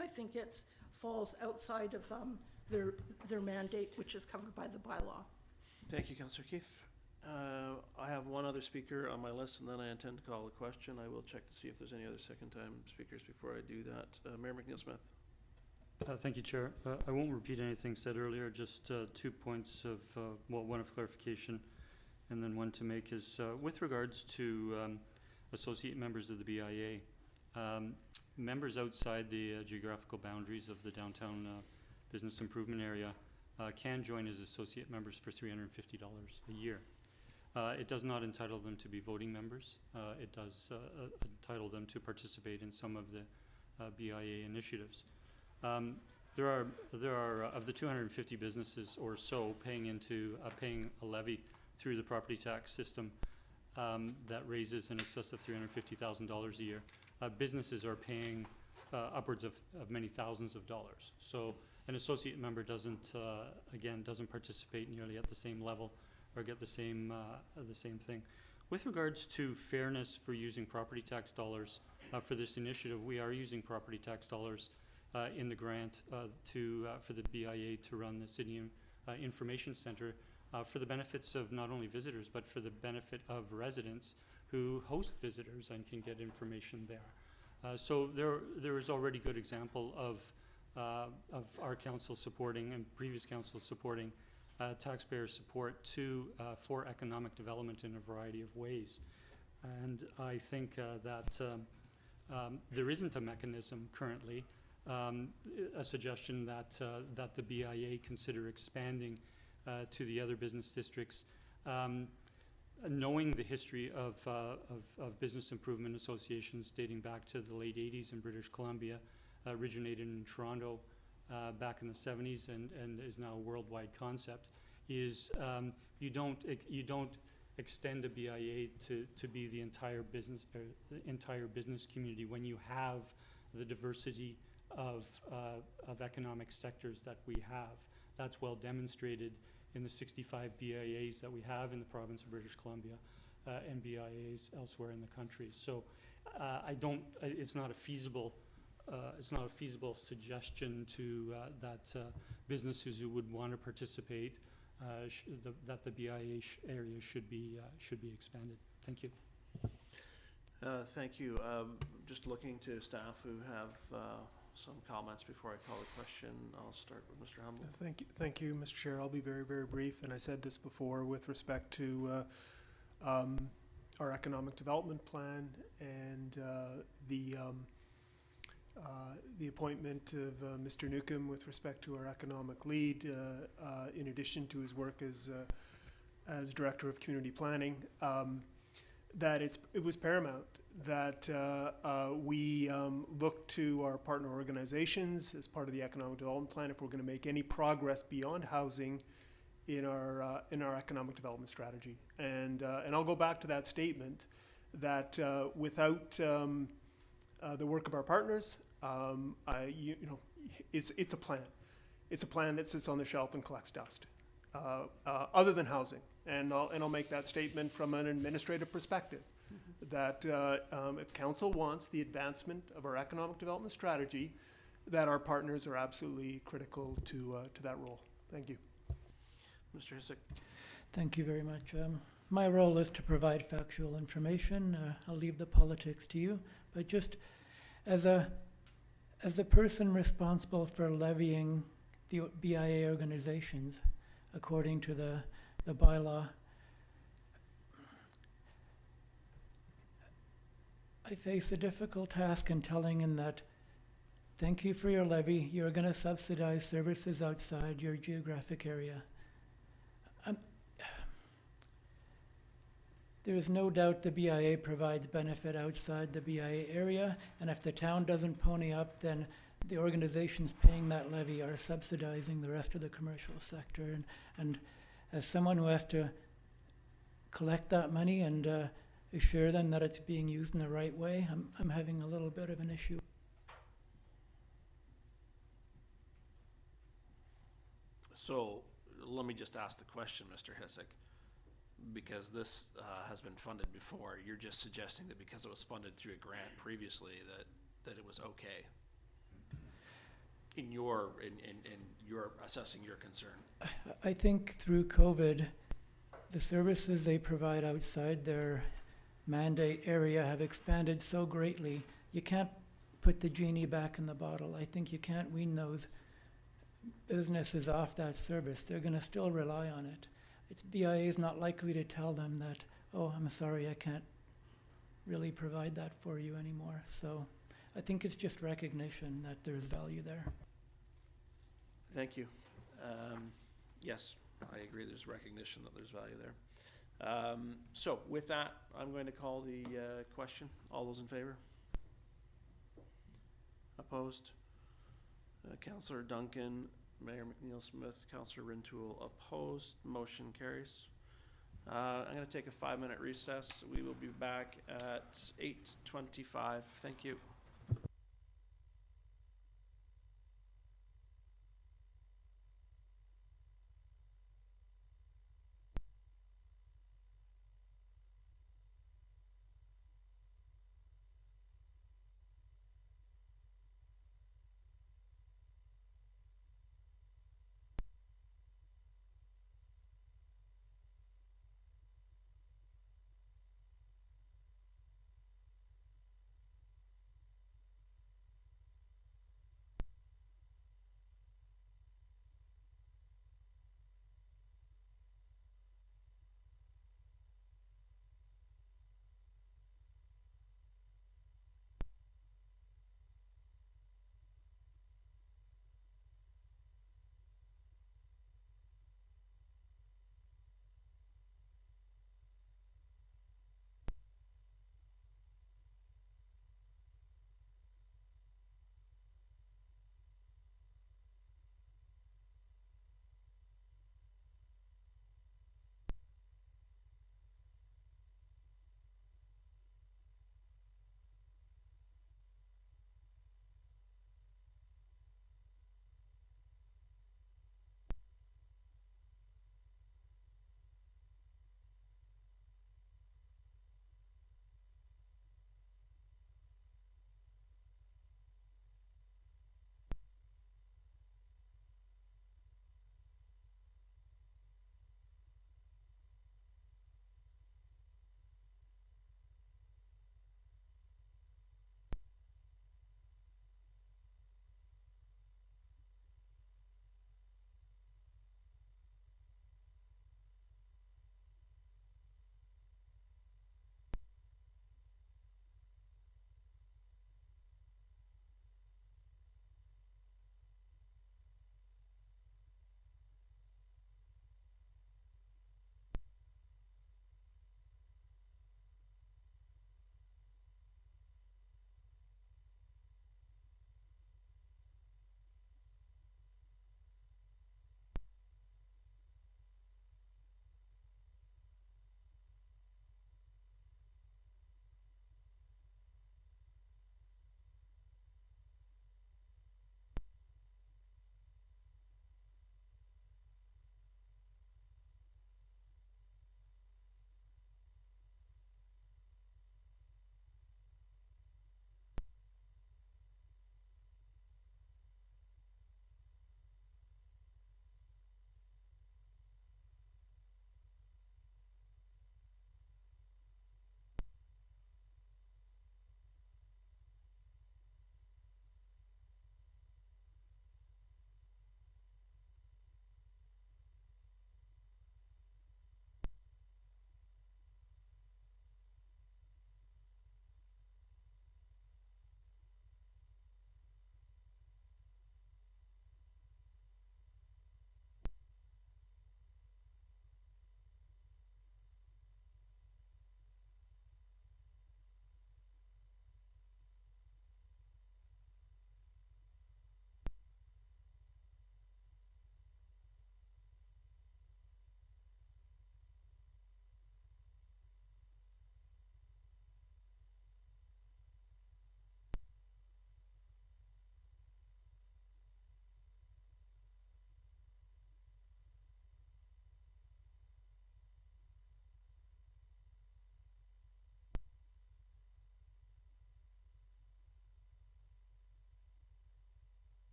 I think it falls outside of their mandate, which is covered by the bylaw. Thank you, Councillor Keefe. I have one other speaker on my list, and then I intend to call a question. I will check to see if there's any other second-time speakers before I do that. Mayor McNeil-Smith. Thank you, Chair. I won't repeat anything said earlier, just 2 points of, well, one of clarification and then one to make is with regards to associate members of the BIA, members outside the geographical boundaries of the downtown business improvement area can join as associate members for $350 a year. It does not entitle them to be voting members. It does entitle them to participate in some of the BIA initiatives. There are of the 250 businesses or so paying a levy through the property tax system that raises in excess of $350,000 a year. Businesses are paying upwards of many thousands of dollars. So an associate member doesn't participate nearly at the same level or get the same thing. With regards to fairness for using property tax dollars for this initiative, we are using property tax dollars in the grant for the BIA to run the Sydney Information Centre for the benefits of not only visitors but for the benefit of residents who host visitors and can get information there. So there is already good example of our council supporting and previous council supporting taxpayer support for economic development in a variety of ways. And I think that there isn't a mechanism currently, a suggestion that the BIA consider expanding to the other business districts. Knowing the history of business improvement associations dating back to the late 80s in British Columbia, originated in Toronto back in the 70s and is now a worldwide concept, is you don't extend the BIA to be the entire business community when you have the diversity of economic sectors that we have. That's well demonstrated in the 65 BIAs that we have in the province of British Columbia and BIAs elsewhere in the country. So it's not a feasible suggestion to that businesses who would want to participate that the BIA area should be expanded. Thank you. Thank you. Just looking to staff who have some comments before I call the question. I'll start with Mr. Humble. Thank you, Mr. Chair. I'll be very, very brief, and I said this before with respect to our economic development plan and the appointment of Mr. Newcomb with respect to our economic lead, in addition to his work as Director of Community Planning, that it was paramount that we look to our partner organizations as part of the economic development plan if we're going to make any progress beyond housing in our economic development strategy. And I'll go back to that statement that without the work of our partners, it's a plan. It's a plan that sits on the shelf and collects dust, other than housing. And I'll make that statement from an administrative perspective, that if council wants the advancement of our economic development strategy, that our partners are absolutely critical to that role. Thank you. Mr. Hissack. Thank you very much. My role is to provide factual information. I'll leave the politics to you, but just as a person responsible for levying the BIA organizations according to the bylaw, I face a difficult task in telling him that, thank you for your levy, you're going to subsidize services outside your geographic area. There is no doubt the BIA provides benefit outside the BIA area, and if the town doesn't pony up, then the organizations paying that levy are subsidizing the rest of the commercial sector. And as someone who has to collect that money and assure them that it's being used in the right way, I'm having a little bit of an issue. So let me just ask the question, Mr. Hissack, because this has been funded before. You're just suggesting that because it was funded through a grant previously that it was okay. In your assessing your concern. I think through COVID, the services they provide outside their mandate area have expanded so greatly, you can't put the genie back in the bottle. I think you can't wean those businesses off that service. They're going to still rely on it. BIA is not likely to tell them that, oh, I'm sorry, I can't really provide that for you anymore. So I think it's just recognition that there's value there. Thank you. Yes, I agree. There's recognition that there's value there. So with that, I'm going to call the question. All those in favor? Opposed? Councillor Duncan, Mayor McNeil Smith, Councillor Rintoul opposed. Motion carries. I'm going to take a 5-minute recess. We will be back at 8:25. Thank you.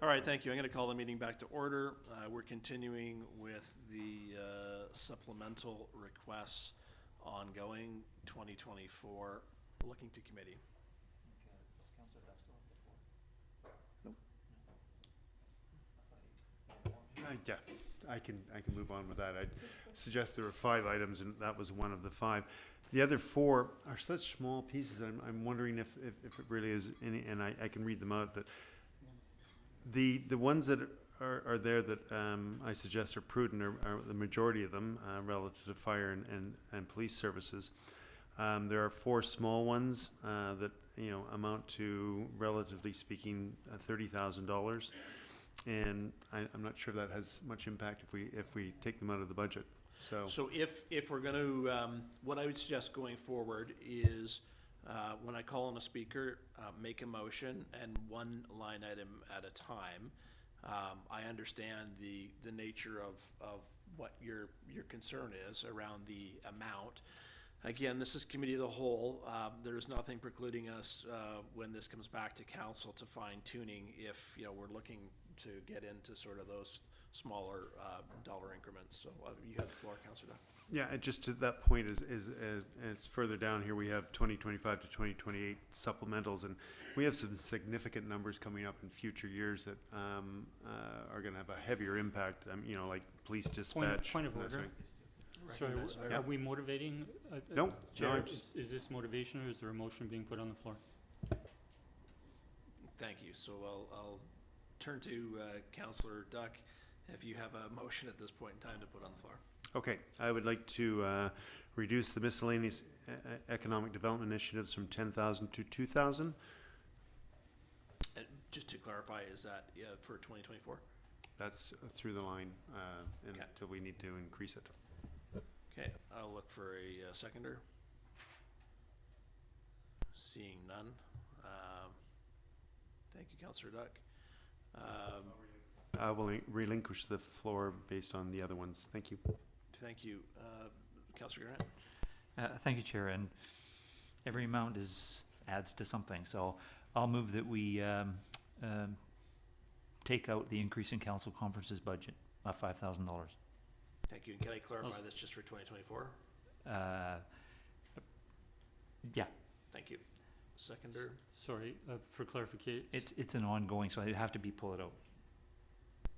All right, thank you. I'm going to call the meeting back to order. We're continuing with the supplemental requests ongoing 2024, looking to committee. Yeah, I can move on with that. I'd suggest there were 5 items, and that was one of the 5. The other 4 are such small pieces. I'm wondering if it really is any, and I can read them out. That the ones that are there that I suggest are prudent are the majority of them relative to fire and police services. There are 4 small ones that amount to, relatively speaking, $30,000. And I'm not sure that has much impact if we take them out of the budget. So if we're going to, what I would suggest going forward is when I call on a speaker, make a motion and one line item at a time. I understand the nature of what your concern is around the amount. Again, this is committee of the whole. There's nothing precluding us when this comes back to council to fine tuning if we're looking to get into sort of those smaller dollar increments. So you have the floor, Councillor Duck. Yeah, and just to that point is it's further down here. We have 2025 to 2028 supplementals, and we have some significant numbers coming up in future years that are going to have a heavier impact. Like police dispatch. Point of order. Sorry, Yeah. are we motivating? No, Chair, no, is this motivation, or is there a motion being put on the floor? Thank you. So I'll turn to Councillor Duck if you have a motion at this point in time to put on the floor. Okay, I would like to reduce the miscellaneous economic development initiatives from 10,000 to 2,000. And just to clarify, is that for 2024? That's through the line Okay. until we need to increase it. Okay, I'll look for a seconder. Seeing none. Thank you, Councillor Duck. I will relinquish the floor based on the other ones. Thank you. Thank you. Councillor Garnett? Thank you, Chair, and every amount adds to something, so I'll move that we take out the increase in council conferences budget of $5,000. Thank you. And can I clarify this just for 2024? Yeah. Thank you. Seconder? Sorry, for clarification. It's an ongoing, so I'd have to pull it out.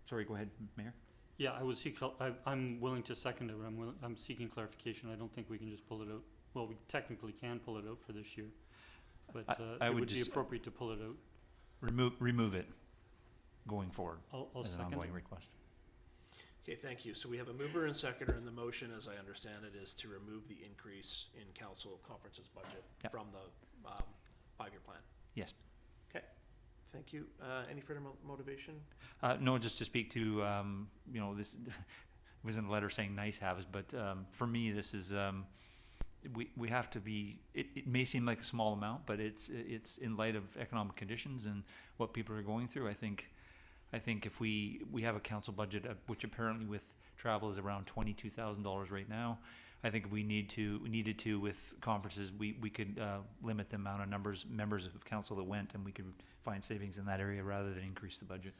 Sorry, go ahead, Mayor. Yeah, I'm willing to second it, but I'm seeking clarification. I don't think we can just pull it out. Well, we technically can pull it out for this year, but I it would would be just appropriate to pull it out. Remove it going forward I'll as an second ongoing it. request. Okay, thank you. So we have a mover and seconder, and the motion, as I understand it, is to remove the increase in council conferences budget Yep. from the 5-year plan. Yes. Okay, thank you. Any further motivation? No, just to speak to, this was in a letter saying nice haves, but for me, this is, we have to be, it may seem like a small amount, but it's in light of economic conditions and what people are going through. I think if we have a council budget, which apparently with travel is around $22,000 right now, I think if we needed to with conferences, we could limit the amount of members of council that went, and we could find savings in that area rather than increase the budget.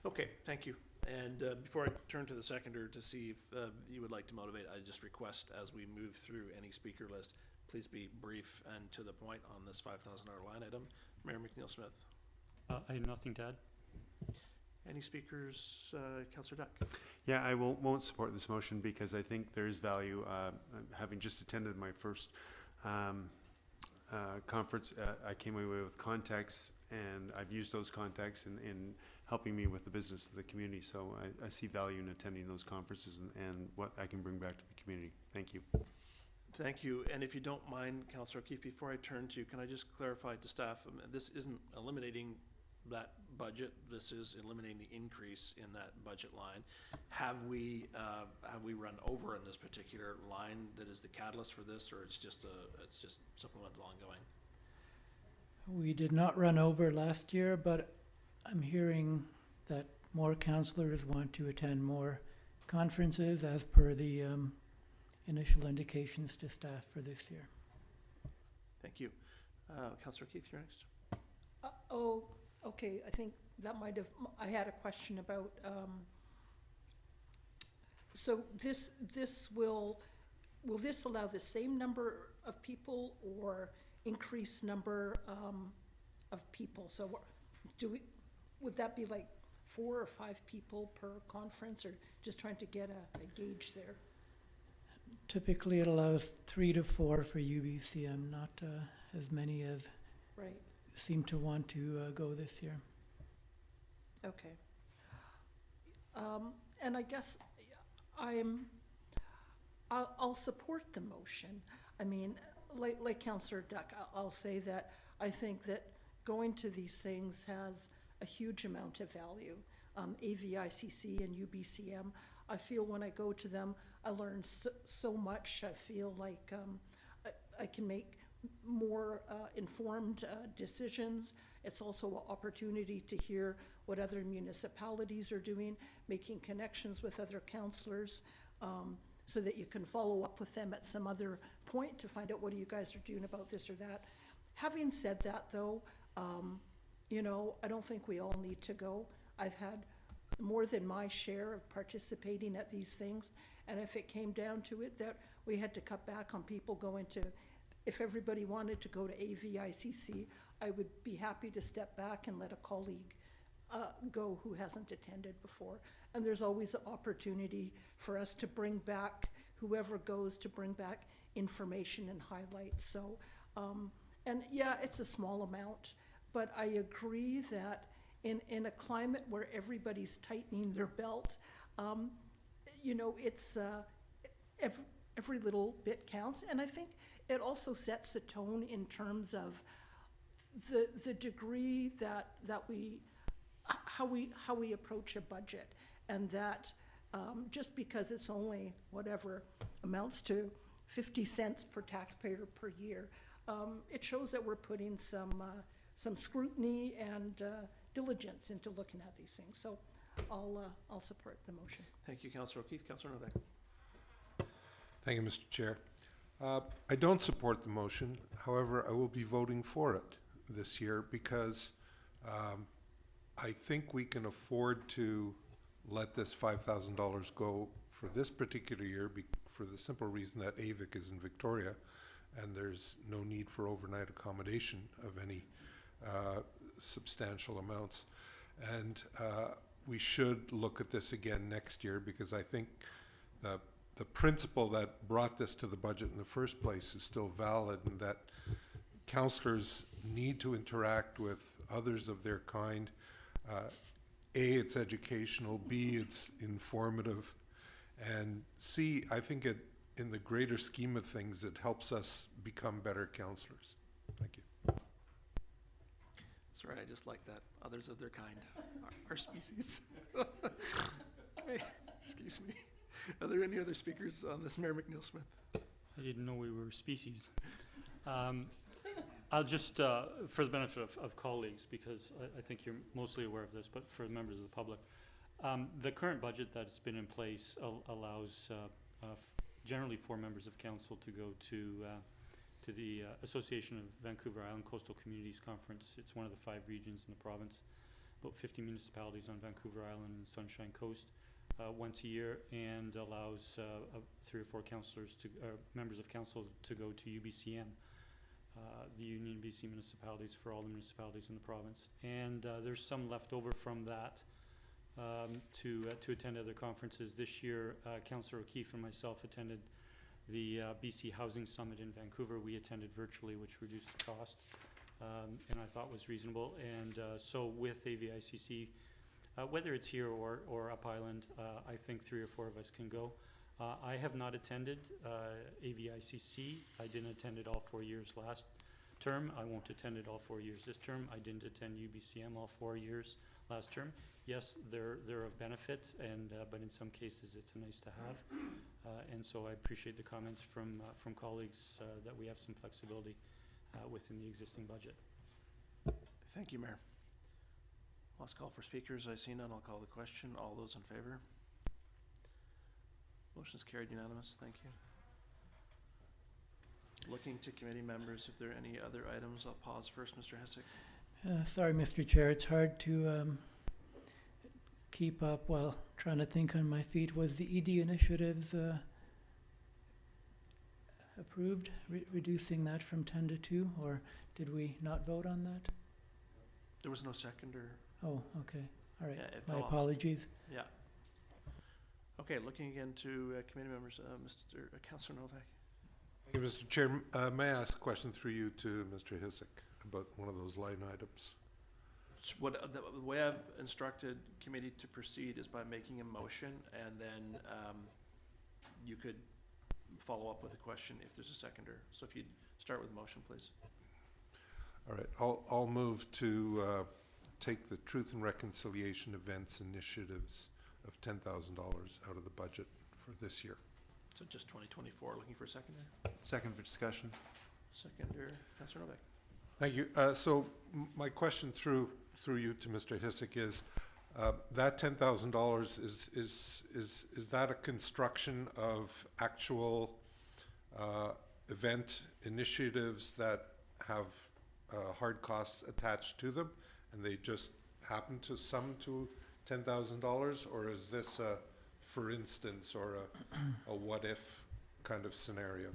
Okay, thank you. And before I turn to the seconder to see if you would like to motivate, I just request as we move through any speaker list, please be brief and to the point on this $5,000 line item. Mayor McNeil-Smith. I have nothing to add. Any speakers? Councillor Duck? Yeah, I won't support this motion because I think there is value. Having just attended my first conference, I came away with contacts, and I've used those contacts in helping me with the business of the community. So I see value in attending those conferences and what I can bring back to the community. Thank you. Thank you. And if you don't mind, Councillor O'Keefe, before I turn to you, can I just clarify to staff, this isn't eliminating that budget, this is eliminating the increase in that budget line. Have we run over in this particular line that is the catalyst for this, or it's just supplemental ongoing? We did not run over last year, but I'm hearing that more councillors want to attend more conferences as per the initial indications to staff for this year. Thank you. Councillor O'Keefe, you're next. Okay, I think that might have, I had a question about, so this will this allow the same number of people or increased number of people? So would that be like 4 or 5 people per conference, or just trying to get a gauge there? Typically, it allows 3 to 4 for UBCM, not as many as Right, seem to want to go this year. okay. And I guess I'll support the motion. I mean, like Councillor Duck, I'll say that I think that going to these things has a huge amount of value. AVICC and UBCM, I feel when I go to them, I learn so much. I feel like I can make more informed decisions. It's also an opportunity to hear what other municipalities are doing, making connections with other councillors, so that you can follow up with them at some other point to find out what you guys are doing about this or that. Having said that, though, you know, I don't think we all need to go. I've had more than my share of participating at these things, and if it came down to it that we had to cut back on people going to, if everybody wanted to go to AVICC, I would be happy to step back and let a colleague go who hasn't attended before. And there's always an opportunity for us to bring back, whoever goes, to bring back information and highlights. So, and yeah, it's a small amount, but I agree that in a climate where everybody's tightening their belt, you know, it's every little bit counts. And I think it also sets a tone in terms of the degree that we how we approach a budget, and that just because it's only whatever amounts to 50 cents per taxpayer per year, it shows that we're putting some scrutiny and diligence into looking at these things. So I'll support the motion. Thank you, Councillor O'Keefe. Councillor Novak. Thank you, Mr. Chair. I don't support the motion. However, I will be voting for it this year because I think we can afford to let this $5,000 go for this particular year for the simple reason that AVIC is in Victoria and there's no need for overnight accommodation of any substantial amounts. And we should look at this again next year because I think the principle that brought this to the budget in the first place is still valid, and that councillors need to interact with others of their kind. A, it's educational, B, it's informative, and C, I think in the greater scheme of things, it helps us become better councillors. Thank you. Sorry, I just like that. Others of their kind, our species. Okay, excuse me. Are there any other speakers on this, Mayor McNeil-Smith? I didn't know we were a species. I'll just, for the benefit of colleagues, because I think you're mostly aware of this, but for the members of the public, the current budget that's been in place allows generally 4 members of council to go to the Association of Vancouver Island Coastal Communities Conference. It's one of the 5 regions in the province, about 50 municipalities on Vancouver Island and Sunshine Coast, once a year, and allows 3 or 4 councillors to, members of council to go to UBCM, the Union BC Municipalities, for all the municipalities in the province. And there's some left over from that to attend other conferences. This year, Councillor O'Keefe and myself attended the BC Housing Summit in Vancouver. We attended virtually, which reduced the costs, and I thought was reasonable. And so with AVICC, whether it's here or up island, I think 3 or 4 of us can go. I have not attended AVICC. I didn't attend it all 4 years last term. I won't attend it all 4 years this term. I didn't attend UBCM all 4 years last term. Yes, they're of benefit, and but in some cases it's a nice to have. And so I appreciate the comments from colleagues that we have some flexibility within the existing budget. Thank you, Mayor. Last call for speakers. I see none. I'll call the question. All those in favor? Motion's carried unanimous. Thank you. Looking to committee members, if there are any other items, I'll pause first. Mr. Hestick. Sorry, Mr. Chair, it's hard to keep up while trying to think on my feet. Was the ED initiatives approved, reducing that from 10 to 2, or did we not vote on that? There was no second or, Oh, okay, all right, yeah, it my fell off. apologies. Yeah. Okay, looking again to committee members, Councillor Novak. Thank you, Mr. Chair. May I ask a question through you to Mr. Hisik about one of those line items? The way I've instructed committee to proceed is by making a motion, and then you could follow up with a question if there's a seconder. So if you'd start with a motion, please. All right, I'll move to take the Truth and Reconciliation Events initiatives of $10,000 out of the budget for this year. So just 2024, looking for a seconder? Second for discussion. Seconder, Councillor Novak. Thank you. So my question through you to Mr. Hisik is, that $10,000 is that a construction of actual event initiatives that have hard costs attached to them, and they just happen to sum to $10,000, or is this a, for instance, or a what if kind of scenario?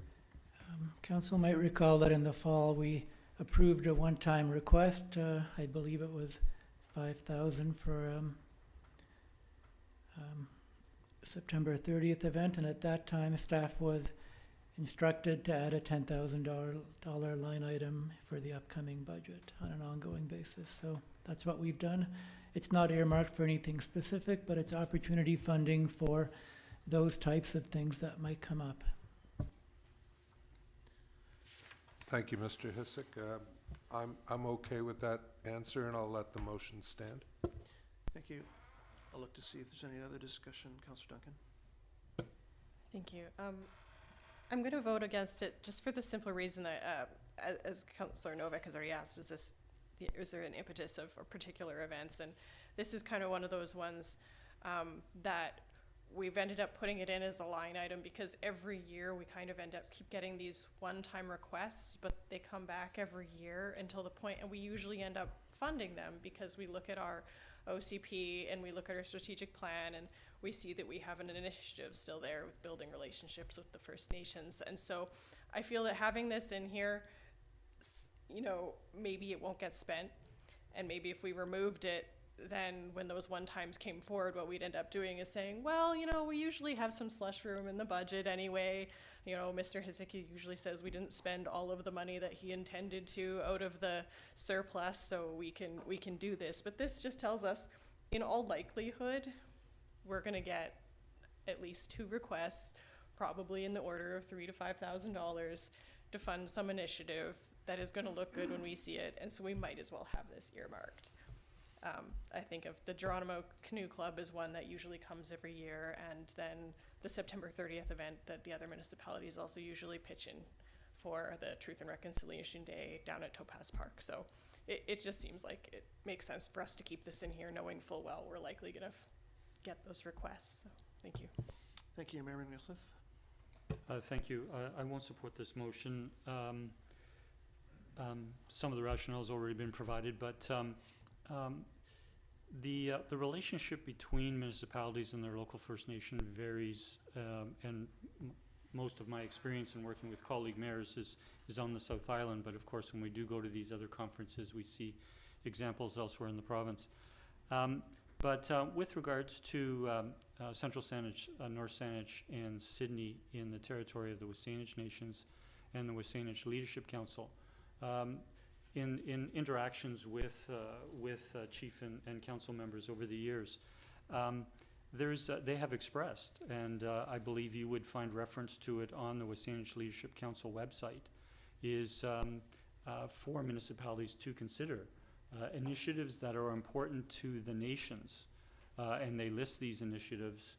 Council might recall that in the fall we approved a one-time request. I believe it was $5,000 for September 30th event, and at that time staff was instructed to add a $10,000 line item for the upcoming budget on an ongoing basis. So that's what we've done. It's not earmarked for anything specific, but it's opportunity funding for those types of things that might come up. Thank you, Mr. Hisik. I'm okay with that answer, and I'll let the motion stand. Thank you. I'll look to see if there's any other discussion. Councillor Duncan. Thank you. I'm going to vote against it just for the simple reason that, as Councillor Novak has already asked, is there an impetus of particular events? And this is kind of one of those ones that we've ended up putting it in as a line item because every year we kind of end up keep getting these one-time requests, but they come back every year until the point, and we usually end up funding them because we look at our OCP and we look at our strategic plan and we see that we have an initiative still there with building relationships with the First Nations. And so I feel that having this in here, you know, maybe it won't get spent, and maybe if we removed it, then when those one times came forward, what we'd end up doing is saying, well, you know, we usually have some slush room in the budget anyway. You know, Mr. Hisik usually says we didn't spend all of the money that he intended to out of the surplus, so we can do this. But this just tells us, in all likelihood, we're going to get at least 2 requests, probably in the order of $3,000 to $5,000, to fund some initiative that is going to look good when we see it, and so we might as well have this earmarked. I think of the Geronimo Canoe Club as one that usually comes every year, and then the September 30th event that the other municipalities also usually pitch in for the Truth and Reconciliation Day down at Topaz Park. So it just seems like it makes sense for us to keep this in here, knowing full well we're likely going to get those requests. So thank you. Thank you, Mayor Micallef. Thank you. I won't support this motion. Some of the rationale has already been provided, but the relationship between municipalities and their local First Nation varies, and most of my experience in working with colleague mayors is on the South Island, but of course when we do go to these other conferences we see examples elsewhere in the province. But with regards to Central Saanich, North Saanich, and Sydney in the territory of the Wasanich Nations and the Wasanich Leadership Council, in interactions with chief and council members over the years, they have expressed, and I believe you would find reference to it on the Wasanich Leadership Council website, is for municipalities to consider initiatives that are important to the nations, and they list these initiatives.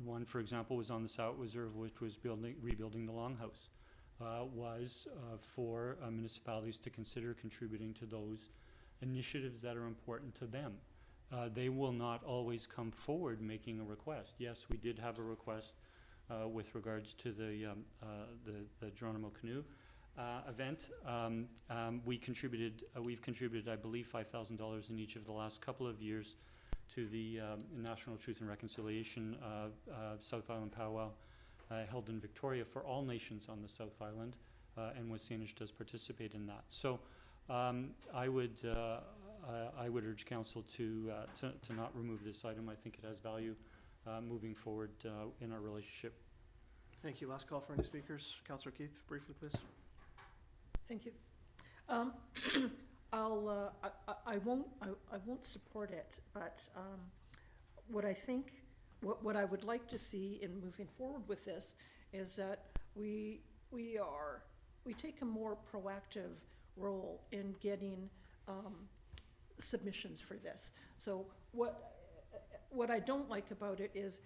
One, for example, was on the South Reserve, which was rebuilding the Longhouse. Was for municipalities to consider contributing to those initiatives that are important to them. They will not always come forward making a request. Yes, we did have a request with regards to the Geronimo Canoe. event. We've contributed, I believe, $5,000 in each of the last couple of years to the National Truth and Reconciliation South Island Powwow held in Victoria for all nations on the South Island, and Wasanish does participate in that. So I would urge council to not remove this item. I think it has value moving forward in our relationship. Thank you. Last call for any speakers. Councillor Keith, briefly, please. Thank you. I won't support it, but what I think, what I would like to see in moving forward with this is that we take a more proactive role in getting submissions for this. So what I don't like about it is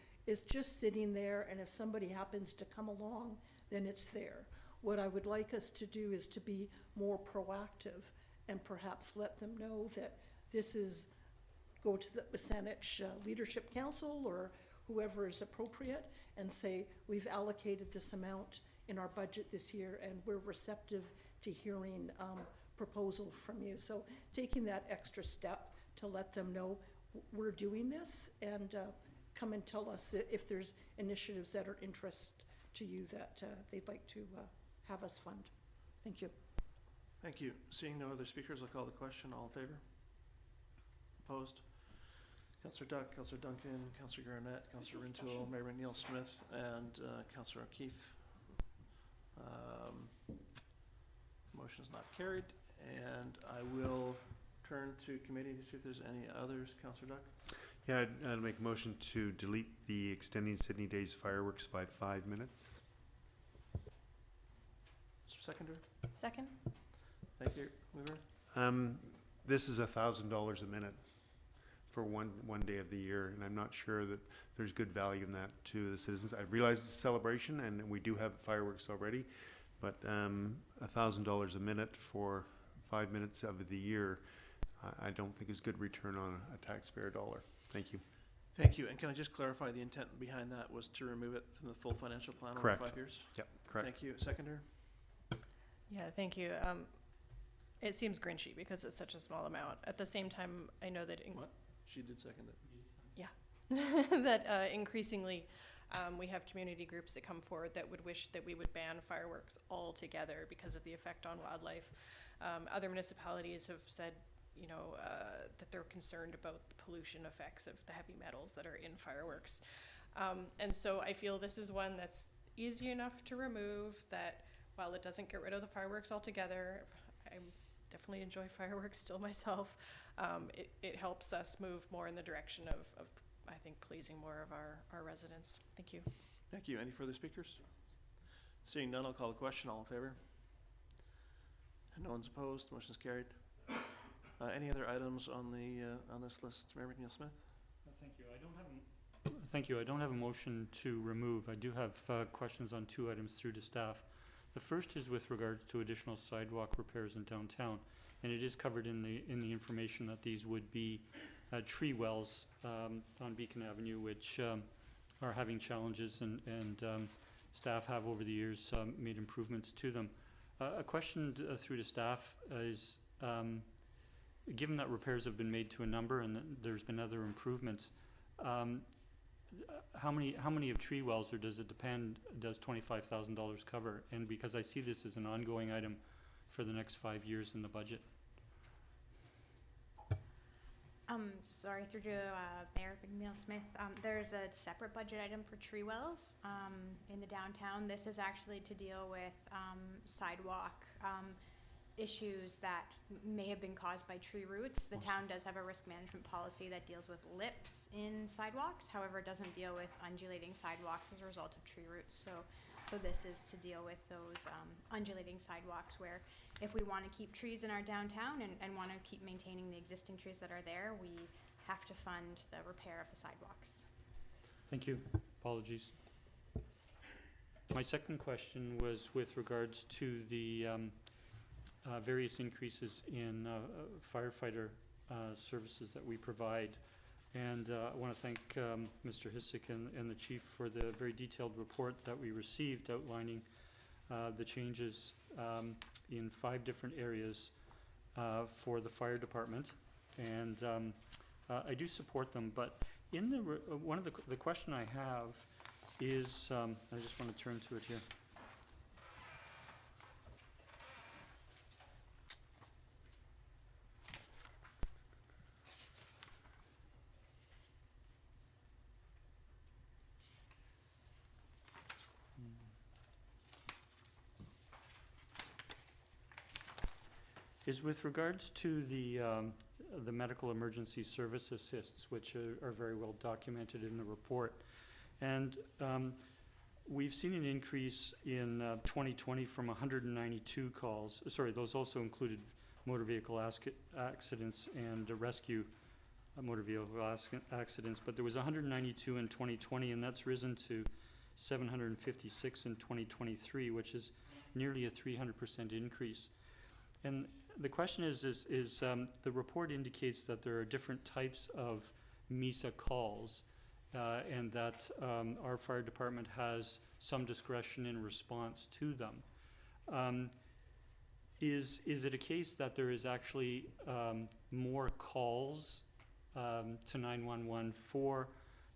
just sitting there, and if somebody happens to come along, then it's there. What I would like us to do is to be more proactive and perhaps let them know that this is, go to the Saanich Leadership Council or whoever is appropriate and say, we've allocated this amount in our budget this year and we're receptive to hearing proposal from you. So taking that extra step to let them know we're doing this, and come and tell us if there's initiatives that are interest to you that they'd like to have us fund. Thank you. Thank you. Seeing no other speakers, I'll call the question. All in favor? Opposed? Councillor Duck, Councillor Duncan, Councillor Garnett, Councillor Rintoul, Mayor McNeil Smith, and Councillor O'Keefe. Motion is not carried, and I will turn to committee to see if there's any others. Councillor Duck? Yeah, I'd make a motion to delete the extending Sydney Days fireworks by 5 minutes. Mr. Seconder? Second? Thank you. Weaver? This is $1,000 a minute for one day of the year, and I'm not sure that there's good value in that to the citizens. I realize it's a celebration, and we do have fireworks already, but $1,000 a minute for 5 minutes of the year, I don't think is good return on a taxpayer dollar. Thank you. Thank you. And can I just clarify, the intent behind that was to remove it from the full financial plan Correct. over 5 years? Yep, correct. Thank you. Seconder? Yeah, thank you. It seems grinchy because it's such a small amount. At the same time, I know that What? She did second it. that increasingly we have community groups that come forward that would wish that we would ban fireworks altogether because of the effect on wildlife. Other municipalities have said, you know, that they're concerned about the pollution effects of the heavy metals that are in fireworks. And so I feel this is one that's easy enough to remove, that while it doesn't get rid of the fireworks altogether, I definitely enjoy fireworks still myself, it helps us move more in the direction of I think, pleasing more of our residents. Thank you. Thank you. Any further speakers? Seeing none, I'll call the question. All in favor? And no one's opposed. Motion is carried. Any other items on the on this list, Mayor McNeil Smith? Thank you. Thank you. I don't have a motion to remove. I do have questions on 2 items through to staff. The first is with regards to additional sidewalk repairs in downtown, and it is covered in the information that these would be tree wells on Beacon Avenue, which are having challenges, and staff have over the years made improvements to them. A question through to staff is, given that repairs have been made to a number and that there's been other improvements, how many of tree wells, or does it depend, does $25,000 cover? And because I see this as an ongoing item for the next 5 years in the budget. Sorry, through to Mayor McNeil Smith. There's a separate budget item for tree wells in the downtown. This is actually to deal with sidewalk issues that may have been caused by tree roots. The town does have a risk management policy that deals with lips in sidewalks. However, it doesn't deal with undulating sidewalks as a result of tree roots. So this is to deal with those undulating sidewalks where if we want to keep trees in our downtown and want to keep maintaining the existing trees that are there, we have to fund the repair of the sidewalks. Thank you. Apologies. My second question was with regards to the various increases in firefighter services that we provide. And I want to thank Mr. Hissick and the Chief for the very detailed report that we received outlining the changes in 5 different areas for the fire department, and I do support them. But in the one of the question I have is I just want to turn to it here. Is with regards to the medical emergency service assists, which are very well documented in the report. And we've seen an increase in 2020 from 192 calls. Sorry, those also included motor vehicle accidents and rescue motor vehicle accidents. But there was 192 in 2020, and that's risen to 756 in 2023, which is nearly a 300% increase. And the question is the report indicates that there are different types of MESA calls, and that our fire department has some discretion in response to them. Is it a case that there is actually more calls to 911 for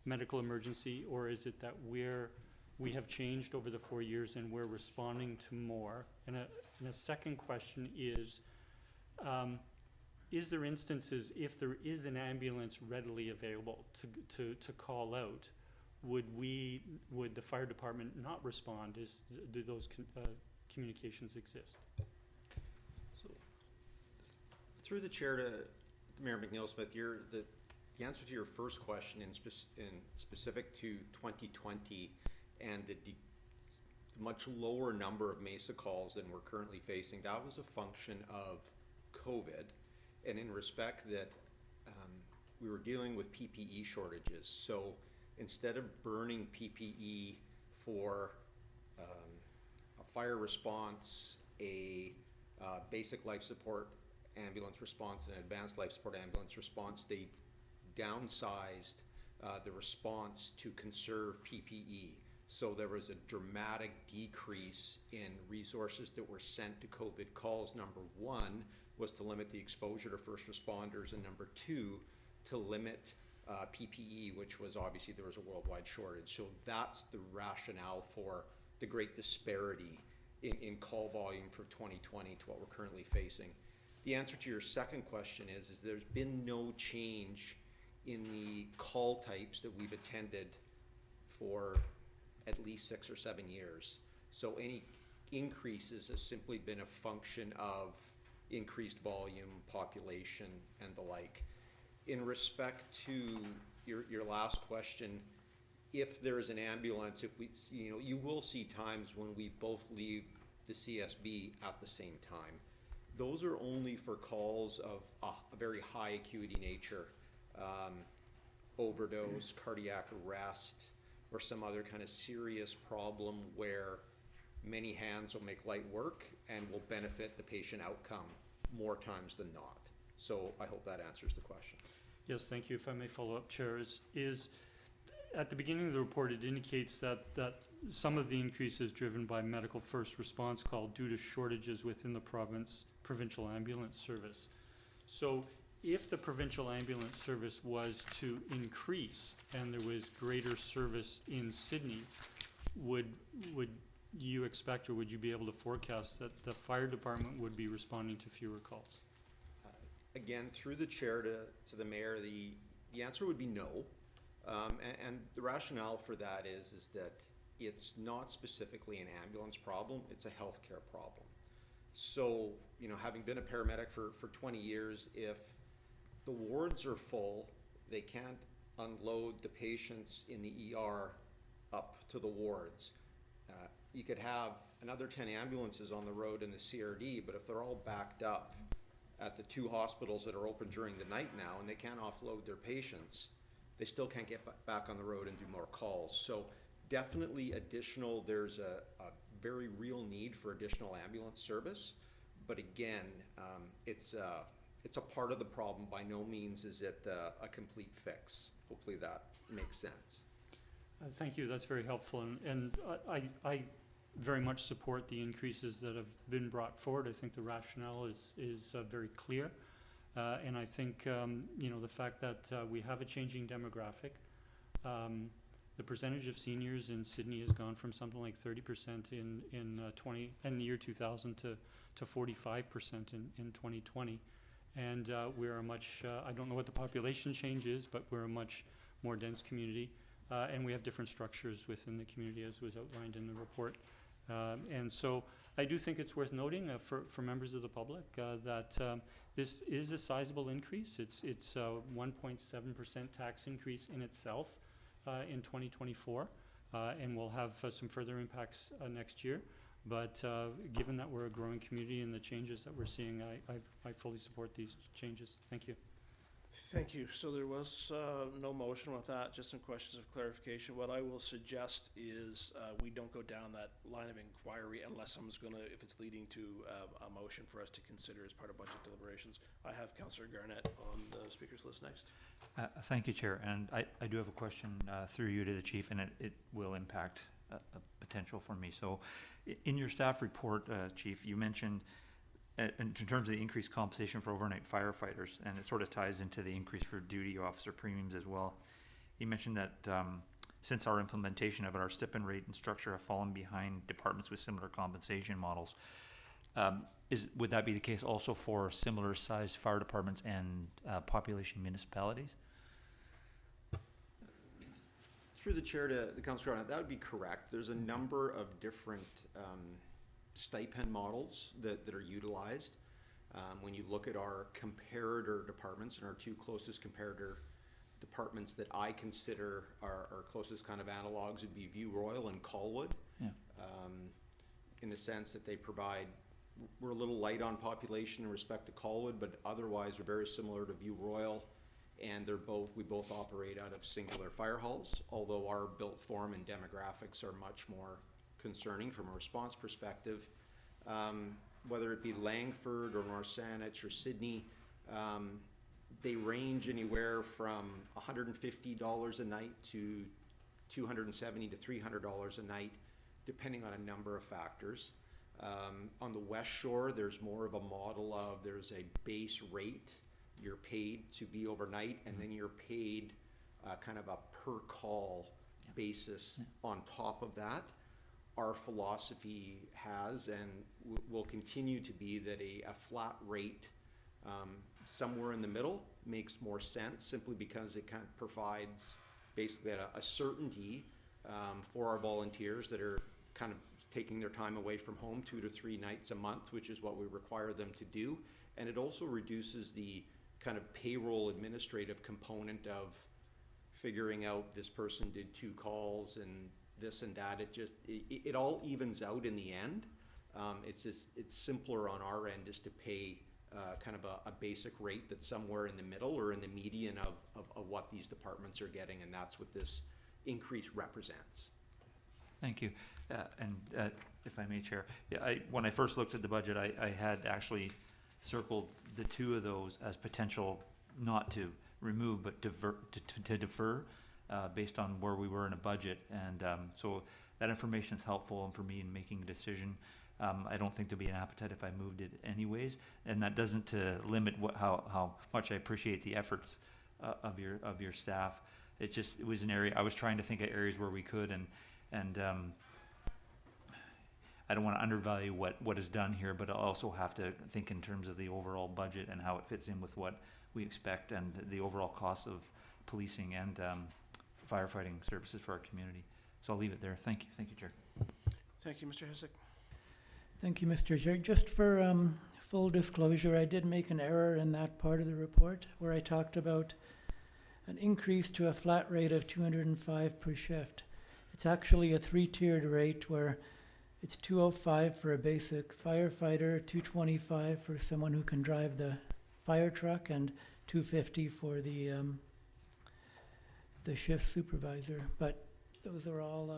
medical emergency, or is it that we have changed over the 4 years and we're responding to more? And a second question is there instances, if there is an ambulance readily available to call out, would the fire department not respond? Do those communications exist? So, through the chair to Mayor McNeil-Smith, the answer to your first question in specific to 2020 and the much lower number of MESA calls than we're currently facing, that was a function of COVID, and in respect that we were dealing with PPE shortages. So instead of burning PPE for a fire response, a basic life support ambulance response, and an advanced life support ambulance response, they downsized the response to conserve PPE. So there was a dramatic decrease in resources that were sent to COVID calls. Number one was to limit the exposure to first responders, and number two, to limit PPE, which was obviously there was a worldwide shortage. So that's the rationale for the great disparity in call volume from 2020 to what we're currently facing. The answer to your second question is there's been no change in the call types that we've attended for at least 6 or 7 years. So any increases has simply been a function of increased volume, population, and the like. In respect to your last question, if there is an ambulance, you will see times when we both leave the CSB at the same time. Those are only for calls of a very high acuity nature, overdose, cardiac arrest, or some other kind of serious problem where many hands will make light work and will benefit the patient outcome more times than not. So I hope that answers the question. Yes, thank you. If I may follow up, Chair, is at the beginning of the report, it indicates that some of the increase is driven by medical first response call due to shortages within the provincial ambulance service. So if the provincial ambulance service was to increase and there was greater service in Sydney, would you expect, or would you be able to forecast that the fire department would be responding to fewer calls? Again, through the chair to the mayor, the answer would be no. And the rationale for that is that it's not specifically an ambulance problem, it's a healthcare problem. So, having been a paramedic for 20 years, if the wards are full, they can't unload the patients in the ER up to the wards. You could have another 10 ambulances on the road in the CRD, but if they're all backed up at the 2 hospitals that are open during the night now and they can't offload their patients, they still can't get back on the road and do more calls. So definitely there's a very real need for additional ambulance service, but again, it's a part of the problem. By no means is it a complete fix. Hopefully that makes sense. Thank you, that's very helpful, and I very much support the increases that have been brought forward. I think the rationale is very clear. And I think, you know, the fact that we have a changing demographic, the percentage of seniors in Sydney has gone from something like 30% in the year 2000 to 45% in 2020. And we're a much, I don't know what the population change is, but we're a much more dense community. And we have different structures within the community, as was outlined in the report. And so I do think it's worth noting for members of the public that this is a sizable increase. It's a 1.7% tax increase in itself in 2024, and we'll have some further impacts next year. But given that we're a growing community and the changes that we're seeing, I fully support these changes. Thank you. Thank you. So there was no motion with that, just some questions of clarification. What I will suggest is we don't go down that line of inquiry unless someone's gonna, if it's leading to a motion for us to consider as part of budget deliberations. I have Councillor Garnett on the speakers list next. Thank you, Chair. And I do have a question through you to the Chief, and it will impact a potential for me. So in your staff report, Chief, you mentioned in terms of the increased compensation for overnight firefighters, and it sort of ties into the increase for duty officer premiums as well. You mentioned that since our implementation of it, our stipend rate and structure have fallen behind departments with similar compensation models. Would that be the case also for similar sized fire departments and population municipalities? Through the chair to the councillor, that would be correct. There's a number of different stipend models that are utilized. When you look at our comparator departments, and our two closest comparator departments that I consider our closest kind of analogs would be View Royal and Colwood. Yeah. In the sense that they provide, we're a little light on population in respect to Colwood, but otherwise we're very similar to View Royal, and we both operate out of singular fire halls, although our built form and demographics are much more concerning from a response perspective. Whether it be Langford or North Saanich or Sydney, they range anywhere from $150 a night to $270 to $300 a night, depending on a number of factors. On the West Shore, there's more of a model of there's a base rate you're paid to be overnight, and then you're paid kind of a per call basis on top of that. Our philosophy has and will continue to be that a flat rate somewhere in the middle makes more sense, simply because it kind of provides basically a certainty for our volunteers that are kind of taking their time away from home 2 to 3 nights a month, which is what we require them to do. And it also reduces the kind of payroll administrative component of figuring out this person did 2 calls and this and that. It all evens out in the end. It's simpler on our end just to pay kind of a basic rate that's somewhere in the middle or in the median of what these departments are getting, and that's what this increase represents. Thank you. And if I may, Chair, when I first looked at the budget, I had actually circled the 2 of those as potential not to remove, but to defer based on where we were in a budget. And so that information is helpful for me in making a decision. I don't think there'll be an appetite if I moved it anyways, and that doesn't limit how much I appreciate the efforts of your staff. It was an area I was trying to think of areas where we could, and I don't want to undervalue what is done here, but I also have to think in terms of the overall budget and how it fits in with what we expect and the overall cost of policing and firefighting services for our community. So I'll leave it there. Thank you, Chair. Thank you, Mr. Hisek. Thank you, Mr. Chair. Just for full disclosure, I did make an error in that part of the report where I talked about an increase to a flat rate of $205 per shift. It's actually a 3-tiered rate where it's $205 for a basic firefighter, $225 for someone who can drive the fire truck, and $250 for the shift supervisor. But those are all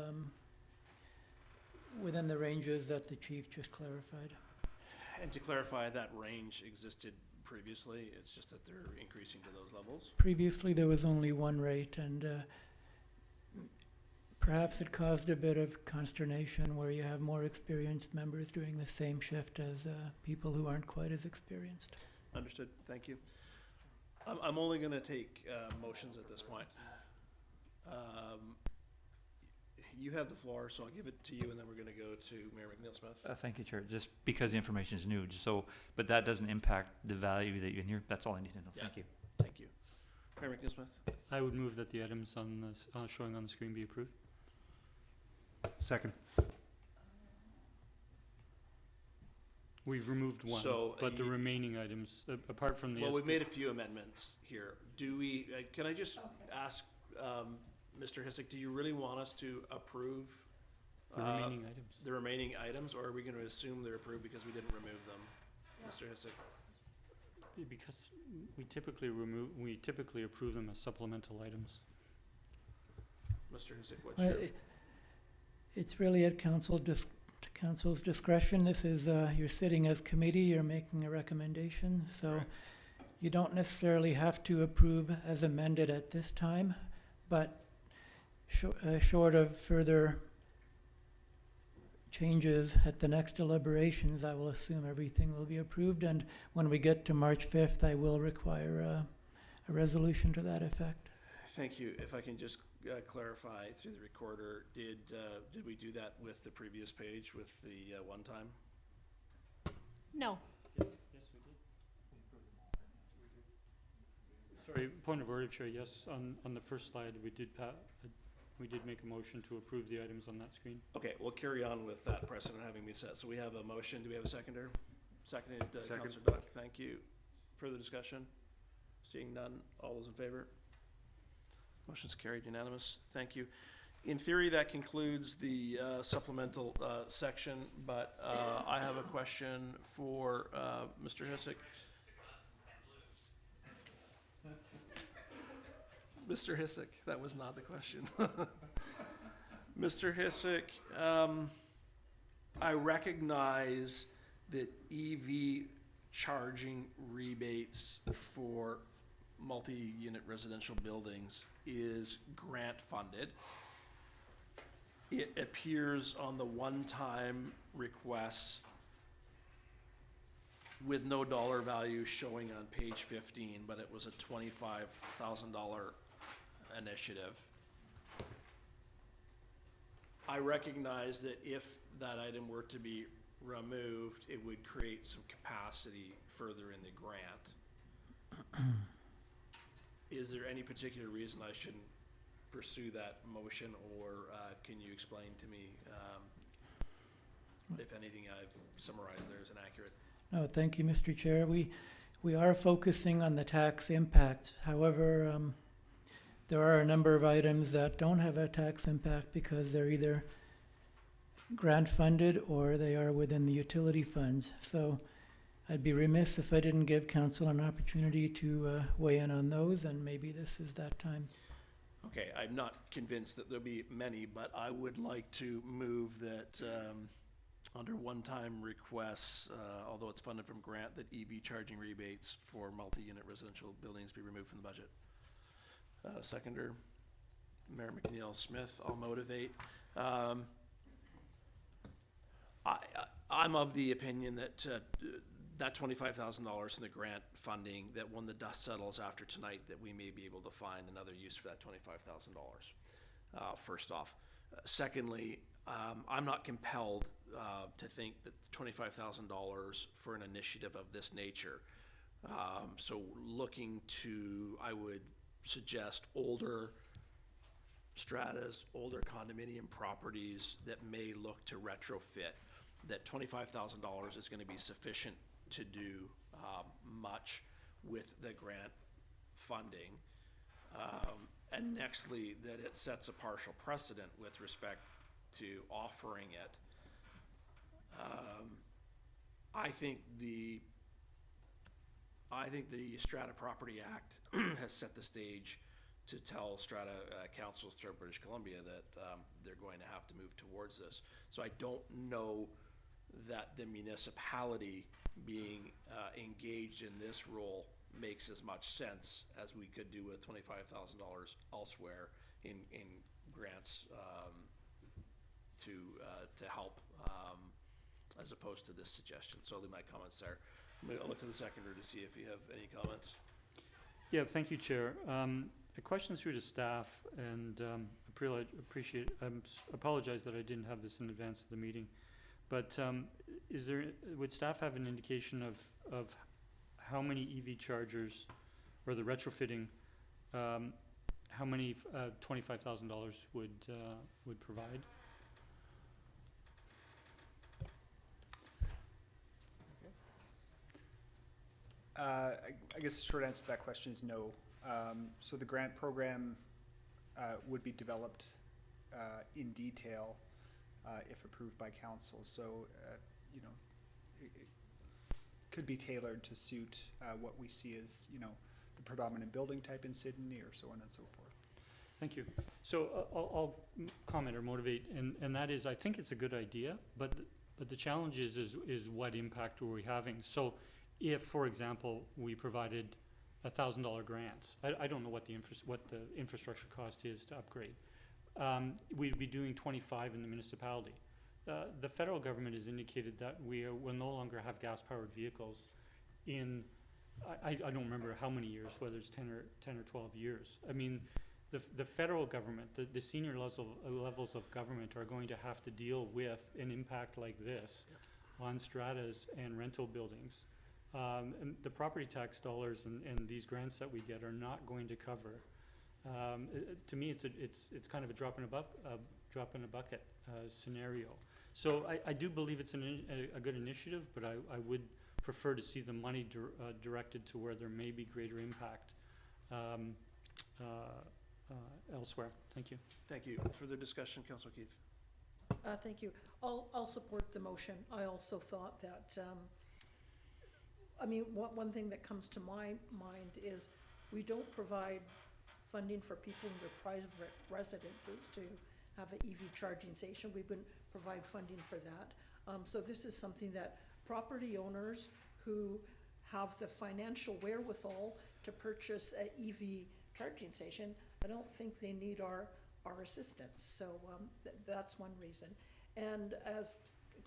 within the ranges that the chief just clarified. And to clarify, that range existed previously, it's just that they're increasing to those levels? Previously, there was only one rate, and perhaps it caused a bit of consternation where you have more experienced members doing the same shift as people who aren't quite as experienced. Understood, thank you. I'm only gonna take motions at this point. You have the floor, so I'll give it to you, and then we're gonna go to Mayor McNeil-Smith. Thank you, Chair. Just because the information is new, so, but that doesn't impact the value that you can hear. That's all I need to know. Yeah. Thank you. Thank you. Mayor McNeil-Smith? I would move that the items on this, showing on the screen be approved. Second. We've removed one, So, but the remaining items, apart from the. Well, we've SP made a few amendments here. Do we, can I just ask, Mr. Hissick, do you really want us to approve The remaining items. the remaining items, or are we gonna assume they're approved because we didn't remove them? Mr. Hissick? Because we typically approve them as supplemental items. Mr. Hissick, what's Well, your? It's really at council's discretion. This is, you're sitting as committee, you're making a recommendation, so Correct. you don't necessarily have to approve as amended at this time, but short of further changes at the next deliberations, I will assume everything will be approved, and when we get to March 5th, I will require a resolution to that effect. Thank you. If I can just clarify through the recorder, did we do that with the previous page with the one time? No. Yes, we did. Sorry, point of order, Chair, yes, on the first slide, we did make a motion to approve the items on that screen. Okay, we'll carry on with that precedent having been set. So we have a motion. Do we have a seconder? Seconded, Second. Councillor Duck. Thank you. Further discussion? Seeing none. All those in favor? Motion's carried unanimous. Thank you. In theory, that concludes the supplemental section, but I have a question for Mr. Hissick. Mr. Hissick, that was not the question. Mr. Hissick, I recognize that EV charging rebates for multi-unit residential buildings is grant funded. It appears on the one-time requests with no dollar value showing on page 15, but it was a $25,000 initiative. I recognize that if that item were to be removed, it would create some capacity further in the grant. Is there any particular reason I shouldn't pursue that motion, or can you explain to me if anything I've summarized there is inaccurate? No, thank you, Mr. Chair. We are focusing on the tax impact. However, there are a number of items that don't have a tax impact because they're either grant funded or they are within the utility funds. So I'd be remiss if I didn't give council an opportunity to weigh in on those, and maybe this is that time. Okay, I'm not convinced that there'll be many, but I would like to move that under one-time requests, although it's funded from grant, that EV charging rebates for multi-unit residential buildings be removed from the budget. Seconder, Mayor McNeil-Smith, I'll motivate. I'm of the opinion that that $25,000 in the grant funding, that when the dust settles after tonight, that we may be able to find another use for that $25,000, first off. Secondly, I'm not compelled to think that $25,000 for an initiative of this nature. So looking to, I would suggest older stratas, older condominium properties that may look to retrofit, that $25,000 is going to be sufficient to do much with the grant funding. And nextly, that it sets a partial precedent with respect to offering it. I think the Strata Property Act has set the stage to tell strata councils throughout British Columbia that they're going to have to move towards this. So I don't know that the municipality being engaged in this role makes as much sense as we could do with $25,000 elsewhere in grants to help, as opposed to this suggestion. So I'll leave my comments there. I'll look to the seconder to see if you have any comments. Yeah, thank you, Chair. A question through to staff, and apologize that I didn't have this in advance of the meeting. But would staff have an indication of how many EV chargers, or the retrofitting, how many $25,000 would provide? I guess the short answer to that question is no. So the grant program would be developed in detail if approved by council. So, you know, it could be tailored to suit what we see as, you know, the predominant building type in Sydney, or so on and so forth. Thank you. So I'll comment or motivate, and that is, I think it's a good idea, but the challenge is what impact are we having? So if, for example, we provided $1,000 grants, I don't know what the infrastructure cost is to upgrade. We'd be doing 25 in the municipality. The federal government has indicated that we will no longer have gas-powered vehicles in, I don't remember how many years, whether it's 10 or 12 years. I mean, the federal government, the senior levels of government are going to have to deal with an impact like this on stratas and rental buildings. And the property tax dollars and these grants that we get are not going to cover. To me, it's kind of a drop in a bucket scenario. So I do believe it's a good initiative, but I would prefer to see the money directed to where there may be greater impact elsewhere. Thank you. Thank you. Further discussion, Councillor Keith. Thank you. I'll support the motion. I also thought that, I mean, one thing that comes to my mind is we don't provide funding for people in their private residences to have an EV charging station. We wouldn't provide funding for that. So this is something that property owners who have the financial wherewithal to purchase an EV charging station, I don't think they need our assistance. So that's one reason. And as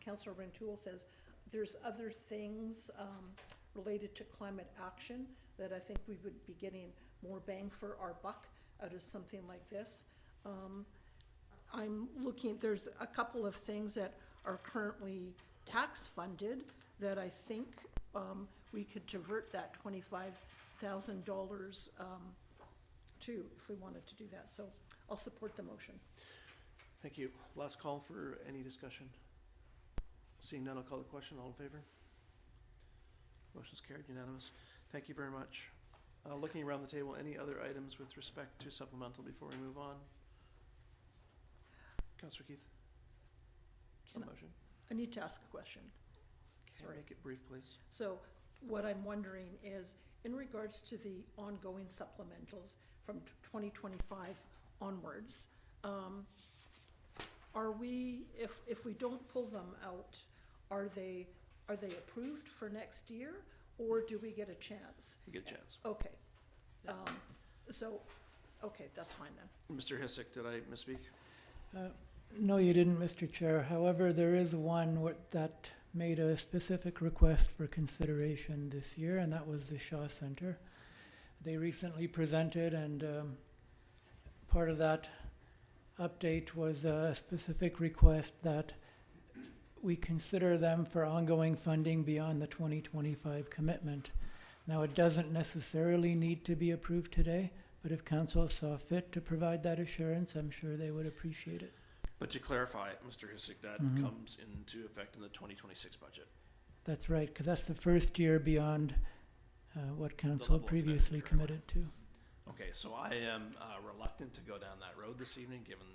Councillor Rentoul says, there's other things related to climate action that I think we would be getting more bang for our buck out of something like this. I'm looking, there's a couple of things that are currently tax funded that I think we could divert that $25,000 to if we wanted to do that. So I'll support the motion. Thank you. Last call for any discussion. Seeing none, I'll call the question. All in favor? Motion's carried, unanimous. Thank you very much. Looking around the table, any other items with respect to supplemental before we move on? Councillor Keith? On motion? I need to ask a question. Sorry. Make it brief, please. So what I'm wondering is, in regards to the ongoing supplementals from 2025 onwards, are we, if we don't pull them out, are they approved for next year, or do we get a chance? You get a chance. Okay. Okay, that's fine then. Mr. Hissick, did I misspeak? No, you didn't, Mr. Chair. However, there is one that made a specific request for consideration this year, and that was the Shaw Center. They recently presented, and part of that update was a specific request that we consider them for ongoing funding beyond the 2025 commitment. Now, it doesn't necessarily need to be approved today, but if council saw fit to provide that assurance, I'm sure they would appreciate it. But to clarify, Mr. Hissick, that comes into effect in the 2026 budget. That's right, because that's the first year beyond what council previously committed to. Okay, so I am reluctant to go down that road this evening, given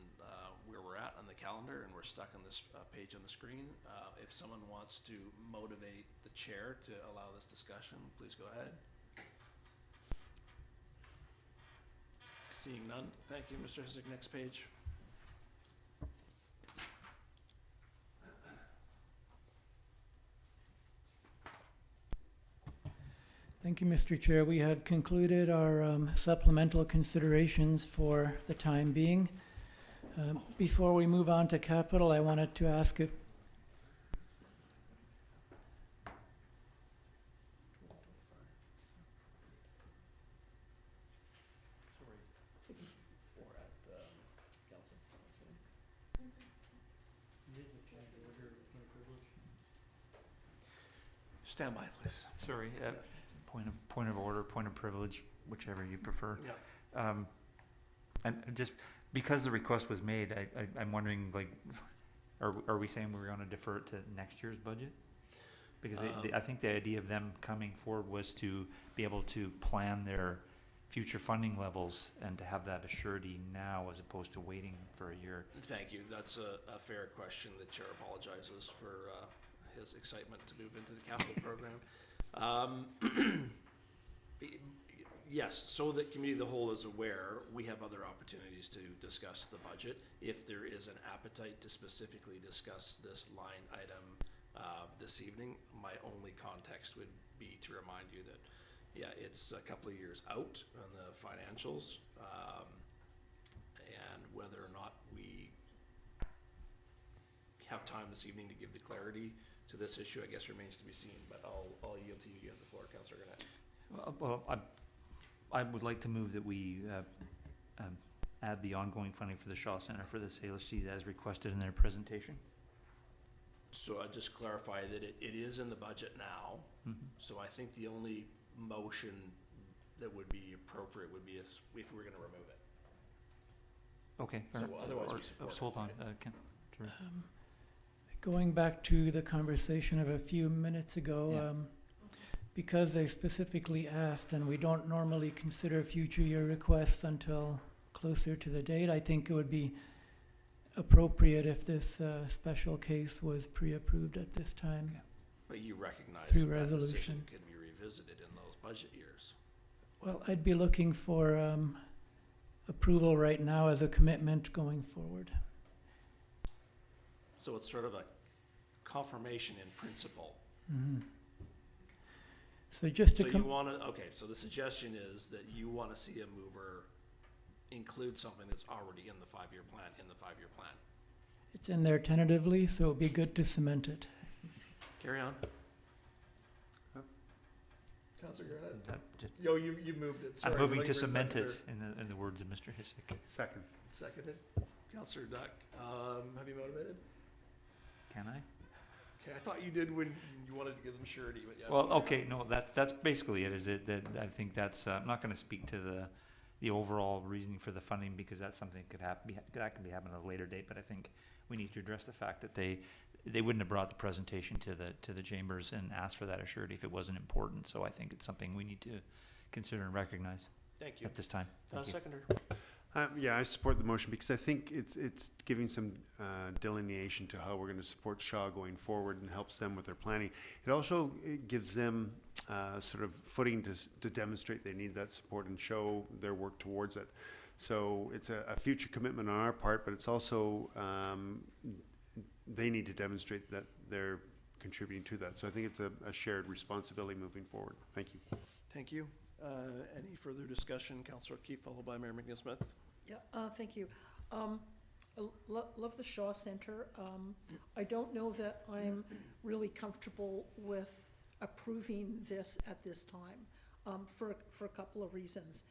where we're at on the calendar, and we're stuck on this page on the screen. If someone wants to motivate the chair to allow this discussion, please go ahead. Seeing none, thank you, Mr. Hissick. Next page. Thank you, Mr. Chair. We have concluded our supplemental considerations for the time being. Before we move on to capital, I wanted to ask if Stand by, please. Sorry, point of order, point of privilege, whichever you prefer. Yeah. And just because the request was made, I'm wondering, like, are we saying we're gonna defer it to next year's budget? Because I think the idea of them coming forward was to be able to plan their future funding levels and to have that assurity now as opposed to waiting for a year. Thank you. That's a fair question. The chair apologizes for his excitement to move into the capital program. Yes, so that committee of the whole is aware, we have other opportunities to discuss the budget. If there is an appetite to specifically discuss this line item this evening, my only context would be to remind you that, yeah, it's a couple of years out on the financials, and whether or not we have time this evening to give the clarity to this issue, I guess remains to be seen, but I'll yield to you. You have the floor, Councillor Gurnett. Well, I would like to move that we add the ongoing funding for the Shaw Center for the Salish Seed as requested in their presentation. So I just clarify that it is in the budget now. Mm-hmm. So I think the only motion that would be appropriate would be if we were gonna remove it. Okay. So fair. otherwise we Or- support it, hold on, right? going back to the conversation of a few minutes ago, Yeah. because they specifically asked, and we don't normally consider future year requests until closer to the date, I think it would be appropriate if this special case was pre-approved at this time. Okay. But you recognize Through that that decision resolution. could be revisited in those budget years. Well, I'd be looking for approval right now as a commitment going forward. So it's sort of a confirmation in principle. Mhm. So just to So you come, wanna, okay, so the suggestion is that you wanna see a mover include something that's already in the five-year plan, it's in there tentatively, so it'd be good to cement it. Carry on. Councillor Gurnett? Yo, you moved it, I'm moving to cement it, in the words of Mr. Hisik. Second. Seconded. Councillor Duck, have you motivated? Can I? Okay, I thought you did when you wanted to give them surety, but yes. Well, okay, no, that's basically it, is it, that I think that's, I'm not gonna speak to the overall reasoning for the funding, because that's something that can be happening at a later date, but I think we need to address the fact that they wouldn't have brought the presentation to the chambers and asked for that assurity if it wasn't important, so I think it's something we need to consider and recognize Thank you. at this time. Thank you. Seconder. Yeah, I support the motion because I think it's giving some delineation to how we're going to support Shaw going forward and helps them with their planning. It gives them sort of footing to demonstrate they need that support and show their work towards it. So it's a future commitment on our part, but it's also they need to demonstrate that they're contributing to that. So I think it's a shared responsibility moving forward. Thank you. Thank you. Any further discussion? Councillor Keefe, followed by Mayor McNeil-Smith. Yeah, thank you. Love the Shaw Center. I don't know that I'm really comfortable with approving this at this time, for a couple of reasons.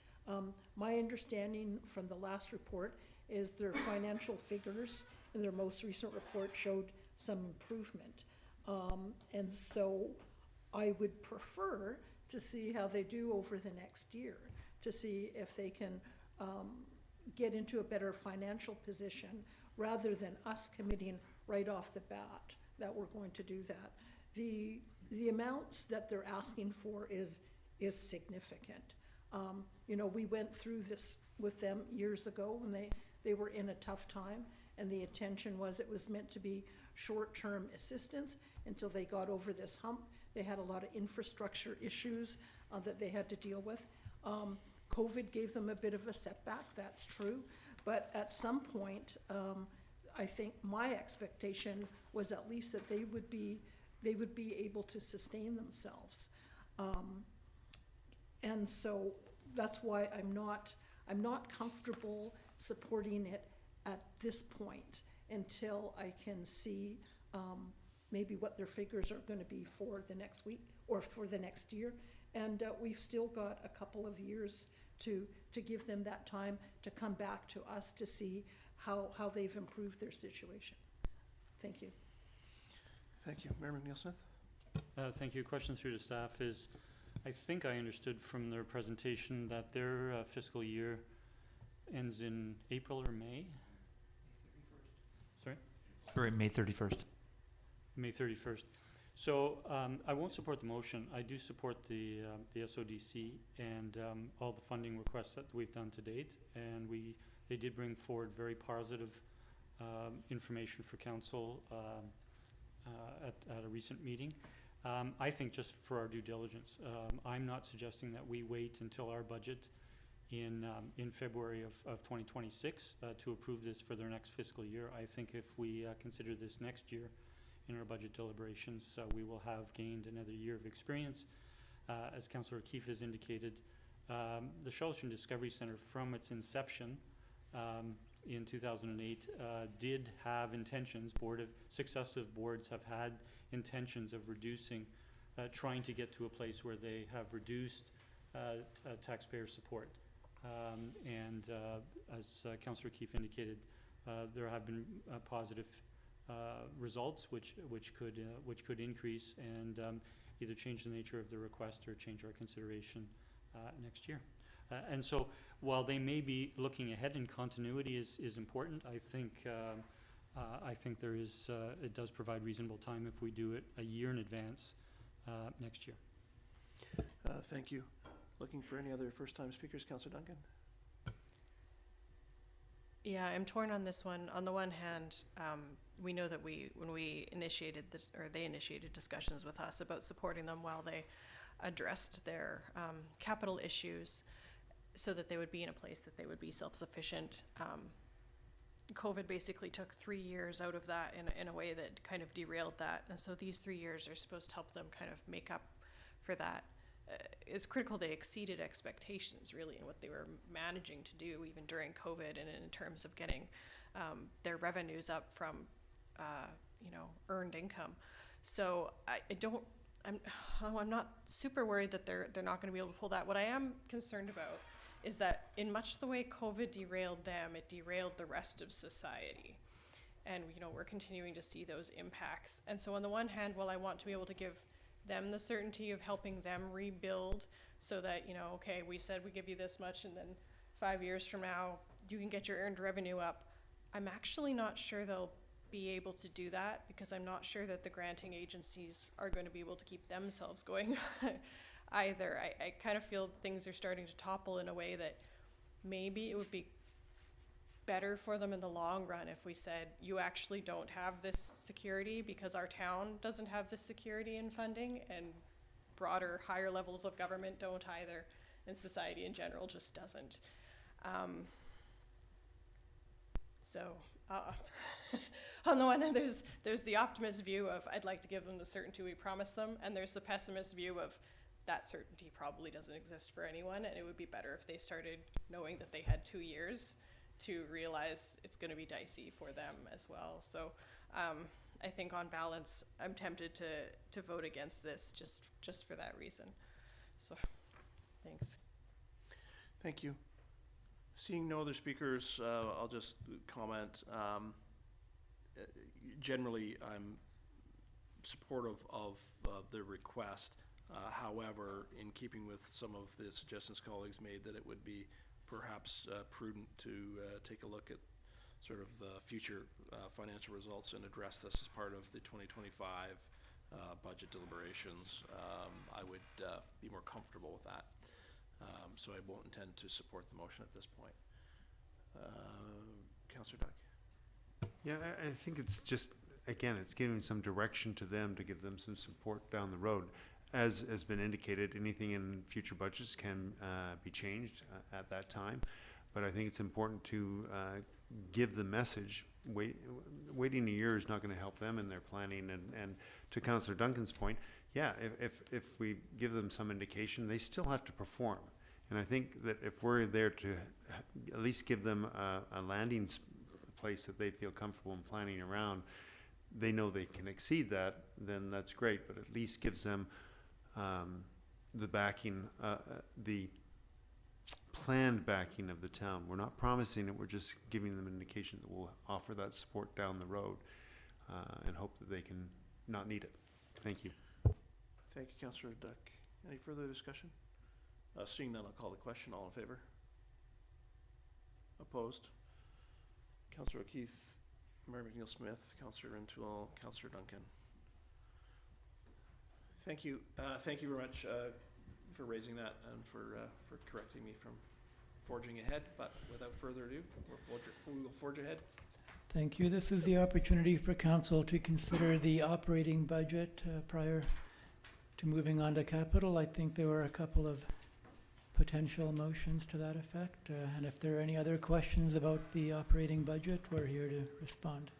My understanding from the last report is their financial figures in their most recent report showed some improvement. And so I would prefer to see how they do over the next year, to see if they can get into a better financial position rather than us committing right off the bat that we're going to do that. The amounts that they're asking for is significant. We went through this with them years ago when they were in a tough time, and the intention was it was meant to be short-term assistance until they got over this hump. They had a lot of infrastructure issues that they had to deal with. COVID gave them a bit of a setback, that's true, but at some point, I think my expectation was at least that they would be able to sustain themselves. And so that's why I'm not comfortable supporting it at this point until I can see maybe what their figures are going to be for the next week or for the next year. And we've still got a couple of years to give them that time to come back to us to see how they've improved their situation. Thank you. Thank you. Mayor McNeil-Smith? Thank you. Question through to staff is, I think I understood from their presentation that their fiscal year ends in April or May? Sorry? Sorry, May 31st. May 31st. So I won't support the motion. I do support the SODC and all the funding requests that we've done to date. And they did bring forward very positive information for council at a recent meeting. I think just for our due diligence, I'm not suggesting that we wait until our budget in February of 2026 to approve this for their next fiscal year. I think if we consider this next year in our budget deliberations, we will have gained another year of experience. As Councillor Keefe has indicated, the Charlottetown Discovery Centre from its inception in 2008 did have intentions, successive boards have had intentions of reducing, trying to get to a place where they have reduced taxpayer support. And as Councillor Keefe indicated, there have been positive results which could increase and either change the nature of the request or change our consideration next year. And so while they may be looking ahead, and continuity is important, I think there is it does provide reasonable time if we do it a year in advance next year. Thank you. Looking for any other first-time speakers, Councillor Duncan? Yeah, I'm torn on this one. On the one hand, we know that when we initiated this, or they initiated discussions with us about supporting them while they addressed their capital issues so that they would be in a place that they would be self-sufficient. COVID basically took 3 years out of that in a way that kind of derailed that. And so these 3 years are supposed to help them kind of make up for that. It's critical they exceeded expectations really in what they were managing to do even during COVID and in terms of getting their revenues up from earned income. So I'm not super worried that they're not going to be able to pull that. What I am concerned about is that in much the way COVID derailed them, it derailed the rest of society. And we're continuing to see those impacts. And so on the one hand, while I want to be able to give them the certainty of helping them rebuild so that, okay, we said we give you this much and then 5 years from now you can get your earned revenue up, I'm actually not sure they'll be able to do that because I'm not sure that the granting agencies are going to be able to keep themselves going either. I kind of feel things are starting to topple in a way that maybe it would be better for them in the long run if we said, you actually don't have this security because our town doesn't have this security and funding, and broader, higher levels of government don't either, and society in general just doesn't. On the one hand, there's the optimist view of I'd like to give them the certainty we promised them, and there's the pessimist view of that certainty probably doesn't exist for anyone, and it would be better if they started knowing that they had 2 years to realize it's going to be dicey for them as well. So I think on balance, I'm tempted to vote against this just for that reason. So thanks. Thank you. Seeing no other speakers, I'll just comment. Generally, I'm supportive of the request. However, in keeping with some of the suggestions colleagues made, that it would be perhaps prudent to take a look at sort of future financial results and address this as part of the 2025 budget deliberations. I would be more comfortable with that. So I won't intend to support the motion at this point. Councillor Duck. Yeah, I think it's just, again, it's giving some direction to them to give them some support down the road. As has been indicated, anything in future budgets can be changed at that time. But I think it's important to give the message. Waiting a year is not going to help them in their planning. And to Councillor Duncan's point, yeah, if we give them some indication, they still have to perform. And I think that if we're there to at least give them a landing place that they feel comfortable in planning around, they know they can exceed that, then that's great, but at least gives them the backing, the planned backing of the town. We're not promising it, we're just giving them an indication that we'll offer that support down the road and hope that they can not need it. Thank you. Thank you, Councillor Duck. Any further discussion? Seeing none, I'll call the question. All in favor? Opposed? Councillor O'Keefe, Mayor McNeil-Smith, Councillor Rintoul, Councillor Duncan. Thank you. Thank you very much for raising that and for correcting me from forging ahead. But without further ado, we will forge ahead. Thank you. This is the opportunity for council to consider the operating budget prior to moving on to capital. I think there were a couple of potential motions to that effect. And if there are any other questions about the operating budget, we're here to respond.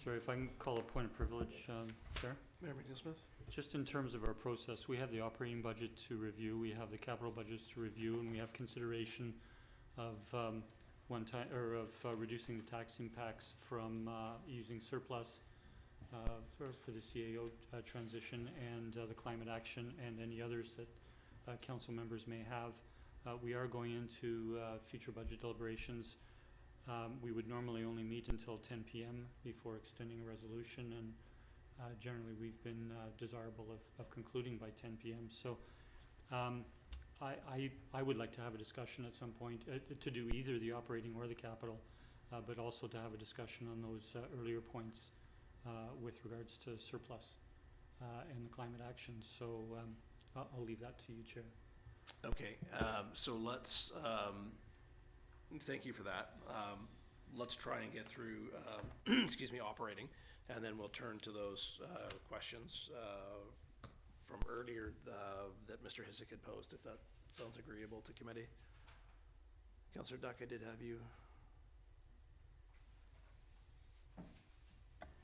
Sorry, if I can call a point of privilege, Chair? Mayor McNeil-Smith. Just in terms of our process, we have the operating budget to review, we have the capital budgets to review, and we have consideration of reducing the tax impacts from using surplus for the CAO transition and the climate action and any others that council members may have. We are going into future budget deliberations. We would normally only meet until 10 p.m. before extending a resolution, and generally we've been desirable of concluding by 10 p.m. So I would like to have a discussion at some point to do either the operating or the capital, but also to have a discussion on those earlier points with regards to surplus and the climate action. So I'll leave that to you, Chair. Okay, so let's, thank you for that. Let's try and get through, excuse me, operating, and then we'll turn to those questions from earlier that Mr. Hisik had posed, if that sounds agreeable to committee. Councillor Duck, I did have you.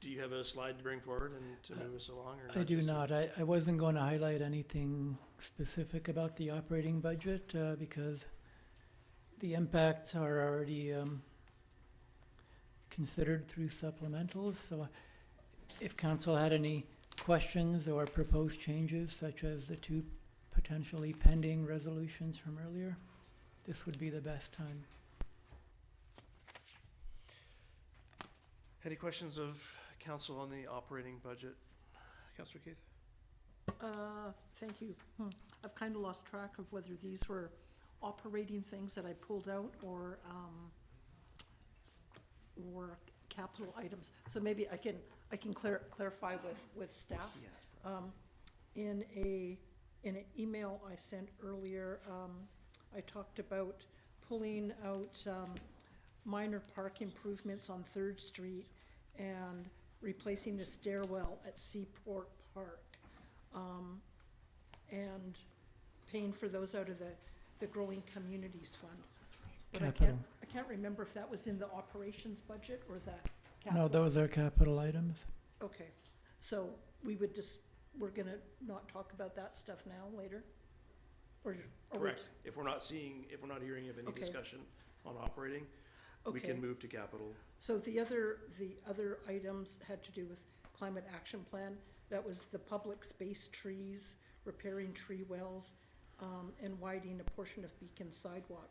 Do you have a slide to bring forward and to move us along? Or I do not. I wasn't going to highlight anything specific about the operating budget because the impacts are already considered through supplementals. So if council had any questions or proposed changes, such as the two potentially pending resolutions from earlier, this would be the best time. Any questions of council on the operating budget? Councillor Keith? Thank you. I've kind of lost track of whether these were operating things that I pulled out or capital items. So maybe I can clarify with staff. In an email I sent earlier, I talked about pulling out minor park improvements on 3rd Street and replacing the stairwell at Seaport Park, and paying for those out of the Growing Communities Fund. But I can't remember if that was in the operations budget or that capital. No, those are capital items. Okay, so we're gonna not talk about that stuff now, later? Or Correct. If we're not hearing of any Okay. discussion on operating, we Okay. can move to capital. So the other items had to do with climate action plan. That was the public space trees, repairing tree wells, and widening a portion of Beacon sidewalk.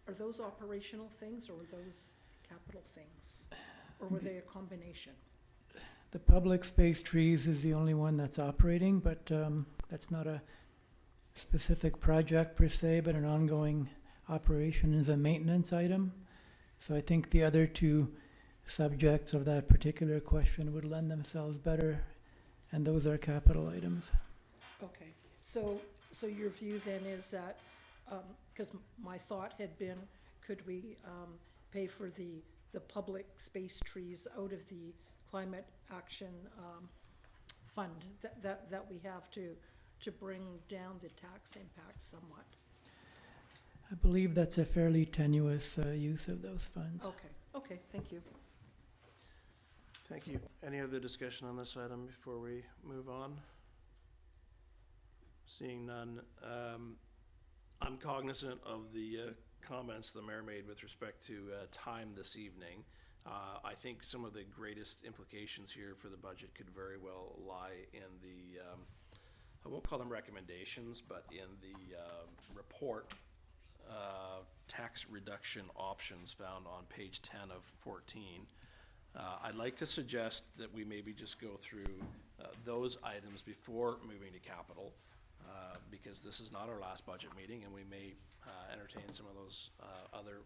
Are those operational things or were those capital things? Or were they a combination? The public space trees is the only one that's operating, but that's not a specific project per se, but an ongoing operation is a maintenance item. So I think the other two subjects of that particular question would lend themselves better, and those are capital items. Okay, so your view then is that, because my thought had been, could we pay for the public space trees out of the climate action fund that we have to bring down the tax impact somewhat? I believe that's a fairly tenuous use of those funds. Okay, thank you. Thank you. Any other discussion on this item before we move on? Seeing none, I'm cognizant of the comments the mayor made with respect to time this evening. I think some of the greatest implications here for the budget could very well lie in the, I won't call them recommendations, but in the report, tax reduction options found on page 10 of 14. I'd like to suggest that we maybe just go through those items before moving to capital, because this is not our last budget meeting, and we may entertain some of those other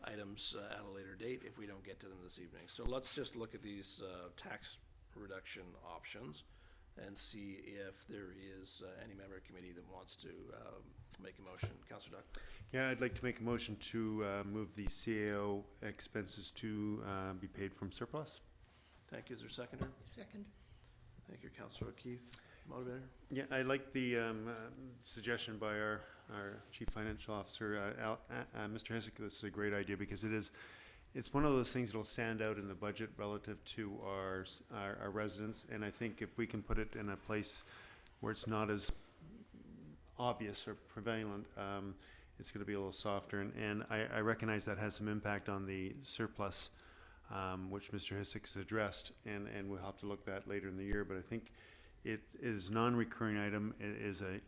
items at a later date if we don't get to them this evening. So let's just look at these tax reduction options and see if there is any member of committee that wants to make a motion. Councillor Duck. Yeah, I'd like to make a motion to move the CAO expenses to be paid from surplus. Thank you. Is there a seconder? Second. Thank you, Councillor Keith. Motivator? Yeah, I like the suggestion by our Chief Financial Officer, Mr. Hissick. This is a great idea because it's one of those things that'll stand out in the budget relative to our residents, and I think if we can put it in a place where it's not as obvious or prevalent, it's going to be a little softer, and I recognize that has some impact on the surplus, which Mr. Hissick has addressed, and we'll have to look at that later in the year, but I think it is non-recurring item. It is a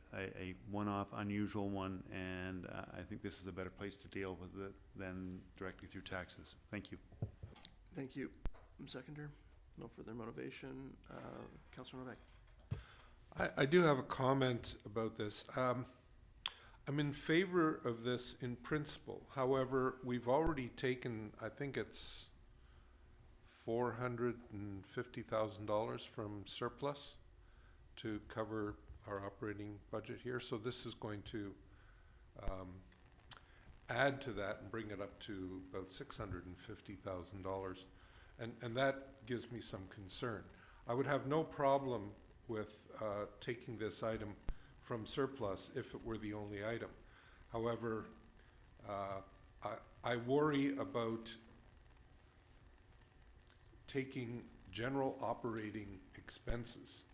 one-off, unusual one, and I think this is a better place to deal with it than directly through taxes. Thank you. Thank you. Seconder? No further motivation. Councillor Novak. I do have a comment about this. I'm in favor of this in principle. However, we've already taken, I think it's $450,000 from surplus to cover our operating budget here. So this is going to add to that and bring it up to about $650,000. And that gives me some concern. I would have no problem with taking this item from surplus if it were the only item. However, I worry about taking general operating expenses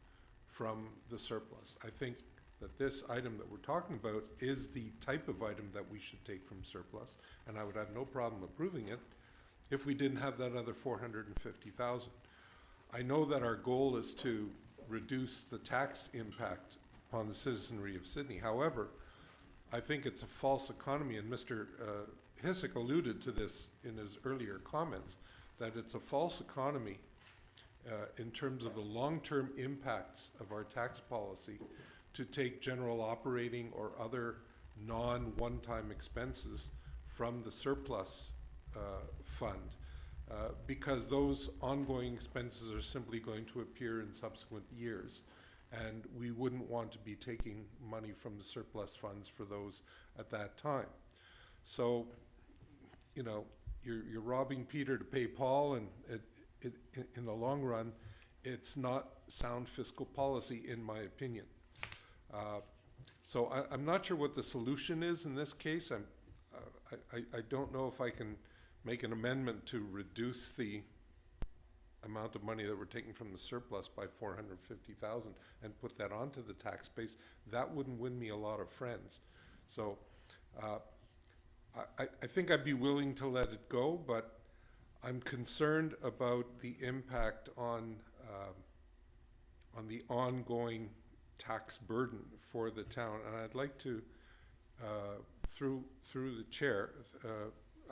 from the surplus. I think that this item that we're talking about is the type of item that we should take from surplus, and I would have no problem approving it if we didn't have that other $450,000. I know that our goal is to reduce the tax impact upon the citizenry of Sydney. However, I think it's a false economy, and Mr. Hissick alluded to this in his earlier comments, that it's a false economy in terms of the long-term impacts of our tax policy to take general operating or other non-one-time expenses from the surplus fund, because those ongoing expenses are simply going to appear in subsequent years, and we wouldn't want to be taking money from the surplus funds for those at that time. So, you know, you're robbing Peter to pay Paul, and in the long run, it's not sound fiscal policy, in my opinion. So I'm not sure what the solution is in this case. I don't know if I can make an amendment to reduce the amount of money that we're taking from the surplus by $450,000 and put that onto the tax base. That wouldn't win me a lot of friends. So I think I'd be willing to let it go, but I'm concerned about the impact on the ongoing tax burden for the town, and I'd like to, through the chair,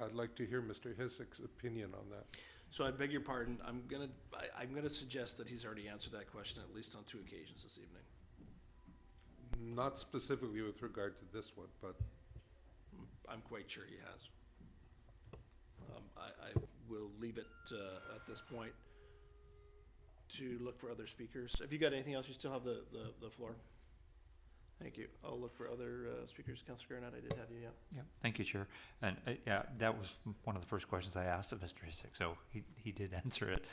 I'd like to hear Mr. Hissick's opinion on that. So I beg your pardon. I'm gonna suggest that he's already answered that question at least on 2 occasions this evening. Not specifically with regard to this one, but I'm quite sure he has. I will leave it at this point to look for other speakers. Have you got anything else? You still have the floor. Thank you. I'll look for other speakers. Councillor Garnett, I did have you, yeah. Yeah, thank you, Chair. And yeah, that was one of the first questions I asked of Mr. Hissick, so he did answer it.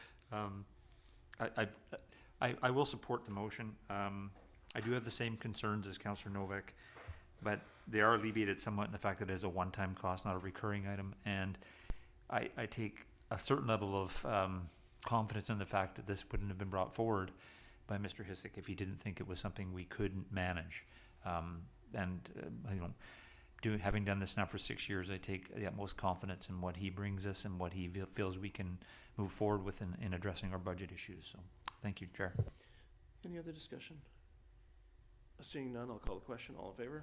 I will support the motion. I do have the same concerns as Councillor Novak, but they are alleviated somewhat in the fact that it is a one-time cost, not a recurring item. And I take a certain level of confidence in the fact that this wouldn't have been brought forward by Mr. Hissick if he didn't think it was something we couldn't manage. You know, having done this now for 6 years, I take the utmost confidence in what he brings us and what he feels we can move forward with in addressing our budget issues. So, thank you, Chair. Any other discussion? Seeing none, I'll call the question. All in favor?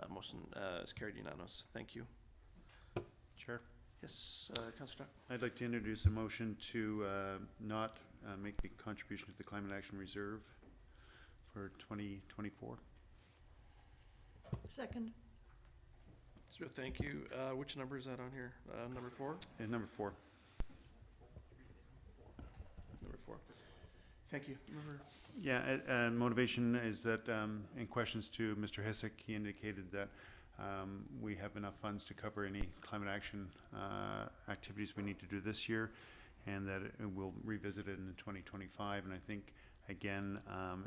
Motion is carried unanimous. Thank you. Chair, Yes, Councillor Duck. I'd like to introduce a motion to not make the contribution to the Climate Action Reserve for 2024. Second. So thank you. Which number is that on here? Number 4? And number 4. Number 4. Thank you. Number Yeah, and motivation is that in questions to Mr. Hissick, he indicated that we have enough funds to cover any climate action activities we need to do this year, and that we'll revisit it in 2025. And I think, again,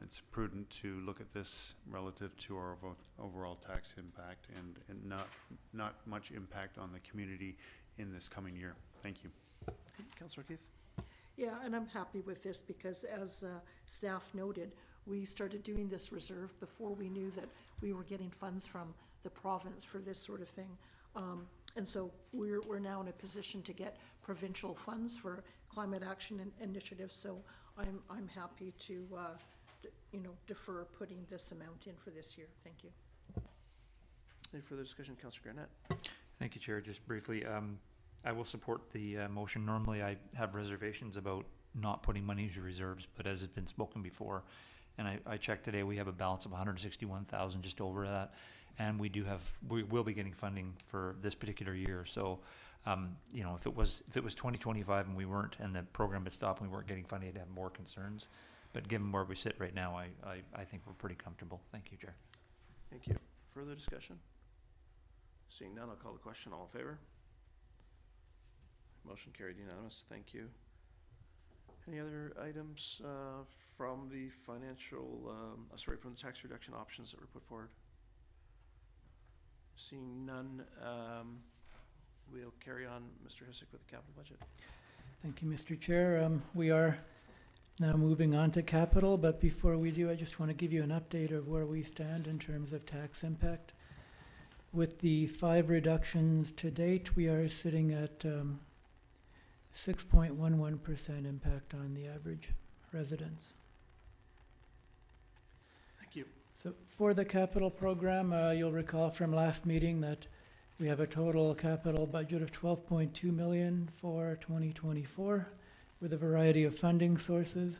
it's prudent to look at this relative to our overall tax impact and not much impact on the community in this coming year. Thank you. Councillor Keith. Yeah, and I'm happy with this because as staff noted, we started doing this reserve before we knew that we were getting funds from the province for this sort of thing. And so we're now in a position to get provincial funds for climate action initiatives. So I'm happy to, defer putting this amount in for this year. Thank you. Any further discussion? Councillor Garnett. Thank you, Chair. Just briefly, I will support the motion. Normally, I have reservations about not putting money into reserves, but as has been spoken before, and I checked today, we have a balance of 161,000, just over that, and we will be getting funding for this particular year. So, if it was 2025 and we weren't, and the program had stopped and we weren't getting funding, I'd have more concerns. But given where we sit right now, I think we're pretty comfortable. Thank you, Chair. Thank you. Further discussion? Seeing none, I'll call the question. All in favor? Motion carried unanimous. Thank you. Any other items from the financial, from the tax reduction options that were put forward? Seeing none, we'll carry on. Mr. Hissick with the capital budget. Thank you, Mr. Chair. We are now moving on to capital, but before we do, I just want to give you an update of where we stand in terms of tax impact. With the 5 reductions to date, we are sitting at 6.11% impact on the average residence. Thank you. So for the capital program, you'll recall from last meeting that we have a total capital budget of 12.2 million for 2024 with a variety of funding sources.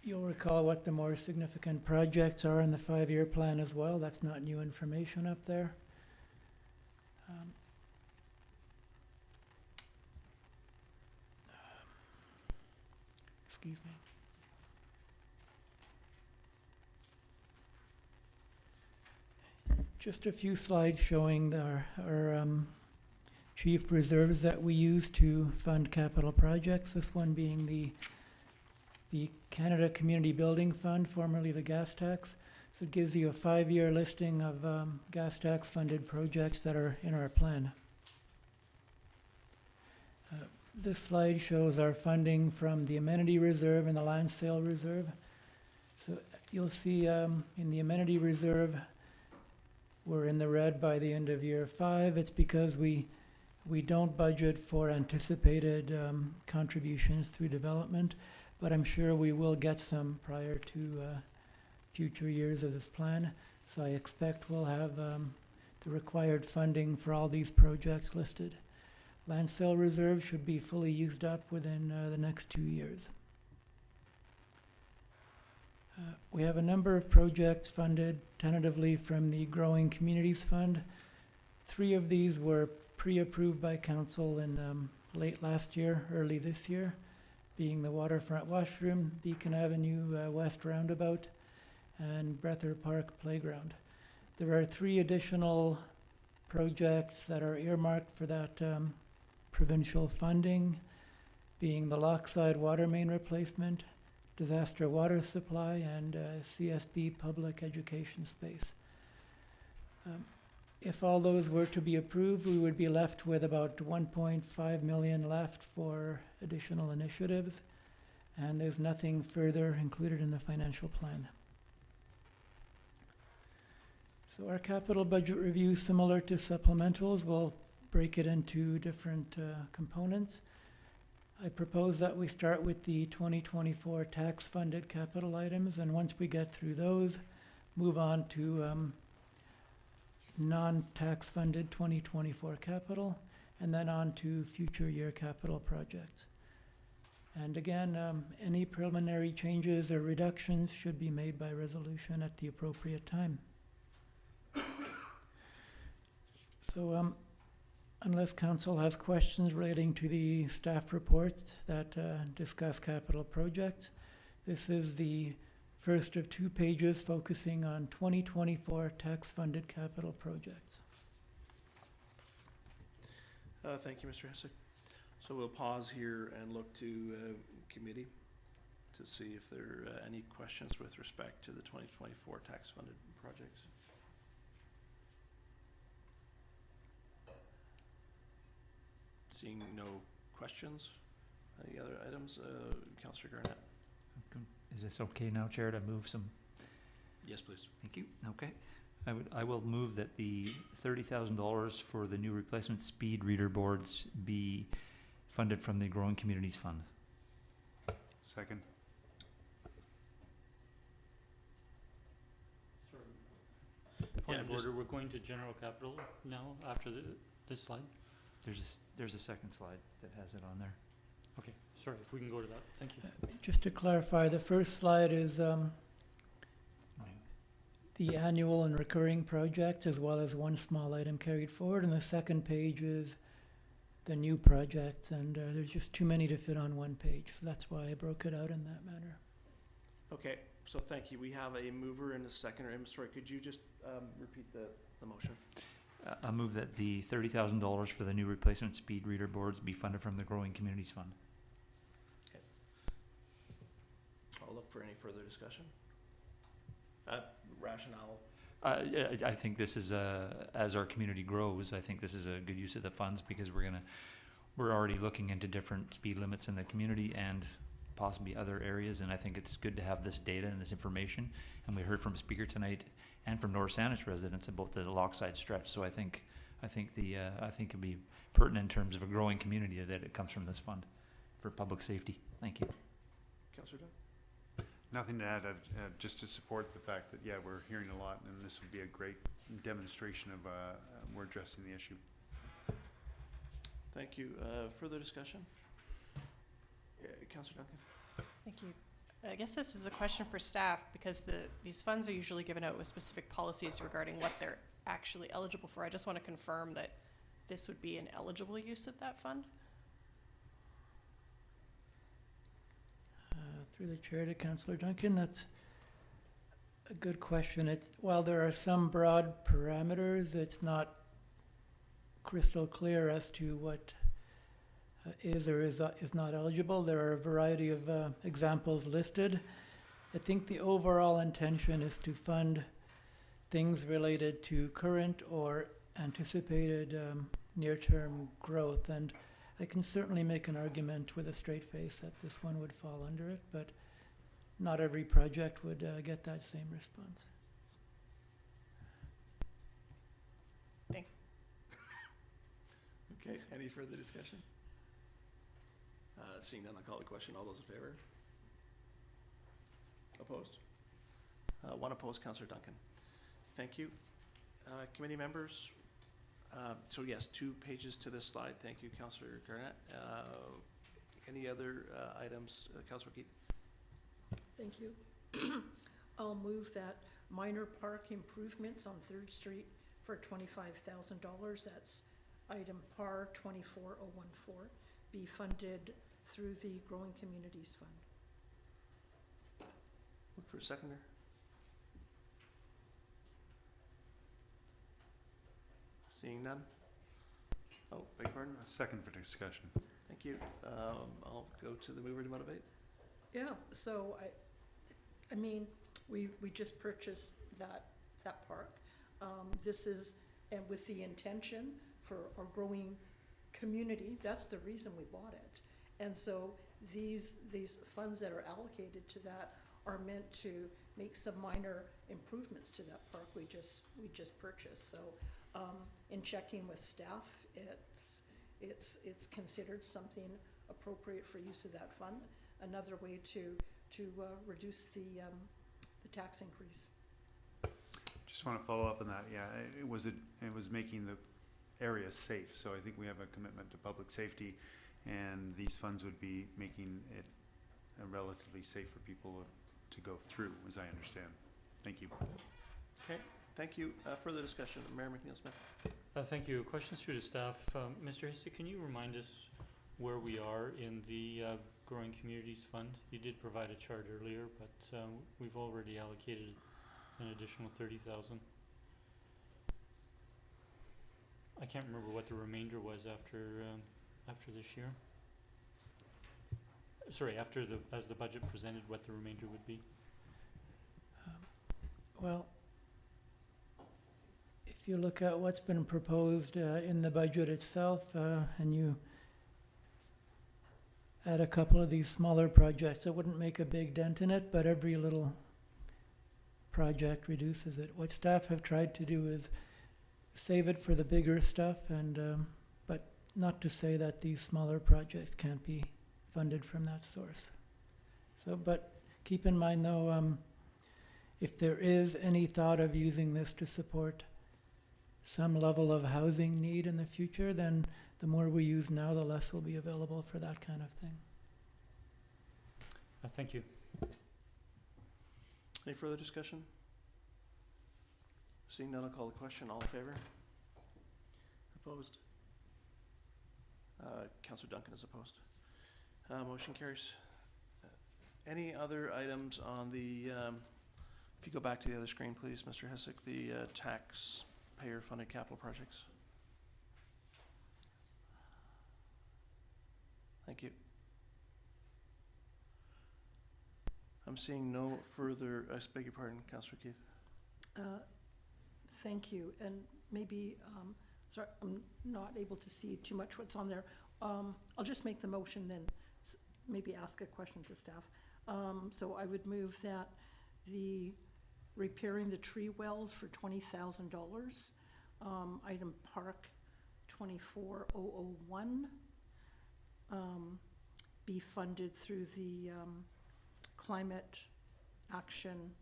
You'll recall what the more significant projects are in the 5-year plan as well. That's not new information up there. Excuse me. Just a few slides showing our chief reserves that we use to fund capital projects. This one being the Canada Community Building Fund, formerly the gas tax. So it gives you a 5-year listing of gas tax funded projects that are in our plan. This slide shows our funding from the amenity reserve and the land sale reserve. So you'll see in the amenity reserve, we're in the red by the end of year 5. It's because we don't budget for anticipated contributions through development, but I'm sure we will get some prior to future years of this plan. So I expect we'll have the required funding for all these projects listed. Land sale reserve should be fully used up within the next 2 years. We have a number of projects funded tentatively from the Growing Communities Fund. 3 of these were pre-approved by council in late last year, early this year, being the Waterfront Washroom, Beacon Avenue West Roundabout, and Breather Park Playground. There are 3 additional projects that are earmarked for that provincial funding, being the Lochside Water Main Replacement, Disaster Water Supply, and CSB Public Education Space. If all those were to be approved, we would be left with about 1.5 million left for additional initiatives. and there's nothing further included in the financial plan. So our capital budget review, similar to supplementals, we'll break it into different components. I propose that we start with the 2024 tax-funded capital items, and once we get through those, move on to non-tax funded 2024 capital, and then on to future year capital projects. And again, any preliminary changes or reductions should be made by resolution at the appropriate time. So unless council has questions relating to the staff reports that discuss capital projects, this is the first of 2 pages focusing on 2024 tax-funded capital projects. Thank you, Mr. Hessick. So we'll pause here and look to committee to see if there are any questions with respect to the 2024 tax-funded projects. Seeing no questions. Any other items? Councillor Garnett. Is this okay now, Chair, to move some? Yes, please. Thank you. Okay. I will move that the $30,000 for the new replacement speed reader boards be funded from the Growing Communities Fund. Second. Point Yeah, of order, we're going to general capital now after this slide? There's a second slide that has it on there. Okay, sorry, if we can go to that, thank you. Just to clarify, the first slide is the annual and recurring projects, as well as one small item carried forward, and the second page is the new projects, and there's just too many to fit on one page, so that's why I broke it out in that manner. Okay, so thank you. We have a mover and a seconder. I'm sorry, could you just repeat the motion? I move that the $30,000 for the new replacement speed reader boards be funded from the Growing Communities Fund. Okay. I'll look for any further discussion. Rationale. I think this is, as our community grows, I think this is a good use of the funds because we're already looking into different speed limits in the community and possibly other areas, and I think it's good to have this data and this information. And we heard from a speaker tonight and from North Saanich residents about the Lochside stretch. So I think it'd be pertinent in terms of a growing community that it comes from this fund for public safety. Thank you. Councillor Dunn? Nothing to add, just to support the fact that, yeah, we're hearing a lot, and this would be a great demonstration of we're addressing the issue. Thank you. Further discussion? Councillor Duncan? Thank you. I guess this is a question for staff because these funds are usually given out with specific policies regarding what they're actually eligible for. I just want to confirm that this would be an eligible use of that fund. Through the chair to Councillor Duncan, that's a good question. While there are some broad parameters, it's not crystal clear as to what is or is not eligible. There are a variety of examples listed. I think the overall intention is to fund things related to current or anticipated near-term growth, and I can certainly make an argument with a straight face that this one would fall under it, but not every project would get that same response. Thanks. Okay, any further discussion? Seeing none, I'll call the question. All those in favor? Opposed? One opposed, Councillor Duncan. Thank you. Committee members, so yes, 2 pages to this slide. Thank you, Councillor Garnett. Any other items, Councillor Keith? Thank you. I'll move that minor park improvements on 3rd Street for $25,000, that's item PAR 24014, be funded through the Growing Communities Fund. Look for a seconder. Seeing none? Oh, beg your pardon? A second for discussion. Thank you. I'll go to the mover to motivate. Yeah, so I mean, we just purchased that park. This is, and with the intention for our growing community, that's the reason we bought it. And so these funds that are allocated to that are meant to make some minor improvements to that park we just purchased. So, in checking with staff, it's considered something appropriate for use of that fund. Another way to reduce the tax increase. Just want to follow up on that. Yeah, it was making the area safe. So I think we have a commitment to public safety, and these funds would be making it relatively safe for people to go through, as I understand. Thank you. Okay, thank you. Further discussion, Mayor McNeil-Smith. Thank you. Questions through to staff. Mr. Hasek, can you remind us where we are in the Growing Communities Fund? You did provide a chart earlier, but we've already allocated an additional 30,000. I can't remember what the remainder was after this year. Sorry, as the budget presented, what the remainder would be. Well, if you look at what's been proposed in the budget itself, and you add a couple of these smaller projects, it wouldn't make a big dent in it, but every little project reduces it. What staff have tried to do is save it for the bigger stuff, and but not to say that these smaller projects can't be funded from that source. So, but keep in mind though, if there is any thought of using this to support some level of housing need in the future, then the more we use now, the less will be available for that kind of thing. Thank you. Any further discussion? Seeing none, I'll call the question. All in favor? Opposed? Councillor Duncan is opposed. Motion carries. Any other items on the, if you go back to the other screen, please, Mr. Hasek, the taxpayer-funded capital projects. Thank you. I'm seeing no further, I beg your pardon, Councillor Keith. Thank you, and maybe, sorry, I'm not able to see too much what's on there. I'll just make the motion, then maybe ask a question to staff. So I would move that the repairing the tree wells for $20,000, item Park 24001, be funded through the Climate Action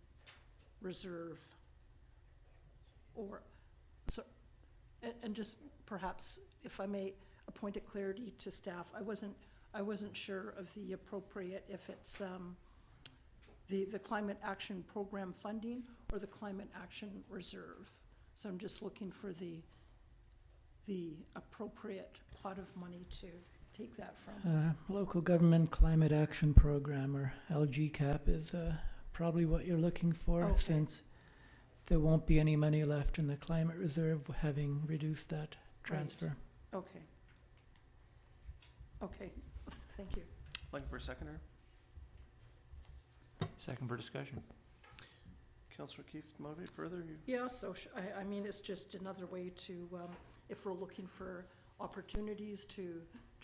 Reserve. Or, so, and just perhaps, if I may, a point of clarity to staff. I wasn't sure of the appropriate, if it's the Climate Action Program funding or the Climate Action Reserve. So I'm just looking for the appropriate pot of money to take that from. Local Government Climate Action Program, or LGCAP, is probably what you're looking for, Okay. since there won't be any money left in the Climate Reserve, having reduced that transfer. Right. Okay. Okay, thank you. Looking for a seconder? Second for discussion. Councillor Keith, motivate further? Yeah, so I mean, it's just another way to, if we're looking for opportunities to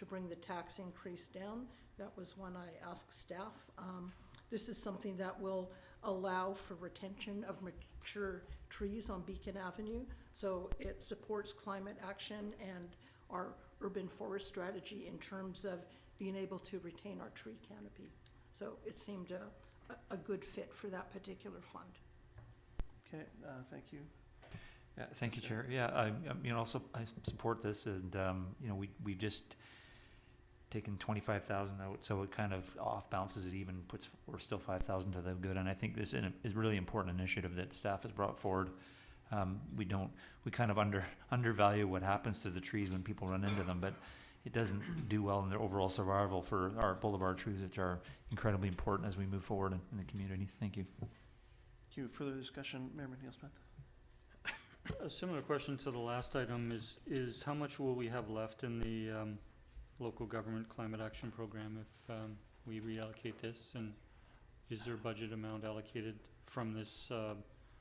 bring the tax increase down, that was one I asked staff. This is something that will allow for retention of mature trees on Beacon Avenue. So it supports climate action and our urban forest strategy in terms of being able to retain our tree canopy. So it seemed a good fit for that particular fund. Okay, thank you. Yeah, thank you, Chair. Yeah, I support this, and we just taken 25,000 out, so it kind of off balances it even, we're still 5,000 to the good, and I think this is a really important initiative that staff has brought forward. We kind of undervalue what happens to the trees when people run into them, but it doesn't do well in their overall survival for our boulevard trees, which are incredibly important as we move forward in the community. Thank you. Thank you. Further discussion, Mayor McNeil-Smith? A similar question to the last item is how much will we have left in the local government climate action program if we reallocate this, and is there a budget amount allocated from this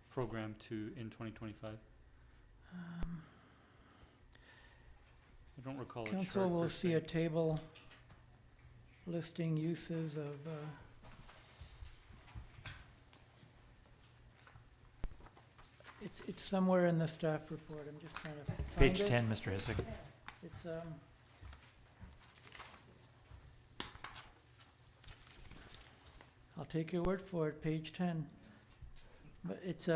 program in 2025? I don't recall. Council will see a table listing uses of, it's somewhere in the staff report, I'm just trying to find it. Page 10, Mr. Hisik. It's, I'll take your word for it, page 10. But it's,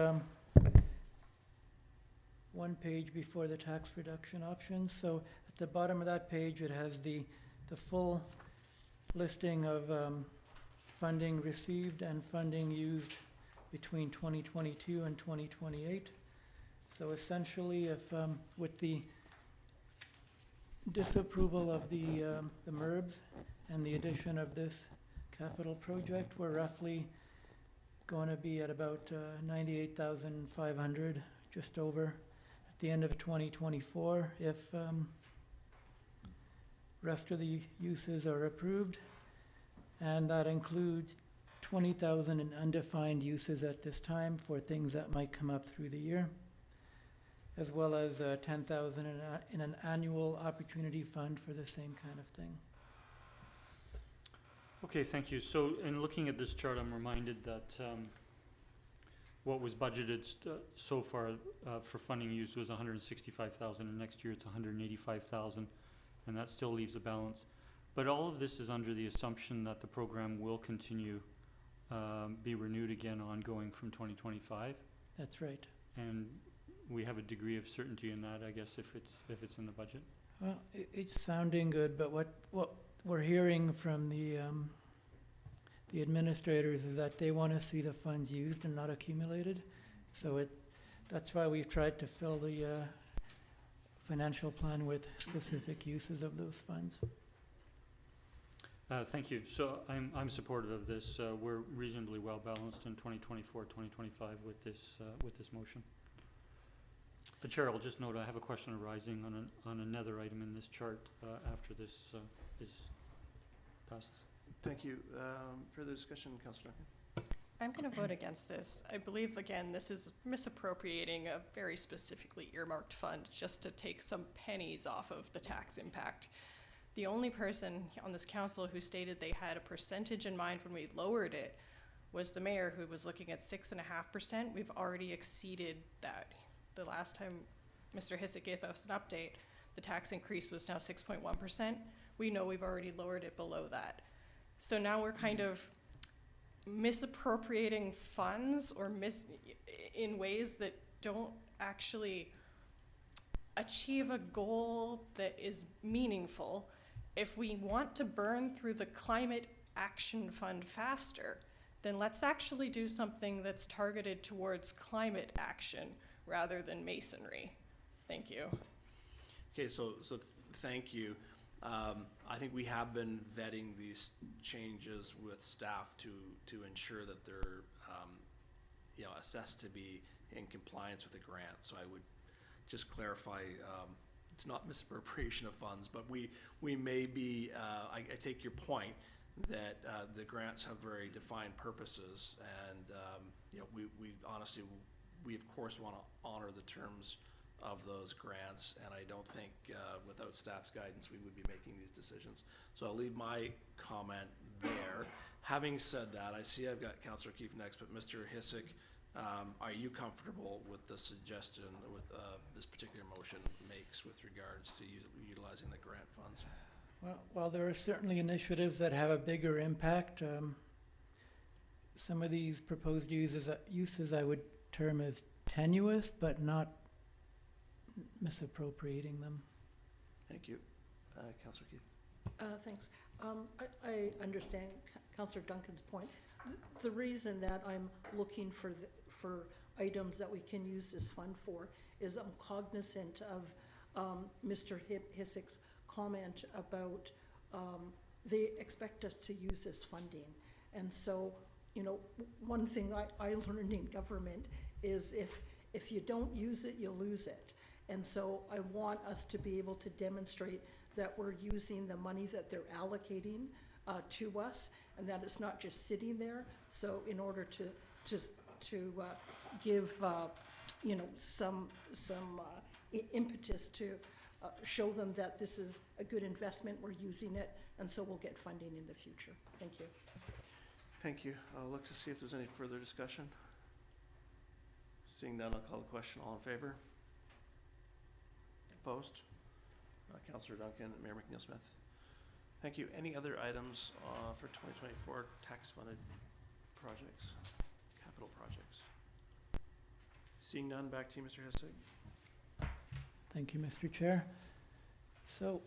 one page before the tax reduction options. So at the bottom of that page, it has the full listing of, funding received and funding used between 2022 and 2028. So essentially, if, with the disapproval of the MERBs and the addition of this capital project, we're roughly going to be at about 98,500, just over, at the end of 2024, if rest of the uses are approved. And that includes 20,000 in undefined uses at this time for things that might come up through the year, as well as 10,000 in an annual opportunity fund for the same kind of thing. Okay, thank you. So in looking at this chart, I'm reminded that what was budgeted so far for funding used was 165,000, and next year it's 185,000, and that still leaves a balance. But all of this is under the assumption that the program will continue, be renewed again ongoing from 2025. That's right. And we have a degree of certainty in that, I guess, if it's in the budget. Well, it's sounding good, but what we're hearing from the administrators is that they want to see the funds used and not accumulated. So that's why we've tried to fill the financial plan with specific uses of those funds. Thank you. So I'm supportive of this. We're reasonably well balanced in 2024, 2025 with this motion. Chair, I'll just note I have a question arising on another item in this chart after this is passes. Thank you. Further discussion, Councillor Duncan? I'm going to vote against this. I believe, again, this is misappropriating a very specifically earmarked fund just to take some pennies off of the tax impact. The only person on this council who stated they had a percentage in mind when we lowered it was the mayor, who was looking at 6.5%. We've already exceeded that. The last time Mr. Hisik gave us an update, the tax increase was now 6.1%. We know we've already lowered it below that. So now we're kind of misappropriating funds or in ways that don't actually achieve a goal that is meaningful. If we want to burn through the climate action fund faster, then let's actually do something that's targeted towards climate action rather than masonry. Thank you. Okay, so thank you. I think we have been vetting these changes with staff to ensure that they're assessed to be in compliance with the grant. So I would just clarify, it's not misappropriation of funds, but we may be, I take your point that the grants have very defined purposes, and we honestly, we of course want to honor the terms of those grants, and I don't think without staff's guidance we would be making these decisions. So I'll leave my comment there. Having said that, I see I've got Councillor Keefe next, but Mr. Hisik, are you comfortable with the suggestion with this particular motion makes with regards to utilizing the grant funds? Well, while there are certainly initiatives that have a bigger impact, some of these proposed uses I would term as tenuous, but not misappropriating them. Thank you. Councillor Keefe. Thanks. I understand Councillor Duncan's point. The reason that I'm looking for items that we can use this fund for is I'm cognizant of Mr. Hisik's comment about they expect us to use this funding. And so, one thing I learned in government is if you don't use it, you lose it. And so I want us to be able to demonstrate that we're using the money that they're allocating to us, and that it's not just sitting there. So in order to give some impetus to show them that this is a good investment, we're using it, and so we'll get funding in the future. Thank you. Thank you. I'll look to see if there's any further discussion. Seeing none, I'll call the question. All in favor? Opposed? Councillor Duncan, Mayor McNeil-Smith. Thank you. Any other items for 2024 tax-funded projects, capital projects? Seeing none, back to you, Mr. Hissig. Thank you, Mr. Chair. So,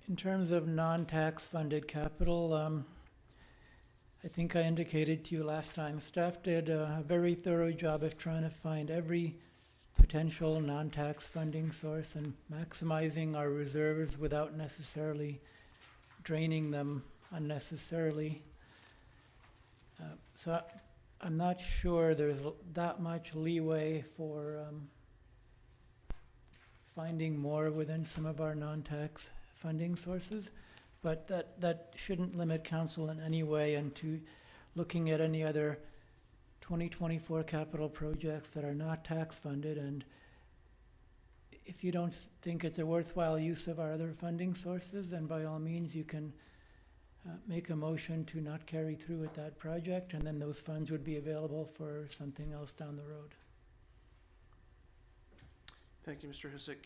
in terms of non-tax funded capital, I think I indicated to you last time, staff did a very thorough job of trying to find every potential non-tax funding source and maximizing our reserves without necessarily draining them unnecessarily. So I'm not sure there's that much leeway for finding more within some of our non-tax funding sources, but that shouldn't limit council in any way into looking at any other 2024 capital projects that are not tax funded. And if you don't think it's a worthwhile use of our other funding sources, then by all means you can make a motion to not carry through with that project, and then those funds would be available for something else down the road. Thank you, Mr. Hissig.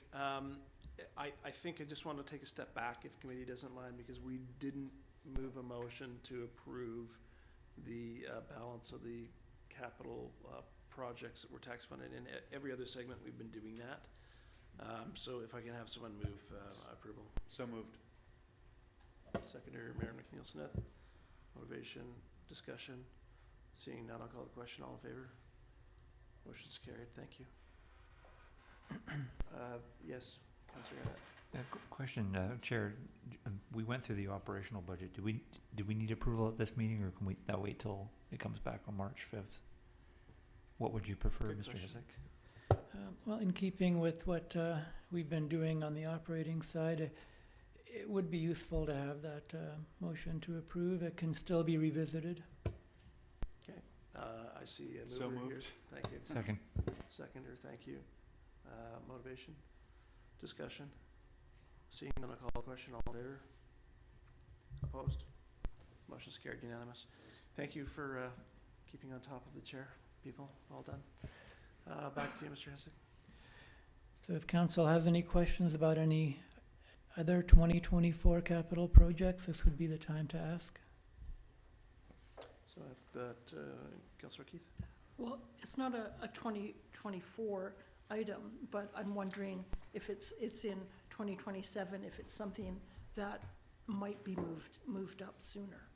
I think I just want to take a step back, if committee doesn't mind, because we didn't move a motion to approve the balance of the capital projects that were tax funded. In every other segment, we've been doing that. So if I can have someone move approval. So moved. Seconder, Mayor McNeil-Smith. Motivation, discussion. Seeing none, I'll call the question. All in favor? Motion's carried. Thank you. Yes, Councillor Annette. Question, Chair, we went through the operational budget. Do we need approval at this meeting, or can we wait till it comes back on March 5th? What would you prefer, Good Mr. question. Hissig? Well, in keeping with what we've been doing on the operating side, it would be useful to have that motion to approve. It can still be revisited. Okay, I see a So mover here. moved. Thank you. Second. Seconder, thank you. Motivation, discussion. Seeing none, I'll call the question. All in favor? Opposed? Motion's carried, unanimous. Thank you for keeping on top of the chair, people. Well done. Back to you, Mr. Hissig. So if council has any questions about any other 2024 capital projects, this would be the time to ask. So I've got Councillor Keith. Well, it's not a 2024 item, but I'm wondering if it's in 2027, if it's something that might be moved up sooner.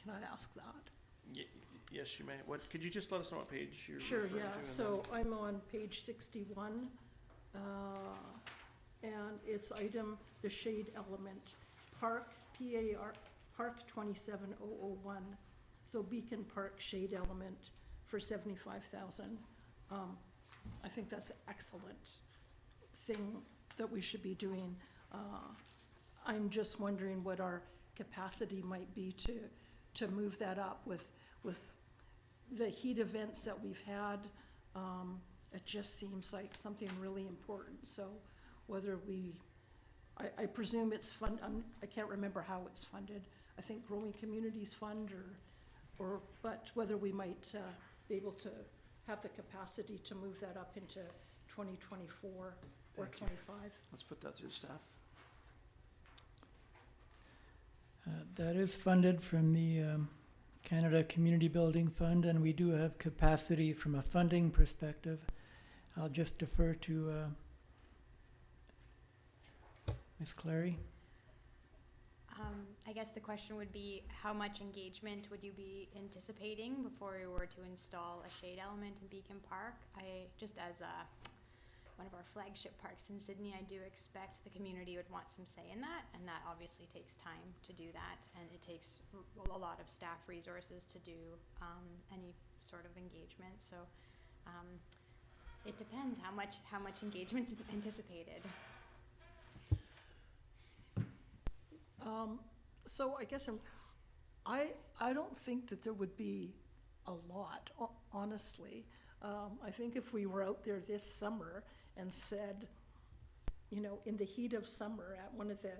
Can I ask that? Yes, you may. What, could you just let us know what page you're Sure, referring yeah. to, and So I'm on page 61, and it's item, the shade element, Park, PAR, Park 27001. So Beacon Park shade element for 75,000. I think that's an excellent thing that we should be doing. I'm just wondering what our capacity might be to move that up with the heat events that we've had. It just seems like something really important. So whether I presume it's fund, I can't remember how it's funded. I think Growing Communities Fund but whether we might be able to have the capacity to move that up into 2024 or Thank you. 25. let's put that through staff. That is funded from the Canada Community Building Fund, and we do have capacity from a funding perspective. I'll just defer to Ms. Clary. I guess the question would be, how much engagement would you be anticipating before we were to install a shade element in Beacon Park? Just as one of our flagship parks in Sydney, I do expect the community would want some say in that, and that obviously takes time to do that, and it takes a lot of staff resources to do any sort of engagement. So it depends how much engagement's anticipated. So I guess I don't think that there would be a lot, honestly. I think if we were out there this summer and said, you know, in the heat of summer at one of the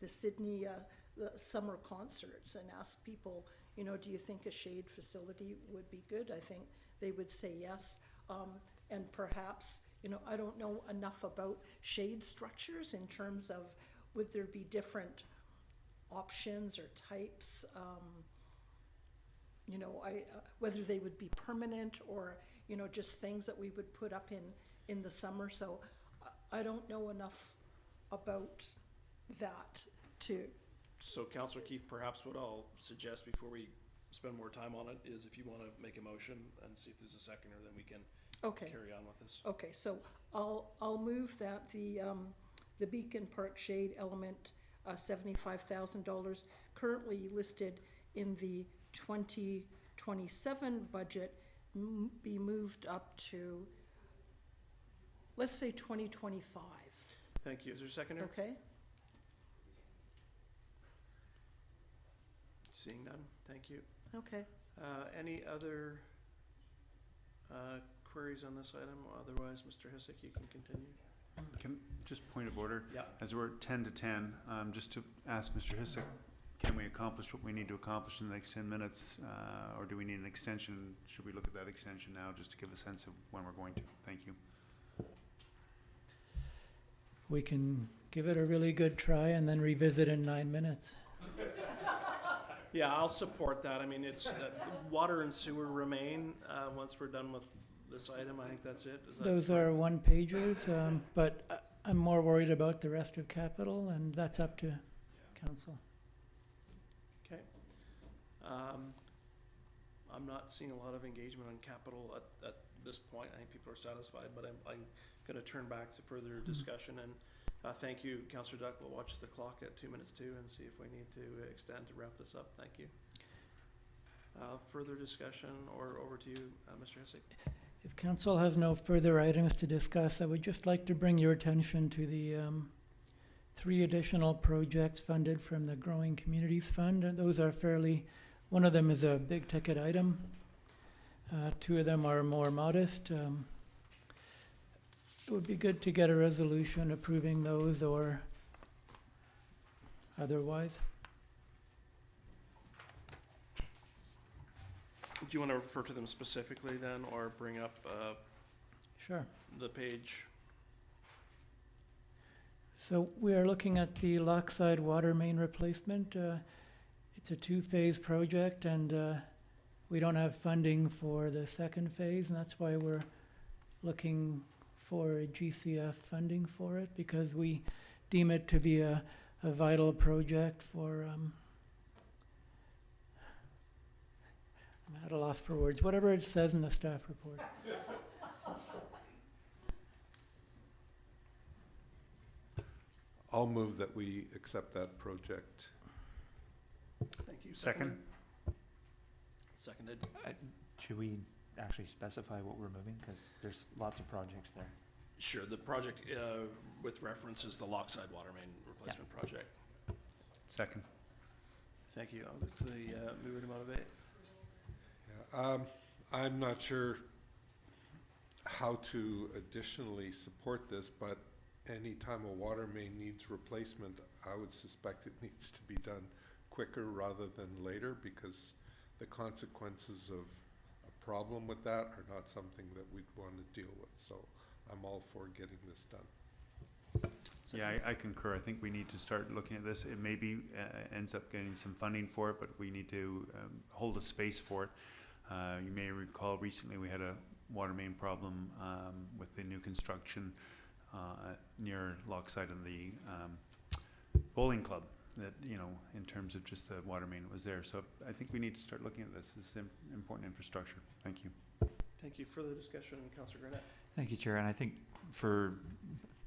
Sydney, the summer concerts and asked people, you know, do you think a shade facility would be good? I think they would say yes. And perhaps, you know, I don't know enough about shade structures in terms of would there be different options or types, you know, whether they would be permanent or, you know, just things that we would put up in the summer. So I don't know enough about that to. So Councillor Keith, perhaps what I'll suggest before we spend more time on it is if you want to make a motion and see if there's a seconder, then we can carry on with this. Okay, so I'll move that the Beacon Park Shade element, $75,000, currently listed in the 2027 budget, be moved up to, let's say 2025. Thank you. Is there a seconder? Okay? Seeing none, thank you. Okay. Any other queries on this item? Otherwise, Mr. Hissick, you can continue. Can, just point of order. Yeah. As we're at 10 to 10, just to ask Mr. Hissick, can we accomplish what we need to accomplish in the next 10 minutes? Or do we need an extension? Should we look at that extension now just to give a sense of when we're going to? Thank you. We can give it a really good try and then revisit in 9 minutes. Yeah, I'll support that. I mean, it's water and sewer remain once we're done with this item. I think that's it. Is that Those correct? are one-pagers, but I'm more worried about the rest of capital, and that's up to council. Okay. I'm not seeing a lot of engagement on capital at this point. I think people are satisfied, but I'm going to turn back to further discussion. And thank you, Councillor Duck. We'll watch the clock at 2 minutes to and see if we need to extend to wrap this up. Thank you. Further discussion, or over to you, Mr. Hissick. If council has no further items to discuss, I would just like to bring your attention to the 3 additional projects funded from the Growing Communities Fund. And those are one of them is a big ticket item. 2 of them are more modest. It would be good to get a resolution approving those or otherwise. Do you want to refer to them specifically then, or bring up Sure. the page? So we are looking at the Lochside water main replacement. It's a 2-phase project, and we don't have funding for the second phase, and that's why we're looking for a GCF funding for it, because we deem it to be a vital project for, I'm at a loss for words, whatever it says in the staff report. I'll move that we accept that project. Thank you. Second. Seconded. Should we actually specify what we're moving? Because there's lots of projects there. Sure. The project with reference is the Lochside water main replacement project. Second. Thank you. I'll look to the mover to motivate. Yeah, I'm not sure how to additionally support this, but anytime a water main needs replacement, I would suspect it needs to be done quicker rather than later, because the consequences of a problem with that are not something that we'd want to deal with. So I'm all for getting this done. Yeah, I concur. I think we need to start looking at this. It maybe ends up getting some funding for it, but we need to hold a space for it. You may recall recently we had a water main problem with the new construction near Lochside and the bowling club, that, you know, in terms of just the water main that was there. So I think we need to start looking at this. This is important infrastructure. Thank you. Thank you. Further discussion, Councillor Gurnett. Thank you, Chair. And I think for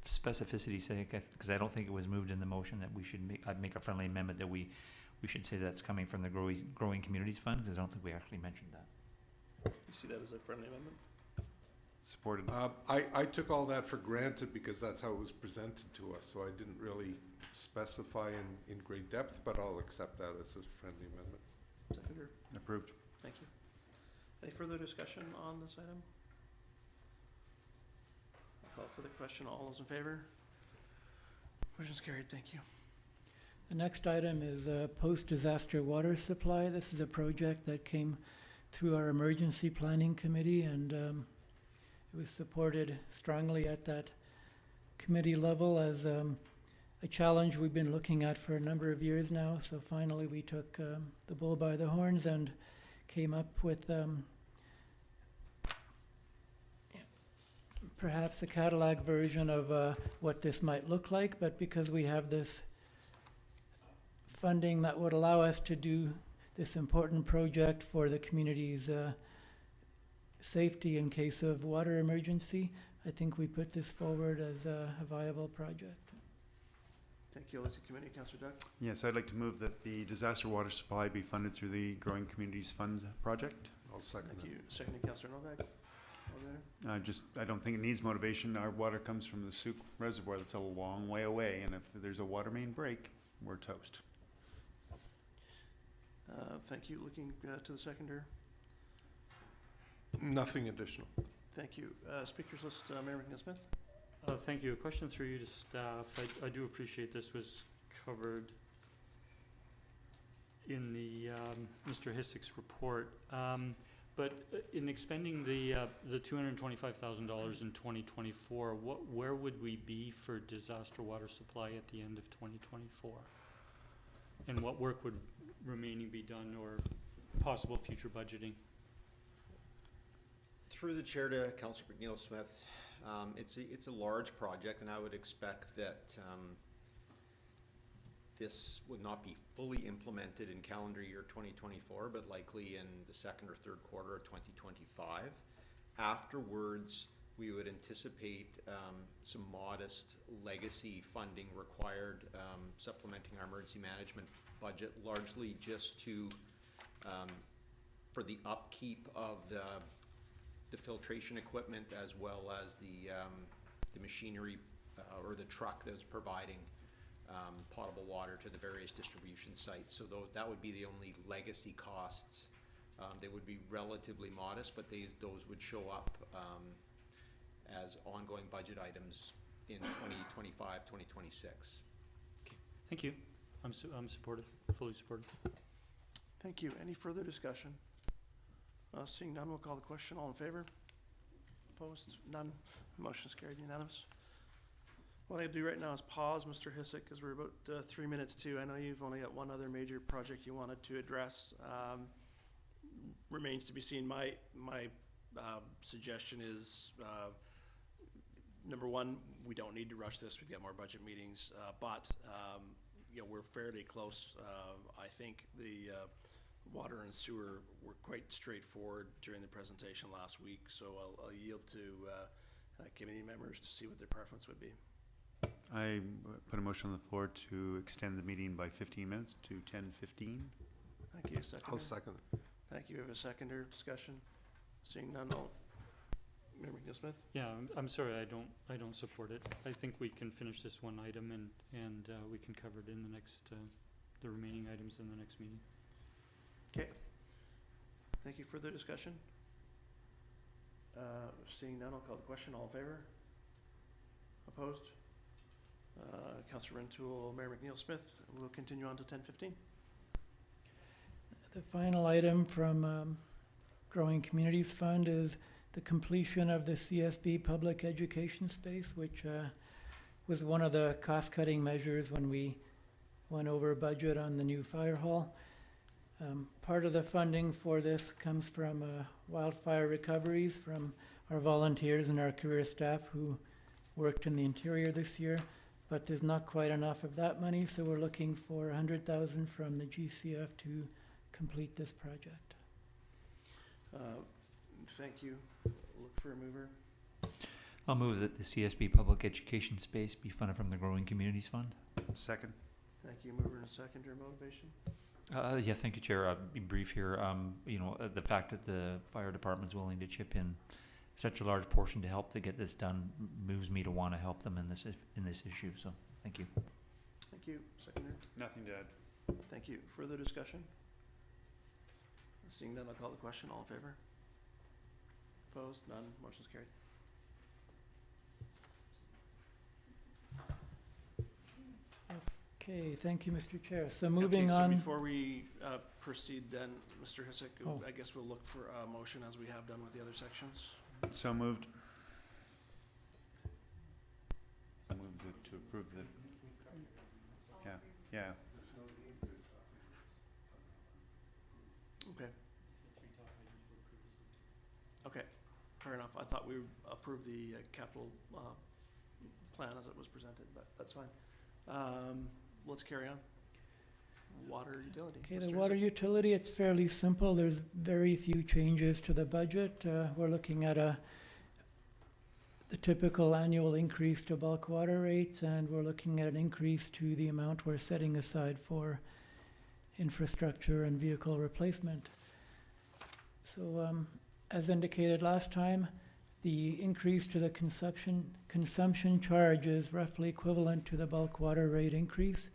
specificity's sake, because I don't think it was moved in the motion, that we should I'd make a friendly amendment that we should say that's coming from the Growing Communities Fund, because I don't think we actually mentioned that. You see that as a friendly amendment? Supported. I took all that for granted because that's how it was presented to us, so I didn't really specify in great depth, but I'll accept that as a friendly amendment. Seconder. Approved. Thank you. Any further discussion on this item? I'll call for the question. All those in favor? Motion's carried, thank you. The next item is post-disaster water supply. This is a project that came through our emergency planning committee, and it was supported strongly at that committee level as a challenge we've been looking at for a number of years now. So finally we took the bull by the horns and came up with perhaps a Cadillac version of what this might look like, but because we have this funding that would allow us to do this important project for the community's safety in case of water emergency, I think we put this forward as a viable project. Thank you. I'll let the committee, Councillor Duck. Yes, I'd like to move that the disaster water supply be funded through the Growing Communities Fund project. I'll second Thank that. you. Seconded, Councillor Novak. All there. I don't think it needs motivation. Our water comes from the Souk Reservoir that's a long way away, and if there's a water main break, we're toast. Thank you. Looking to the seconder. Nothing additional. Thank you. Speakers list, Mayor McNeil-Smith. Thank you. A question through you to staff. I do appreciate this was covered in the Mr. Hissick's report. But in expending the $225,000 in 2024, where would we be for disaster water supply at the end of 2024? And what work would remaining be done or possible future budgeting? Through the chair to Councillor McNeil-Smith, it's a large project, and I would expect that this would not be fully implemented in calendar year 2024, but likely in the second or third quarter of 2025. Afterwards, we would anticipate some modest legacy funding required, supplementing our emergency management budget, largely just to for the upkeep of the filtration equipment, as well as the machinery or the truck that's providing potable water to the various distribution sites. So that would be the only legacy costs. They would be relatively modest, but those would show up as ongoing budget items in 2025, 2026. Okay. Thank you. I'm supportive, fully supportive. Thank you. Any further discussion? Seeing none, we'll call the question. All in favor? Opposed? None. Motion's carried, unanimous. What I'll do right now is pause, Mr. Hissick, because we're about 3 minutes to. I know you've only got one other major project you wanted to address. Remains to be seen. My suggestion is, number one, we don't need to rush this. We've got more budget meetings, but you know, we're fairly close. I think the water and sewer were quite straightforward during the presentation last week, so I'll yield to committee members to see what their preference would be. I put a motion on the floor to extend the meeting by 15 minutes to 10:15. Thank you. Seconder. I'll second it. Thank you. We have a seconder. Discussion. Seeing none, all. Mayor McNeil-Smith? Yeah, I'm sorry, I don't support it. I think we can finish this one item and we can cover it in the next, the remaining items in the next meeting. Okay. Thank you. Further discussion? Seeing none, I'll call the question. All in favor? Opposed? Councillor Rentoul, Mayor McNeil-Smith. We'll continue on to 10:15. The final item from Growing Communities Fund is the completion of the CSB public education space, which was one of the cost-cutting measures when we went over budget on the new fire hall. Part of the funding for this comes from wildfire recoveries from our volunteers and our career staff who worked in the interior this year, but there's not quite enough of that money, so we're looking for $100,000 from the GCF to complete this project. Thank you. Look for a mover. I'll move that the CSB public education space be funded from the Growing Communities Fund. Second. Thank you. Mover and seconder. Motivation? Yeah, thank you, Chair. I'll be brief here. You know, the fact that the fire department's willing to chip in such a large portion to help to get this done moves me to want to help them in this issue. So, thank you. Thank you. Seconder? Nothing to add. Thank you. Further discussion? Seeing none, I'll call the question. All in favor? Opposed? None. Motion's carried. Okay, thank you, Mr. Chair. So Okay, moving so on, before we proceed then, Mr. Hisik, Oh. I guess we'll look for a motion as we have done with the other sections. So moved. So moved to approve the, yeah. Okay. Okay, fair enough. I thought we approved the capital plan as it was presented, but that's fine. Let's carry on. Water utility. okay, Mr. the water Hisik. utility, it's fairly simple. There's very few changes to the budget. We're looking at the typical annual increase to bulk water rates, and we're looking at an increase to the amount we're setting aside for infrastructure and vehicle replacement. So, as indicated last time, the increase to the consumption charge is roughly equivalent to the bulk water rate increase,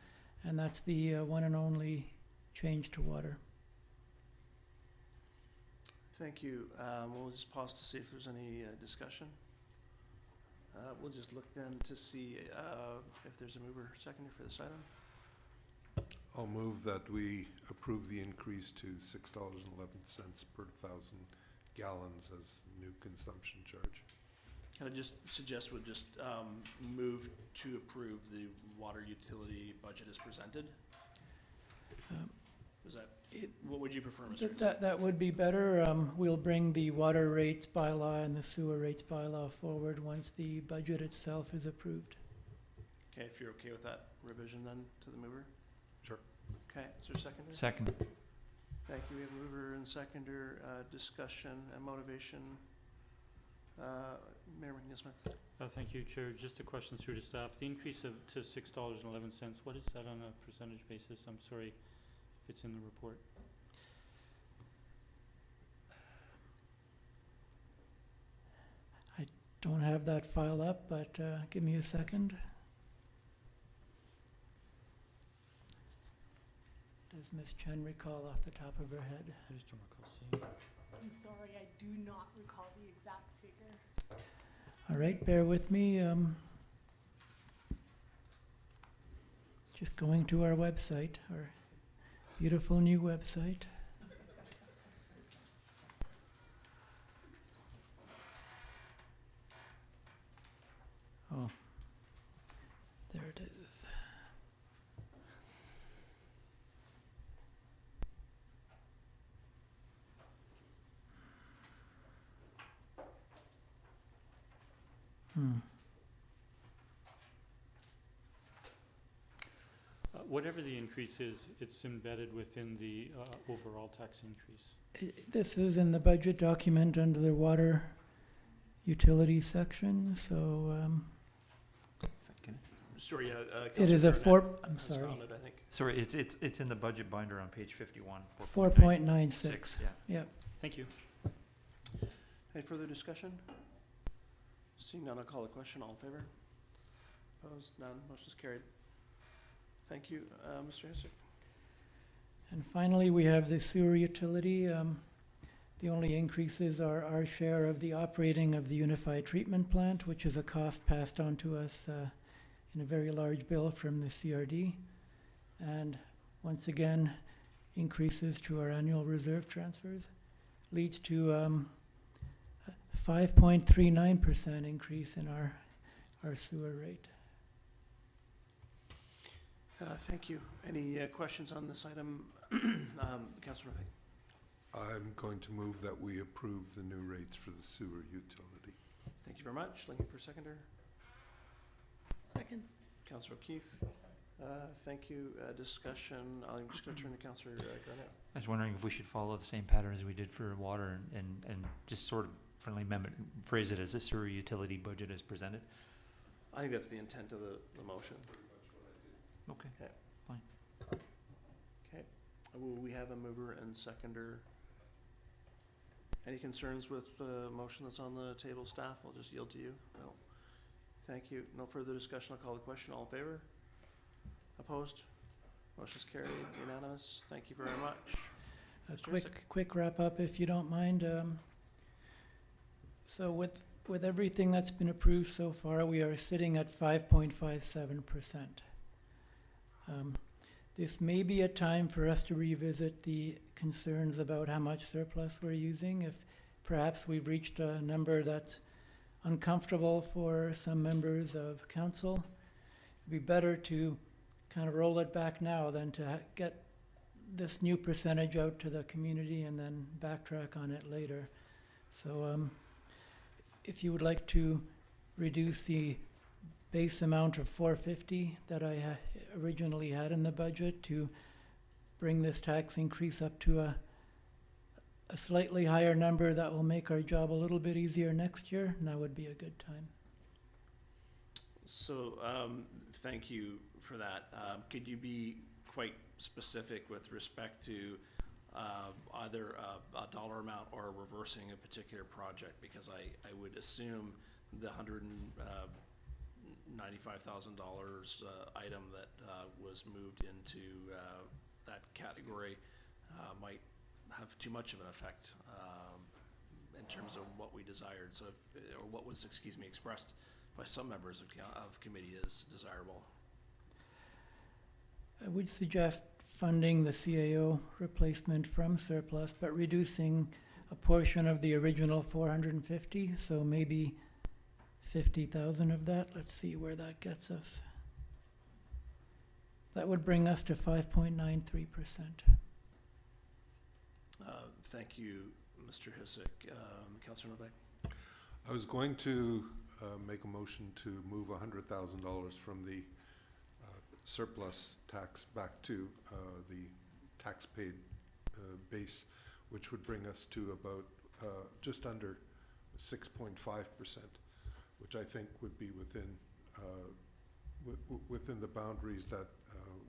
and that's the one and only change to water. Thank you. We'll just pause to see if there's any discussion. We'll just look then to see if there's a mover seconder for this item. I'll move that we approve the increase to $6.11 per 1,000 gallons as the new consumption charge. Can I just suggest we'll just move to approve the water utility budget as presented? Is that, what would you prefer, Mr. Hisik? That would be better. We'll bring the water rates bylaw and the sewer rates bylaw forward once the budget itself is approved. Okay, if you're okay with that revision then to the mover? Sure. Okay, is there a seconder? Second. Thank you. We have mover and seconder, discussion and motivation. Mayor McNeil-Smith. Thank you, Chair. Just a question through to staff. The increase to $6.11, what is that on a percentage basis? I'm sorry if it's in the report. I don't have that file up, but give me a second. Does Ms. Chen recall off the top of her head? I'm sorry, I do not recall the exact figure. All right, bear with me. Just going to our website, our beautiful new website. Oh, there it is. Whatever the increase is, it's embedded within the overall tax increase. This is in the budget document under the water utility section, so Sorry, it is Councillor a Burnett I'm has sorry, found it, I think. Sorry, it's in the budget binder on page 51. 4.96. Yeah. Yep. Thank you. Any further discussion? Seeing none, I'll call the question. All in favor? Opposed? None. Motion is carried. Thank you. Mr. Hisik. And finally, we have the sewer utility. The only increases are our share of the operating of the unified treatment plant, which is a cost passed on to us in a very large bill from the CRD. And once again, increases to our annual reserve transfers leads to a 5.39% increase in our sewer rate. Thank you. Any questions on this item? Councillor Murphy. I'm going to move that we approve the new rates for the sewer utility. Thank you very much. Looking for a seconder. Second. Councillor O'Keefe. Thank you. Discussion. I'm just going to turn to Councillor Garnett. I was wondering if we should follow the same pattern as we did for water and just sort of friendly amendment, phrase it as a sewer utility budget as presented. I think that's the intent of the motion. Okay. Okay. Fine. Okay. Will we have a mover and seconder? Any concerns with the motion that's on the table, staff? I'll just yield to you. No. Thank you. No further discussion. I'll call the question. All in favor? Opposed? Motion is carried. Unanimous. Thank you very much. A Mr. Hisik. quick wrap up, if you don't mind. So with everything that's been approved so far, we are sitting at 5.57%. This may be a time for us to revisit the concerns about how much surplus we're using. If perhaps we've reached a number that's uncomfortable for some members of council, it'd be better to kind of roll it back now than to get this new percentage out to the community and then backtrack on it later. So if you would like to reduce the base amount of $450 that I originally had in the budget to bring this tax increase up to a slightly higher number that will make our job a little bit easier next year, now would be a good time. So, thank you for that. Could you be quite specific with respect to either a dollar amount or reversing a particular project? Because I would assume the $195,000 item that was moved into that category might have too much of an effect in terms of what we desired. So, or what was, expressed by some members of committee as desirable. I would suggest funding the CAO replacement from surplus, but reducing a portion of the original 450, so maybe 50,000 of that. Let's see where that gets us. That would bring us to 5.93%. Thank you, Mr. Hissick. Councillor Novak. I was going to make a motion to move $100,000 from the surplus tax back to the tax paid base, which would bring us to about just under 6.5%, which I think would be within within the boundaries that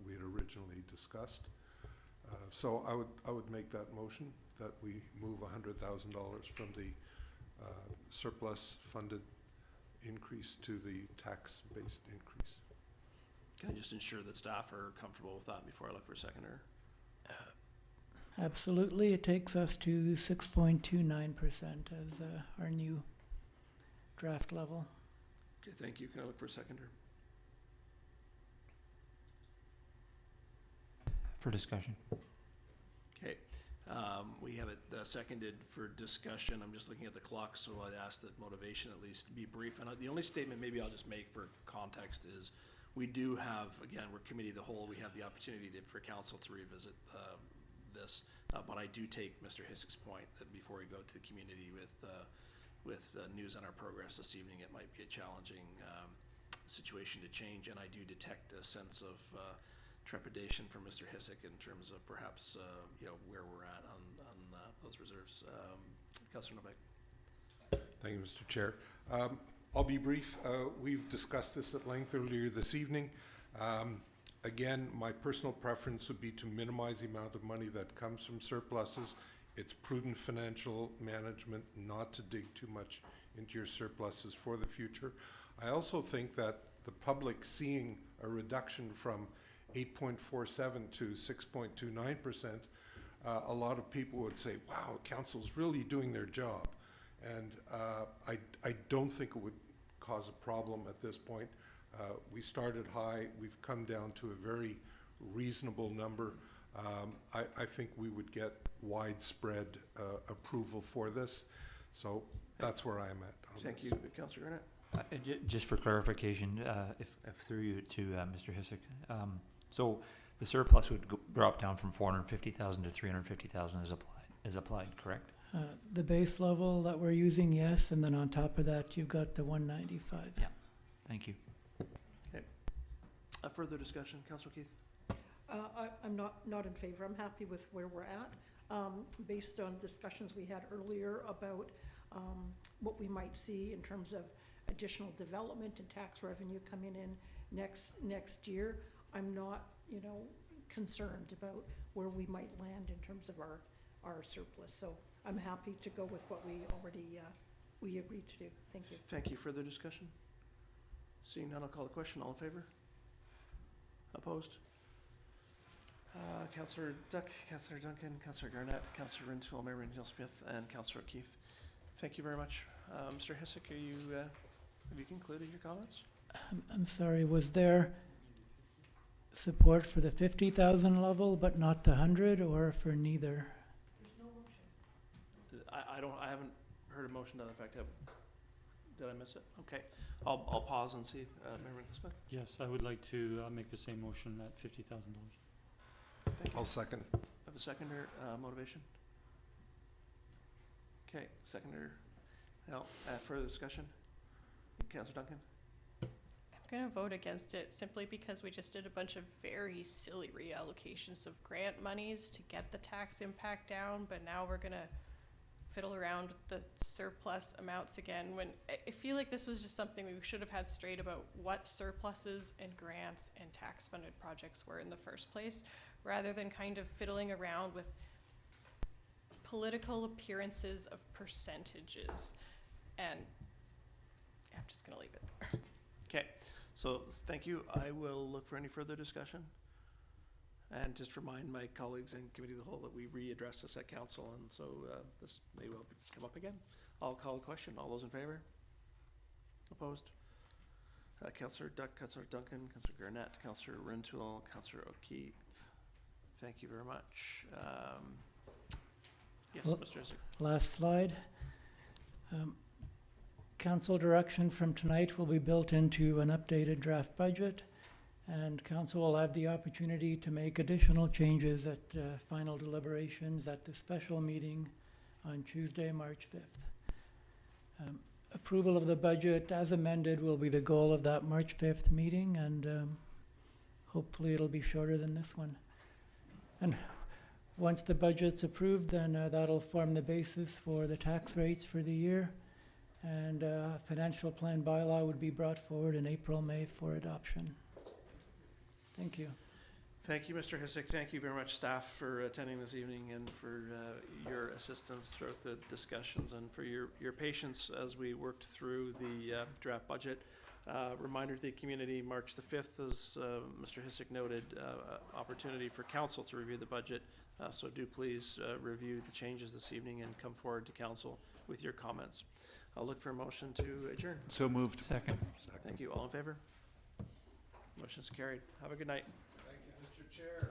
we had originally discussed. So I would make that motion that we move $100,000 from the surplus funded increase to the tax-based increase. Can I just ensure that staff are comfortable with that before I look for a seconder? Absolutely, it takes us to 6.29% as our new draft level. Okay, thank you. Can I look for a seconder? For discussion. Okay, we have it seconded for discussion. I'm just looking at the clock, so I'd ask that motivation at least be brief. And the only statement maybe I'll just make for context is we do have, again, we're committee of the whole, we have the opportunity for council to revisit this, but I do take Mr. Hissick's point that before we go to the community with news on our progress this evening, it might be a challenging situation to change, and I do detect a sense of trepidation from Mr. Hissick in terms of perhaps where we're at on those reserves. Councillor Novak. Thank you, Mr. Chair. I'll be brief. We've discussed this at length earlier this evening. Again, my personal preference would be to minimize the amount of money that comes from surpluses. It's prudent financial management not to dig too much into your surpluses for the future. I also think that the public seeing a reduction from 8.47 to 6.29%, a lot of people would say, wow, council's really doing their job. And I don't think it would cause a problem at this point. We started high, we've come down to a very reasonable number. I think we would get widespread approval for this. So that's where I am at. Thank you, Councillor Garnett. Just for clarification, if through you to Mr. Hissick, so the surplus would drop down from 450,000 to 350,000 as applied, correct? The base level that we're using, yes, and then on top of that, you've got the 195. Yeah, thank you. Okay. Further discussion, Councillor Keith? I'm not in favor. I'm happy with where we're at, based on discussions we had earlier about what we might see in terms of additional development and tax revenue coming in next year. I'm not, concerned about where we might land in terms of our surplus. So I'm happy to go with what we already we agreed to do. Thank you. Thank you. Further discussion? Seeing none, I'll call the question. All in favor? Opposed? Councillor Duck, Councillor Duncan, Councillor Garnett, Councillor Rintoul, Mayor Rintoul-Smith, and Councillor Keith. Thank you very much. Mr. Hissick, have you concluded your comments? I'm sorry, was there support for the 50,000 level, but not the 100, or for neither? I haven't heard a motion to that effect. Did I miss it? Okay, I'll pause and see, Mayor Smith. Yes, I would like to make the same motion at $50,000. Thank you. I'll second. Have a seconder, motivation? Okay, seconder, now, further discussion? Councillor Duncan? I'm gonna vote against it simply because we just did a bunch of very silly reallocations of grant monies to get the tax impact down, but now we're gonna fiddle around with the surplus amounts again, when I feel like this was just something we should have had straight about what surpluses and grants and tax funded projects were in the first place, rather than kind of fiddling around with political appearances of percentages. And I'm just gonna leave it there. Okay, so thank you. I will look for any further discussion. And just remind my colleagues and committee of the whole that we readdress this at council, and so this may well come up again. I'll call a question. All those in favor? Opposed? Councillor Duck, Councillor Duncan, Councillor Garnett, Councillor Rintoul, Councillor O'Keefe. Thank you very much. Yes, Well, Mr. Isaac. Last slide. Council direction from tonight will be built into an updated draft budget, and council will have the opportunity to make additional changes at final deliberations at the special meeting on Tuesday, March 5th. Approval of the budget as amended will be the goal of that March 5th meeting, and hopefully it'll be shorter than this one. And once the budget's approved, then that'll form the basis for the tax rates for the year, and financial plan bylaw would be brought forward in April, May for adoption. Thank you. Thank you, Mr. Hissick. Thank you very much, staff, for attending this evening and for your assistance throughout the discussions and for your patience as we worked through the draft budget. Reminder to the community, March the 5th, as Mr. Hissick noted, opportunity for council to review the budget. So do please review the changes this evening and come forward to council with your comments. I'll look for a motion to adjourn. So moved. Second. Thank you. All in favor? Motion's carried. Have a good night. Thank you, Mr. Chair.